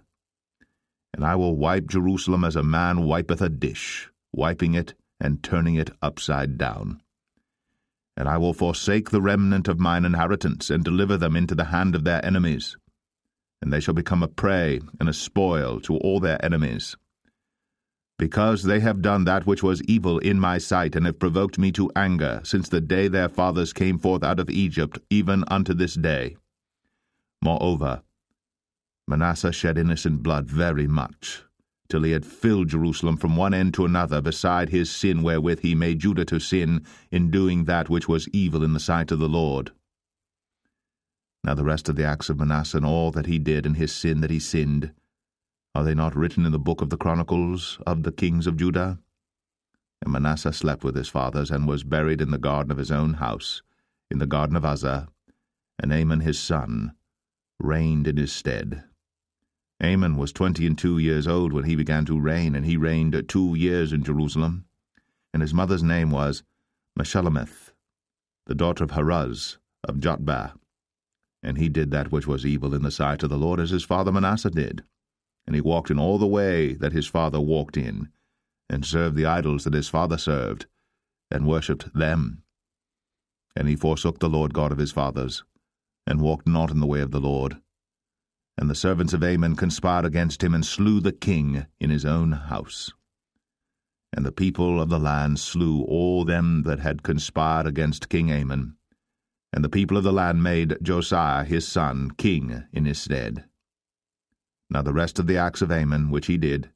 And I will wipe Jerusalem as a man wipeth a dish, wiping it and turning it upside down. And I will forsake the remnant of mine inheritance, and deliver them into the hand of their enemies. And they shall become a prey and a spoil to all their enemies. Because they have done that which was evil in my sight, and have provoked me to anger, since the day their fathers came forth out of Egypt, even unto this day. Moreover, Manasseh shed innocent blood very much, till he had filled Jerusalem from one end to another, beside his sin wherewith he made Judah to sin, in doing that which was evil in the sight of the Lord. Now the rest of the acts of Manasseh, and all that he did, and his sin that he sinned, are they not written in the book of the Chronicles of the kings of Judah? And Manasseh slept with his fathers, and was buried in the garden of his own house, in the garden of Uzzah, and Amon his son reigned in his stead. Amon was 22 years old when he began to reign, and he reigned 2 years in Jerusalem. And his mother's name was Meshullemeth, the daughter of Haruz of Jotbah. And he did that which was evil in the sight of the Lord, as his father Manasseh did. And he walked in all the way that his father walked in, and served the idols that his father served, and worshipped them. And he forsook the Lord God of his fathers, and walked not in the way of the Lord. And the servants of Amon conspired against him, and slew the king in his own house. And the people of the land slew all them that had conspired against King Amon. And the people of the land made Josiah his son king in his stead. Now the rest of the acts of Amon which he did,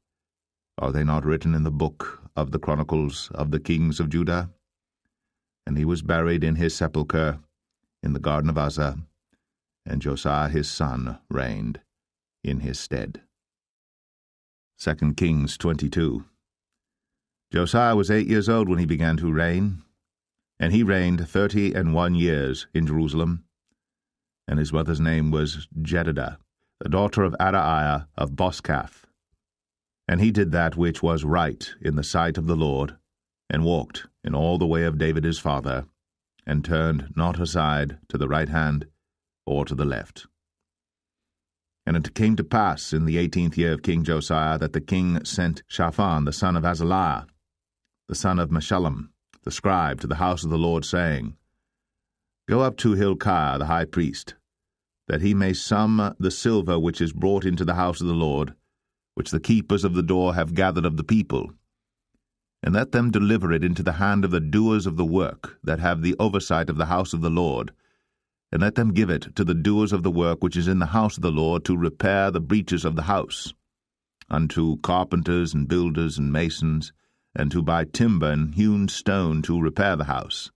are they not written in the book of the Chronicles of the kings of Judah? And he was buried in his sepulchre in the garden of Uzzah, and Josiah his son reigned in his stead. 2 Kings 22. Josiah was 8 years old when he began to reign, and he reigned 31 years in Jerusalem. And his mother's name was Jedidah, the daughter of Adaiah of Boscath. And he did that which was right in the sight of the Lord, and walked in all the way of David his father, and turned not aside to the right hand or to the left. And it came to pass in the 18th year of King Josiah, that the king sent Shaphan the son of Azaliah, the son of Meshullam, the scribe, to the house of the Lord, saying, Go up to Hilkiah the high priest, that he may sum the silver which is brought into the house of the Lord, which the keepers of the door have gathered of the people, and let them deliver it into the hand of the doers of the work that have the oversight of the house of the Lord, and let them give it to the doers of the work which is in the house of the Lord, to repair the breaches of the house, unto carpenters and builders and masons, and to buy timber and hewn stone to repair the house.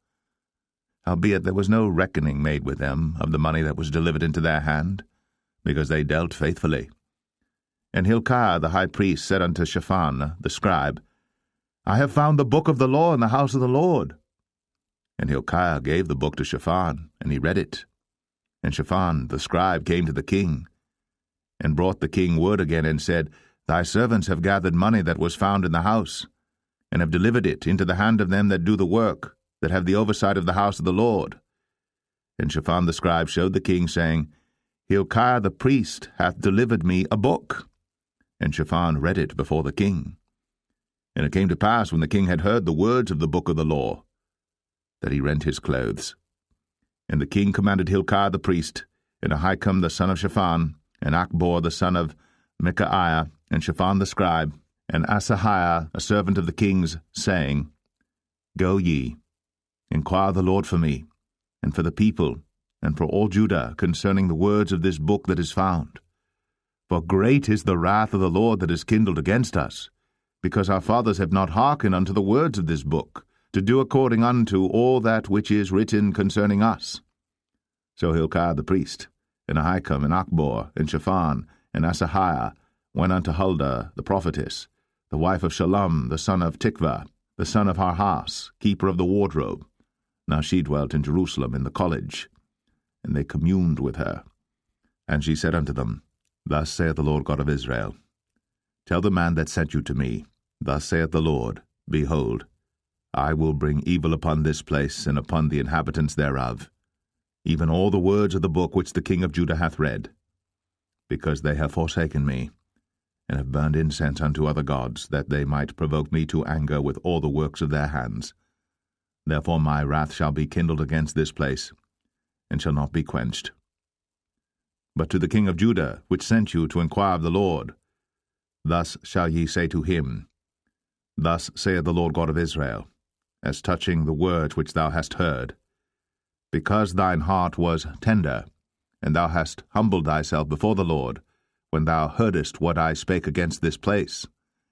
Howbeit there was no reckoning made with them of the money that was delivered into their hand, because they dealt faithfully. And Hilkiah the high priest said unto Shaphan the scribe, I have found the book of the law in the house of the Lord. And Hilkiah gave the book to Shaphan, and he read it. And Shaphan the scribe came to the king, and brought the king word again, and said, Thy servants have gathered money that was found in the house, and have delivered it into the hand of them that do the work, that have the oversight of the house of the Lord. And Shaphan the scribe showed the king, saying, Hilkiah the priest hath delivered me a book. And Shaphan read it before the king. And it came to pass, when the king had heard the words of the book of the law, that he rent his clothes. And the king commanded Hilkiah the priest, and Ahikam the son of Shaphan, and Achbor the son of Micaiah, and Shaphan the scribe, and Asahiah a servant of the king's, saying, Go ye, inquire the Lord for me, and for the people, and for all Judah, concerning the words of this book that is found. For great is the wrath of the Lord that is kindled against us, because our fathers have not hearkened unto the words of this book, to do according unto all that which is written concerning us. So Hilkiah the priest, and Ahikam, and Achbor, and Shaphan, and Asahiah went unto Huldah the prophetess, the wife of Shallum the son of Tikvah, the son of Harhas, keeper of the wardrobe. Now she dwelt in Jerusalem in the college. And they communed with her. And she said unto them, Thus saith the Lord God of Israel, Tell the man that sent you to me, Thus saith the Lord, Behold, I will bring evil upon this place, and upon the inhabitants thereof, even all the words of the book which the king of Judah hath read, because they have forsaken me, and have burned incense unto other gods, that they might provoke me to anger with all the works of their hands. Therefore my wrath shall be kindled against this place, and shall not be quenched. But to the king of Judah, which sent you to inquire of the Lord, thus shall ye say to him, Thus saith the Lord God of Israel, as touching the words which thou hast heard, because thine heart was tender, and thou hast humbled thyself before the Lord, when thou heardest what I spake against this place,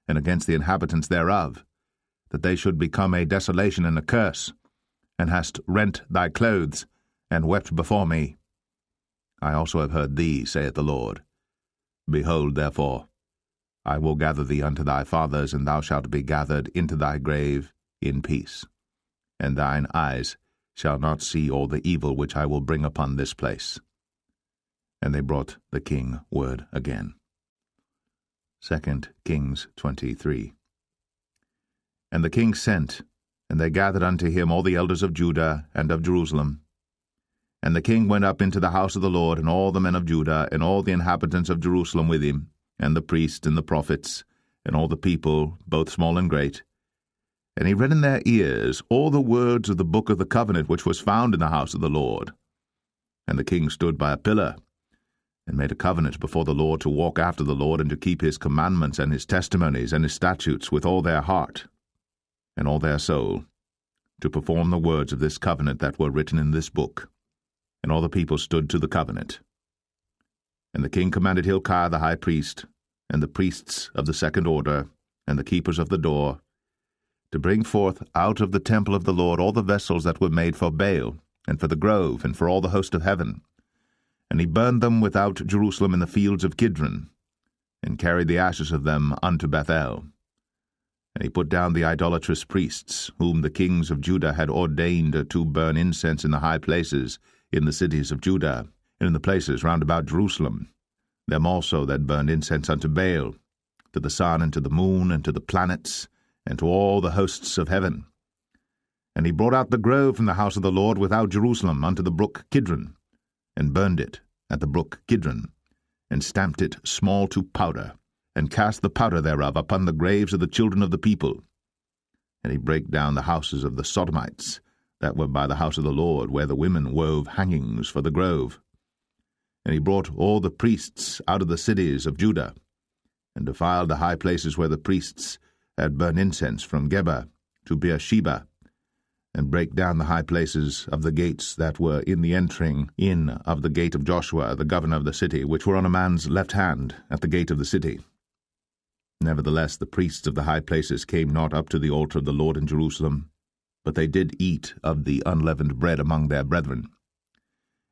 and against the inhabitants thereof, that they should become a desolation and a curse, and hast rent thy clothes, and wept before me. I also have heard thee, saith the Lord. Behold, therefore, I will gather thee unto thy fathers, and thou shalt be gathered into thy grave in peace. And thine eyes shall not see all the evil which I will bring upon this place. And they brought the king word again. 2 Kings 23. And the king sent, and they gathered unto him all the elders of Judah and of Jerusalem. And the king went up into the house of the Lord, and all the men of Judah, and all the inhabitants of Jerusalem with him, and the priests and the prophets, and all the people, both small and great. And he read in their ears all the words of the book of the covenant which was found in the house of the Lord. And the king stood by a pillar, and made a covenant before the Lord to walk after the Lord, and to keep his commandments and his testimonies and his statutes with all their heart and all their soul, to perform the words of this covenant that were written in this book. And all the people stood to the covenant. And the king commanded Hilkiah the high priest, and the priests of the second order, and the keepers of the door, to bring forth out of the temple of the Lord all the vessels that were made for Baal, and for the grove, and for all the host of heaven. And he burned them without Jerusalem in the fields of Kidron, and carried the ashes of them unto Bethel. And he put down the idolatrous priests, whom the kings of Judah had ordained to burn incense in the high places, in the cities of Judah, and in the places round about Jerusalem, them also that burned incense unto Baal, to the sun, and to the moon, and to the planets, and to all the hosts of heaven. And he brought out the grove from the house of the Lord without Jerusalem unto the brook Kidron, and burned it at the brook Kidron, and stamped it small to powder, and cast the powder thereof upon the graves of the children of the people. And he brake down the houses of the Sodomites, that were by the house of the Lord, where the women wove hangings for the grove. And he brought all the priests out of the cities of Judah, and defiled the high places where the priests had burned incense, from Geba to Beersheba, and brake down the high places of the gates that were in the entering in of the gate of Joshua, the governor of the city, which were on a man's left hand at the gate of the city. Nevertheless the priests of the high places came not up to the altar of the Lord in Jerusalem, but they did eat of the unleavened bread among their brethren.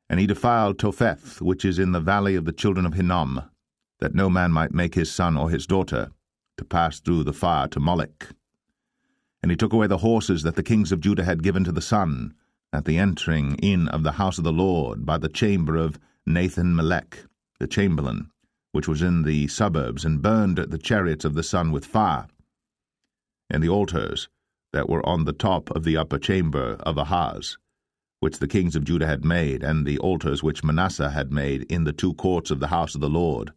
And he defiled Topheth, which is in the valley of the children of Hinnom, that no man might make his son or his daughter to pass through the fire to Molech. And he took away the horses that the kings of Judah had given to the sun, at the entering in of the house of the Lord, by the chamber of Nathan-Melech, the chamberlain, which was in the suburbs, and burned the chariots of the sun with fire. And the altars that were on the top of the upper chamber of Ahaz, which the kings of Judah had made, and the altars which Manasseh had made in the two courts of the house of the Lord,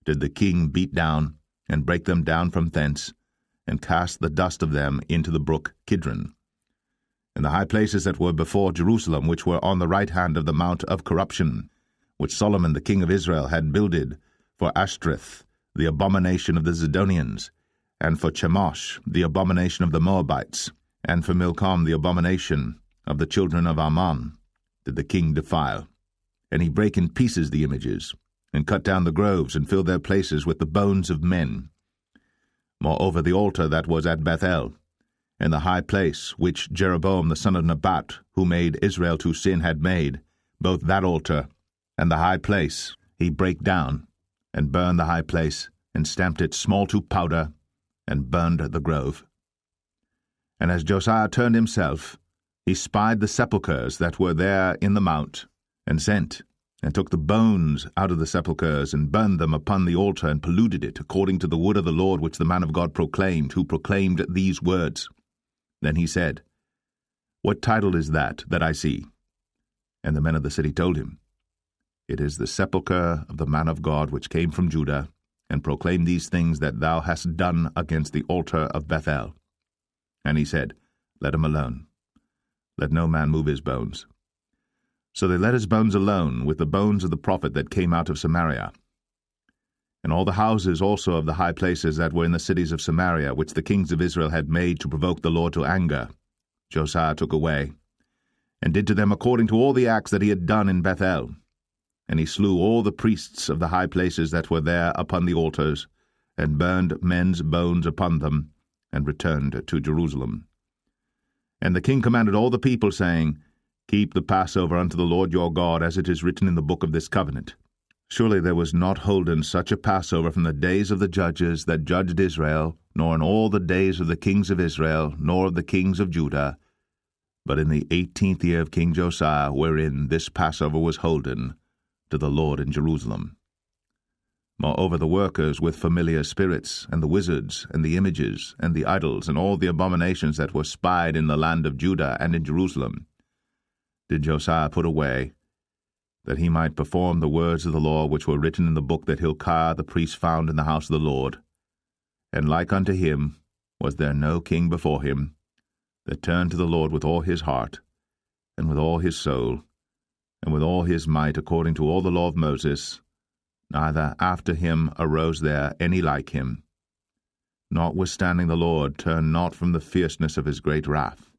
did the king beat down, and break them down from thence, and cast the dust of them into the brook Kidron. And the high places that were before Jerusalem, which were on the right hand of the mount of corruption, which Solomon the king of Israel had builded for Ashtoreth, the abomination of the Zidonians, and for Chemosh, the abomination of the Moabites, And for Milcom the abomination of the children of Ammon did the king defile. And he brake in pieces the images, and cut down the groves, and filled their places with the bones of men. Moreover, the altar that was at Bethel, and the high place which Jeroboam the son of Nebat, who made Israel to sin, had made, both that altar and the high place he brake down, and burned the high place, and stamped it small to powder, and burned the grove. And as Josiah turned himself, he spied the sepulchres that were there in the mount, and sent, and took the bones out of the sepulchres, and burned them upon the altar, and polluted it, according to the word of the Lord which the man of God proclaimed, who proclaimed these words. Then he said, What title is that I see? And the men of the city told him, It is the sepulchre of the man of God which came from Judah, and proclaimed these things that thou hast done against the altar of Bethel. And he said, Let him alone. Let no man move his bones. So they let his bones alone, with the bones of the prophet that came out of Samaria. And all the houses also of the high places that were in the cities of Samaria, which the kings of Israel had made to provoke the Lord to anger, Josiah took away, and did to them according to all the acts that he had done in Bethel. And he slew all the priests of the high places that were there upon the altars, and burned men's bones upon them, and returned to Jerusalem. And the king commanded all the people, saying, Keep the Passover unto the Lord your God, as it is written in the book of this covenant. Surely there was not holden such a Passover from the days of the judges that judged Israel, nor in all the days of the kings of Israel, nor of the kings of Judah, but in the 18th year of King Josiah, wherein this Passover was holden to the Lord in Jerusalem. Moreover, the workers with familiar spirits, and the wizards, and the images, and the idols, and all the abominations that were spied in the land of Judah and in Jerusalem, did Josiah put away, that he might perform the words of the law which were written in the book that Hilkiah the priest found in the house of the Lord. And like unto him was there no king before him, that turned to the Lord with all his heart, and with all his soul, and with all his might, according to all the law of Moses, neither after him arose there any like him. Notwithstanding the Lord turned not from the fierceness of his great wrath,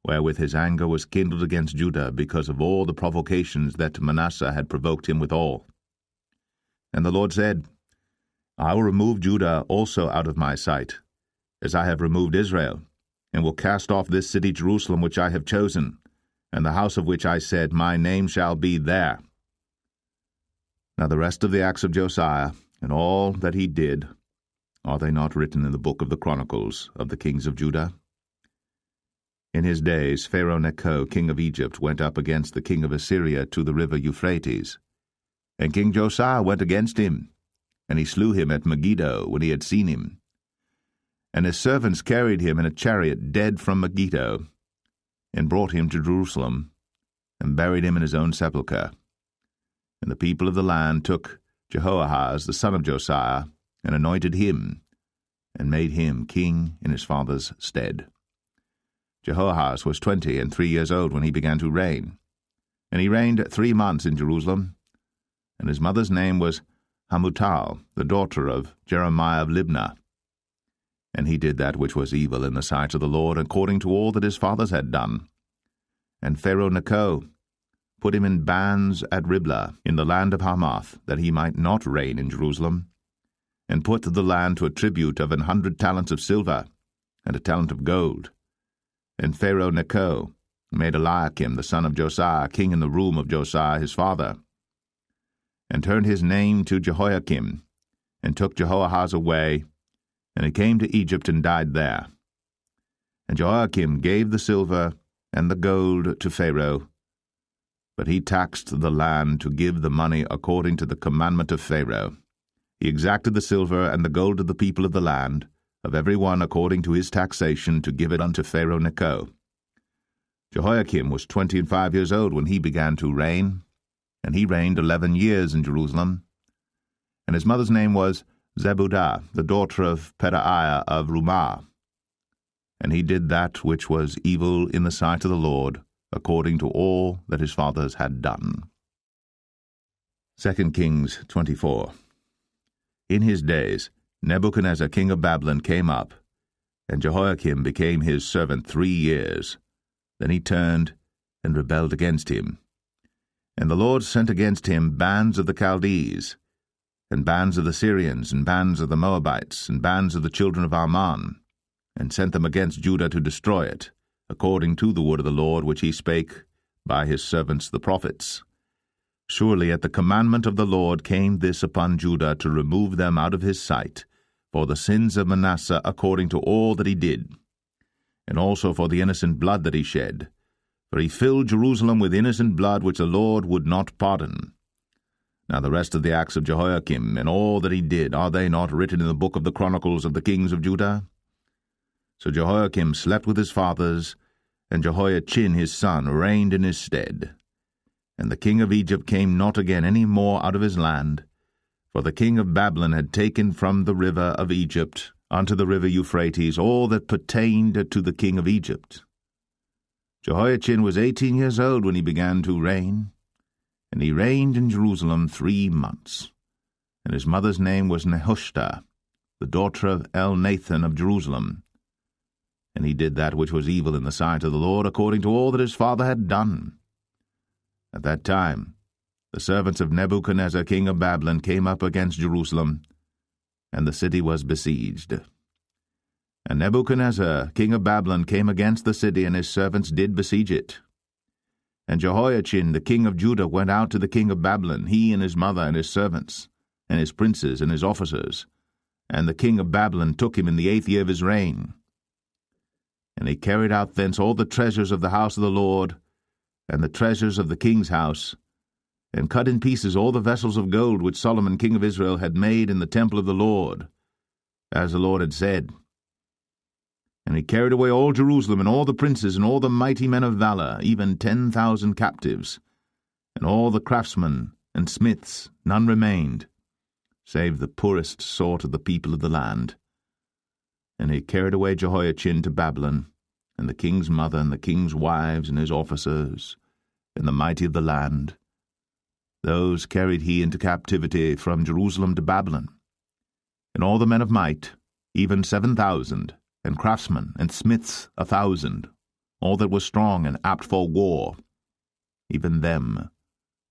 wherewith his anger was kindled against Judah, because of all the provocations that Manasseh had provoked him withal. And the Lord said, I will remove Judah also out of my sight, as I have removed Israel, and will cast off this city Jerusalem which I have chosen, and the house of which I said, My name shall be there. Now the rest of the acts of Josiah, and all that he did, are they not written in the book of the Chronicles of the kings of Judah? In his days Pharaoh Necho, king of Egypt, went up against the king of Assyria to the river Euphrates. And King Josiah went against him, and he slew him at Megiddo when he had seen him. And his servants carried him in a chariot dead from Megiddo, and brought him to Jerusalem, and buried him in his own sepulchre. And the people of the land took Jehoahaz the son of Josiah, and anointed him, and made him king in his father's stead. Jehoahaz was 23 years old when he began to reign, and he reigned 3 months in Jerusalem, and his mother's name was Hamutal, the daughter of Jeremiah of Libnah. And he did that which was evil in the sight of the Lord, according to all that his fathers had done. And Pharaoh Necho put him in bands at Riblah in the land of Hamath, that he might not reign in Jerusalem, and put the land to a tribute of 100 talents of silver, and a talent of gold. And Pharaoh Necho made Eliakim the son of Josiah king in the room of Josiah his father, and turned his name to Jehoiakim, and took Jehoahaz away, and he came to Egypt and died there. And Jehoiakim gave the silver and the gold to Pharaoh, but he taxed the land to give the money according to the commandment of Pharaoh. He exacted the silver and the gold of the people of the land, of every one according to his taxation, to give it unto Pharaoh Necho. Jehoiakim was 25 years old when he began to reign, and he reigned 11 years in Jerusalem. And his mother's name was Zebudah, the daughter of Pedaiah of Rumah. And he did that which was evil in the sight of the Lord, according to all that his fathers had done. 2 Kings 24. In his days Nebuchadnezzar king of Babylon came up, And Jehoiakim became his servant 3 years. Then he turned and rebelled against him. And the Lord sent against him bands of the Chaldees, and bands of the Syrians, and bands of the Moabites, and bands of the children of Ammon, and sent them against Judah to destroy it, according to the word of the Lord which he spake by his servants the prophets. Surely at the commandment of the Lord came this upon Judah to remove them out of his sight, for the sins of Manasseh according to all that he did, and also for the innocent blood that he shed. For he filled Jerusalem with innocent blood which the Lord would not pardon. Now the rest of the acts of Jehoiakim, and all that he did, are they not written in the book of the Chronicles of the kings of Judah? So Jehoiakim slept with his fathers, and Jehoiachin his son reigned in his stead. And the king of Egypt came not again any more out of his land, for the king of Babylon had taken from the river of Egypt unto the river Euphrates all that pertained to the king of Egypt. Jehoiachin was 18 years old when he began to reign, and he reigned in Jerusalem 3 months. And his mother's name was Nehushta, the daughter of Elnathan of Jerusalem. And he did that which was evil in the sight of the Lord, according to all that his father had done. At that time the servants of Nebuchadnezzar king of Babylon came up against Jerusalem, and the city was besieged. And Nebuchadnezzar king of Babylon came against the city, and his servants did besiege it. And Jehoiachin the king of Judah went out to the king of Babylon, he and his mother and his servants, and his princes and his officers. And the king of Babylon took him in the 8th year of his reign. And he carried out thence all the treasures of the house of the Lord, and the treasures of the king's house, and cut in pieces all the vessels of gold which Solomon king of Israel had made in the temple of the Lord, as the Lord had said. And he carried away all Jerusalem, and all the princes, and all the mighty men of valor, even 10,000 captives, and all the craftsmen and smiths, none remained, save the poorest sort of the people of the land. And he carried away Jehoiachin to Babylon, and the king's mother, and the king's wives, and his officers, and the mighty of the land. Those carried he into captivity from Jerusalem to Babylon. And all the men of might, even 7,000, and craftsmen and smiths 1,000, all that were strong and apt for war, even them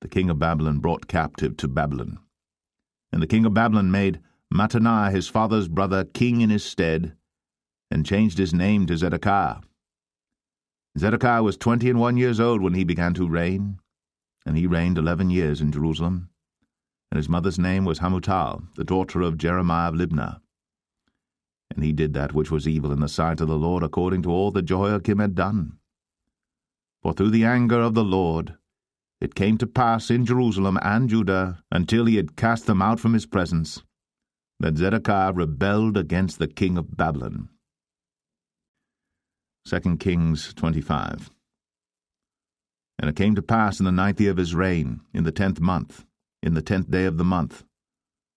the king of Babylon brought captive to Babylon. And the king of Babylon made Mattaniah his father's brother king in his stead, and changed his name to Zedekiah. Zedekiah was 21 years old when he began to reign, and he reigned 11 years in Jerusalem. And his mother's name was Hamutal, the daughter of Jeremiah of Libnah. And he did that which was evil in the sight of the Lord, according to all that Jehoiakim had done. For through the anger of the Lord it came to pass in Jerusalem and Judah, until he had cast them out from his presence, that Zedekiah rebelled against the king of Babylon. 2 Kings 25. And it came to pass in the 9th year of his reign, in the 10th month, in the 10th day of the month,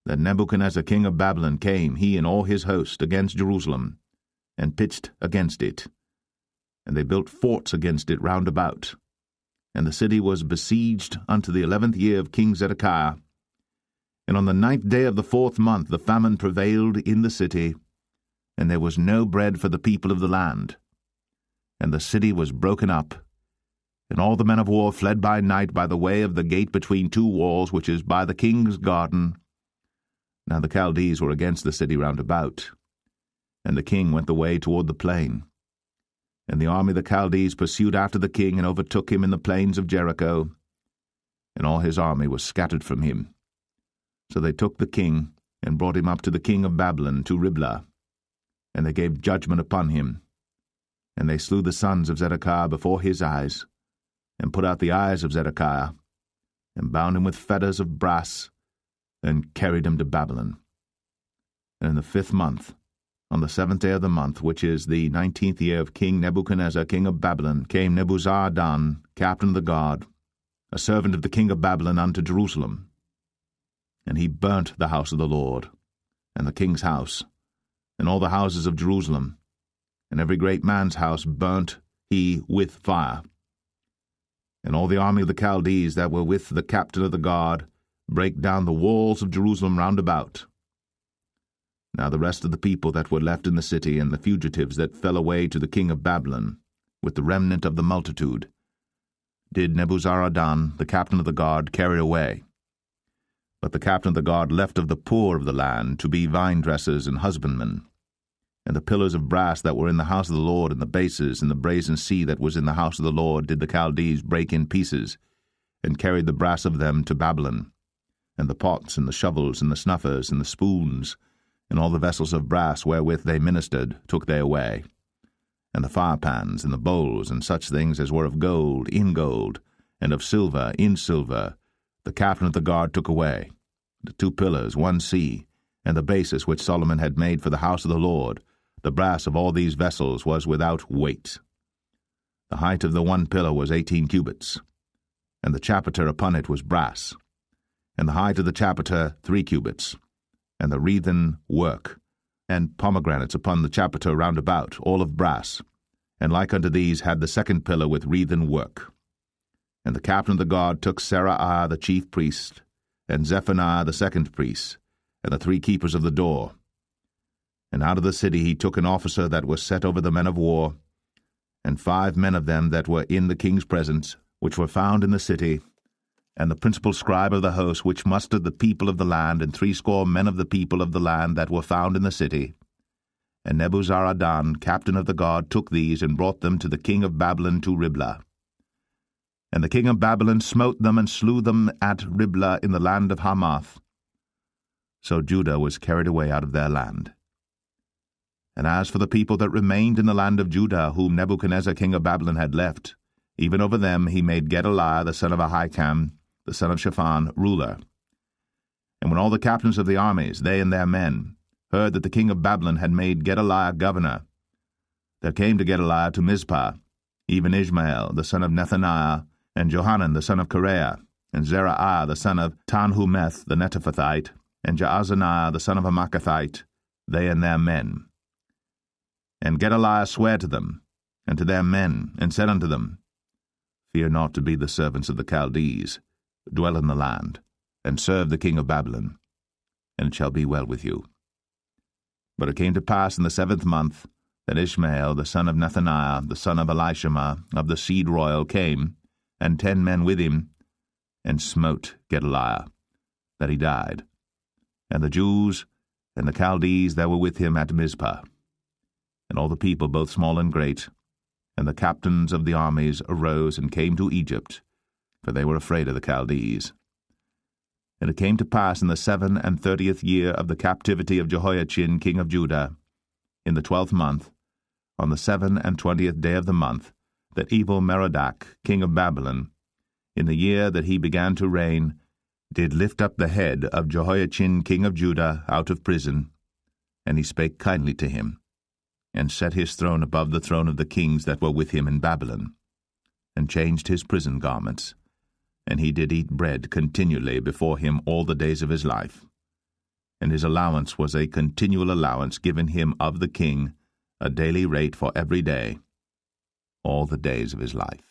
that Nebuchadnezzar king of Babylon came, he and all his host, against Jerusalem, and pitched against it. And they built forts against it round about. And the city was besieged unto the 11th year of King Zedekiah. And on the 9th day of the 4th month the famine prevailed in the city, and there was no bread for the people of the land. And the city was broken up, and all the men of war fled by night by the way of the gate between 2 walls, which is by the king's garden. Now the Chaldees were against the city round about, and the king went the way toward the plain. And the army of the Chaldees pursued after the king, and overtook him in the plains of Jericho, and all his army was scattered from him. So they took the king, and brought him up to the king of Babylon, to Riblah, and they gave judgment upon him. And they slew the sons of Zedekiah before his eyes, and put out the eyes of Zedekiah, and bound him with fetters of brass, and carried him to Babylon. And in the 5th month, on the 7th day of the month, which is the 19th year of King Nebuchadnezzar king of Babylon, came Nebuzaradan, captain of the guard, a servant of the king of Babylon, unto Jerusalem. And he burnt the house of the Lord, and the king's house, and all the houses of Jerusalem, and every great man's house burnt he with fire. And all the army of the Chaldees that were with the captain of the guard brake down the walls of Jerusalem round about. Now the rest of the people that were left in the city, and the fugitives that fell away to the king of Babylon, with the remnant of the multitude, did Nebuzaradan, the captain of the guard, carry away. But the captain of the guard left of the poor of the land to be vine-dressers and husbandmen. And the pillars of brass that were in the house of the Lord, and the bases, and the brazen sea that was in the house of the Lord, did the Chaldees break in pieces, and carried the brass of them to Babylon. And the pots, and the shovels, and the snuffers, and the spoons, and all the vessels of brass wherewith they ministered, took they away. And the firepans, and the bowls, and such things as were of gold, in gold, and of silver, in silver, the captain of the guard took away. The 2 pillars, 1 sea, and the bases which Solomon had made for the house of the Lord, the brass of all these vessels was without weight. The height of the 1 pillar was 18 cubits, and the chapiter upon it was brass, and the height of the chapiter 3 cubits, and the wreathen work, and pomegranates upon the chapiter round about, all of brass, and like unto these had the 2nd pillar with wreathen work. And the captain of the guard took Seraiah the chief priest, and Zephaniah the 2nd priest, and the 3 keepers of the door. And out of the city he took an officer that was set over the men of war, and 5 men of them that were in the king's presence, which were found in the city, and the principal scribe of the host, which mustered the people of the land, and 60 men of the people of the land that were found in the city. And Nebuzaradan, captain of the guard, took these, and brought them to the king of Babylon to Riblah. And the king of Babylon smote them, and slew them at Riblah in the land of Hamath. So Judah was carried away out of their land. And as for the people that remained in the land of Judah, whom Nebuchadnezzar king of Babylon had left, even over them he made Gedaliah the son of Ahikam, the son of Shaphan, ruler. And when all the captains of the armies, they and their men, heard that the king of Babylon had made Gedaliah governor, there came to Gedaliah to Mizpah, even Ishmael the son of Nethaniah, and Johanan the son of Kareah, and Zeraiah the son of Tanhumeth the Netophathite, and Jaazaniah the son of a Maacathite, they and their men. And Gedaliah sware to them, and to their men, and said unto them, Fear not to be the servants of the Chaldees, dwell in the land, and serve the king of Babylon, and it shall be well with you. But it came to pass in the 7th month, that Ishmael the son of Nethaniah, the son of Elishama, of the seed royal, came, and 10 men with him, and smote Gedaliah, that he died, and the Jews and the Chaldees that were with him at Mizpah. And all the people, both small and great, and the captains of the armies arose and came to Egypt, for they were afraid of the Chaldees. And it came to pass in the 37th year of the captivity of Jehoiachin king of Judah, in the 12th month, on the 27th day of the month, that Evil-Merodach king of Babylon, in the year that he began to reign, did lift up the head of Jehoiachin king of Judah out of prison, and he spake kindly to him, and set his throne above the throne of the kings that were with him in Babylon, and changed his prison garments, and he did eat bread continually before him all the days of his life. And his allowance was a continual allowance given him of the king, a daily rate for every day, all the days of his life.